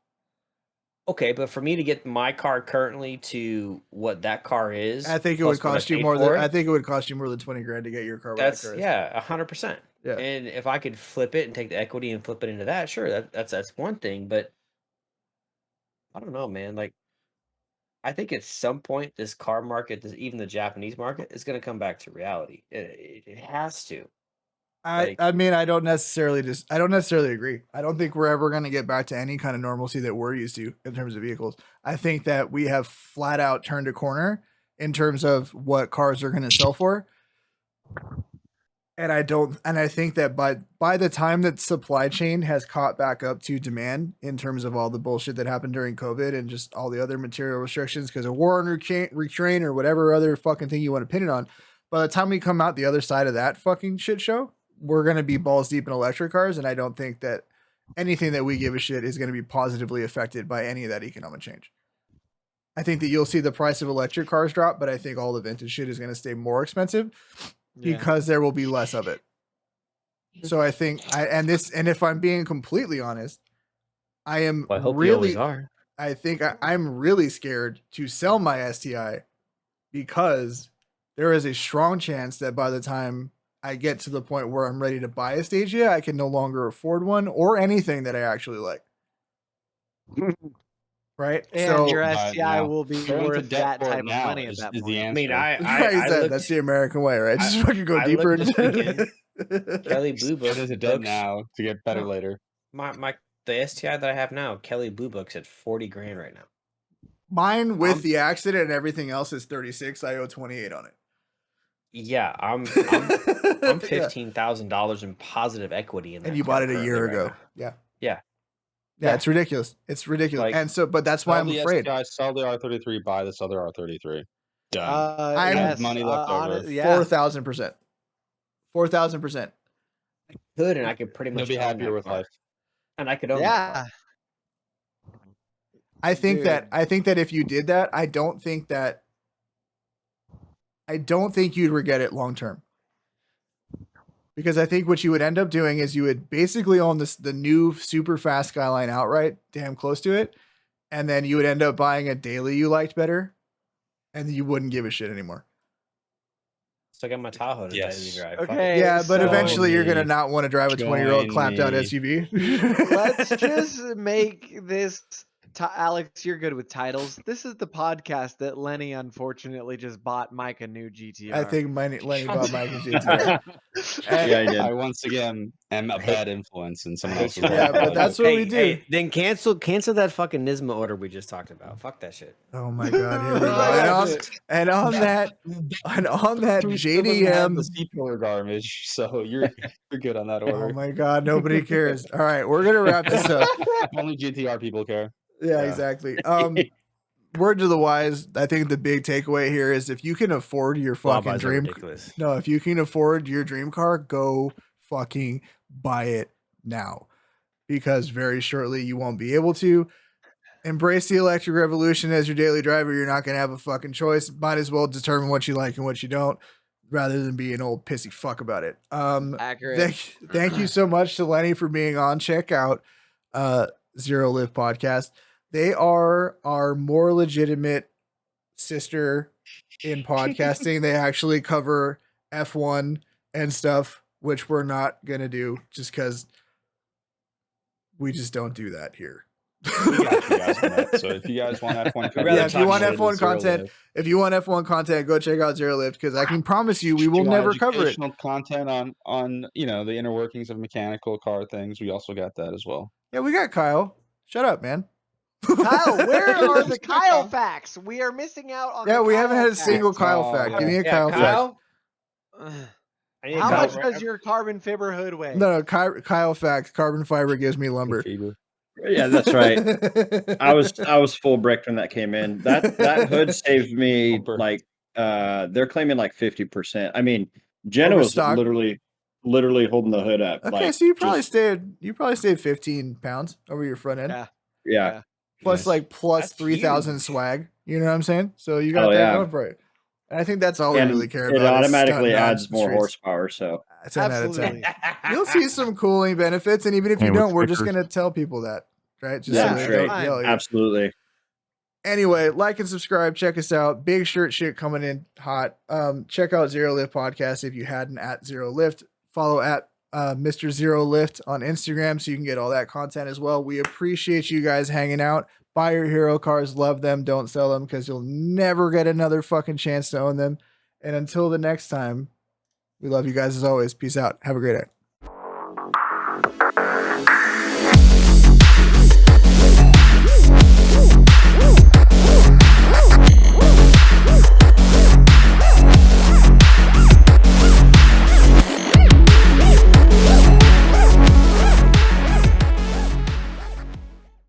Okay, but for me to get my car currently to what that car is, I think it would cost you more than $20,000 to get your car. That's 100%. Yeah. And if I could flip it and take the equity and flip it into that, sure, that's one thing. But I don't know, man. Like, I think at some point this car market, even the Japanese market, is going to come back to reality. It has to. I mean, I don't necessarily agree. I don't think we're ever going to get back to any kind of normalcy that we're used to in terms of vehicles. I think that we have flat out turned a corner in terms of what cars are going to sell for. And I think that by the time that supply chain has caught back up to demand in terms of all the bullshit that happened during COVID and just all the other material restrictions because of war and Ukraine or whatever other fucking thing you want to pin it on, by the time we come out the other side of that fucking shit show, we're going to be balls deep in electric cars. And I don't think that anything that we give a shit is going to be positively affected by any of that economic change. I think that you'll see the price of electric cars drop, but I think all the vintage shit is going to stay more expensive because there will be less of it. So I think and if I'm being completely honest, I am I hope really, you always are. I think I'm really scared to sell my STI because there is a strong chance that by the time I get to the point where I'm ready to buy a Stagia, I can no longer afford one or anything that I actually like. Right? And so your STI will be worth that type of money at that point. I mean, that's the American way, right? Just fucking go deeper into Kelly Blue Book. It is a dead now to get better later. The STI that I have now, Kelly Blue Book's at $40,000 right now. Mine with the accident and everything else is 36. I owe 28 on it. Yeah, I'm $15,000 in positive equity in that. And you bought it a year ago. Right yeah. Yeah, it's ridiculous. It's ridiculous. Like, and so, but that's why I'm afraid. Guys, sell the R33, buy this other R33. Done. I have money left over. 4,000%. 4,000%. I could, and I could pretty much be happier with life. And I could own that car. I think that if you did that, I don't think you'd regret it long term. Because I think what you would end up doing is you would basically own the new super fast Skyline outright, damn close to it, and then you would end up buying a daily you liked better, and you wouldn't give a shit anymore. So I got my Tahoe to daily drive. Okay. Yeah, but eventually you're gonna not want to drive a 20-year-old clapped out SUV. Let's just make this. Alex, you're good with titles. This is the podcast that Lenny unfortunately just bought Mike a new GTR. I think Lenny bought Mike a GTR. Yeah, I did. I once again am a bad influence in someone else's life. Yeah, but that's what we do. Hey, then cancel that fucking Nismo order we just talked about. Fuck that shit. Oh my god, here we go. And on that JDM the C-pillar garbage, so you're good on that order. Oh my god, nobody cares. All right, we're gonna wrap this up. Only GTR people care. Yeah, exactly. Word to the wise, I think the big takeaway here is if you can afford your fucking dream, if you can afford your dream car, go fucking buy it now, because very shortly you won't be able to. Embrace the electric revolution as your daily driver. You're not going to have a fucking choice. Might as well determine what you like and what you don't, rather than be an old pissy fuck about it. Accurate. Thank you so much to Lenny for being on. Check out Zerolift Podcast. They are our more legitimate sister in podcasting. They actually cover F1 and stuff, which we're not going to do just because we just don't do that here. We got you guys on that. So if you guys want F1 content, if you want F1 content, go check out Zerolift, because I can promise you we will never cover it. Content on the inner workings of mechanical car things. We also got that as well. Yeah, we got Kyle. Shut up, man. Kyle, where are the Kyle facts? We are missing out on. Yeah, we haven't had a single Kyle fact. Give me a Kyle fact. How much does your carbon fiber hood weigh? No, Kyle fact. Carbon fiber gives me lumber. Yeah, that's right. I was full bricked when that came in. That hood saved me like they're claiming like 50%. I mean, Jenna was literally holding the hood up. Okay, so you probably stayed 15 pounds over your front end. Yeah. Plus plus 3,000 swag. You know what I'm saying? So you got that going for it. And I think that's all we really care about. It automatically adds more horsepower. So 10 out of 10. You'll see some cooling benefits, and even if you don't, we're just gonna tell people that, right? Just absolutely. Anyway, like and subscribe. Check us out. Big shirt shit coming in hot. Check out Zerolift Podcast if you hadn't, at Zerolift. Follow at Mr. Zerolift on Instagram so you can get all that content as well. We appreciate you guys hanging out. Buy your hero cars, love them, don't sell them because you'll never get another fucking chance to own them. And until the next time, we love you guys as always. Peace out. Have a great day.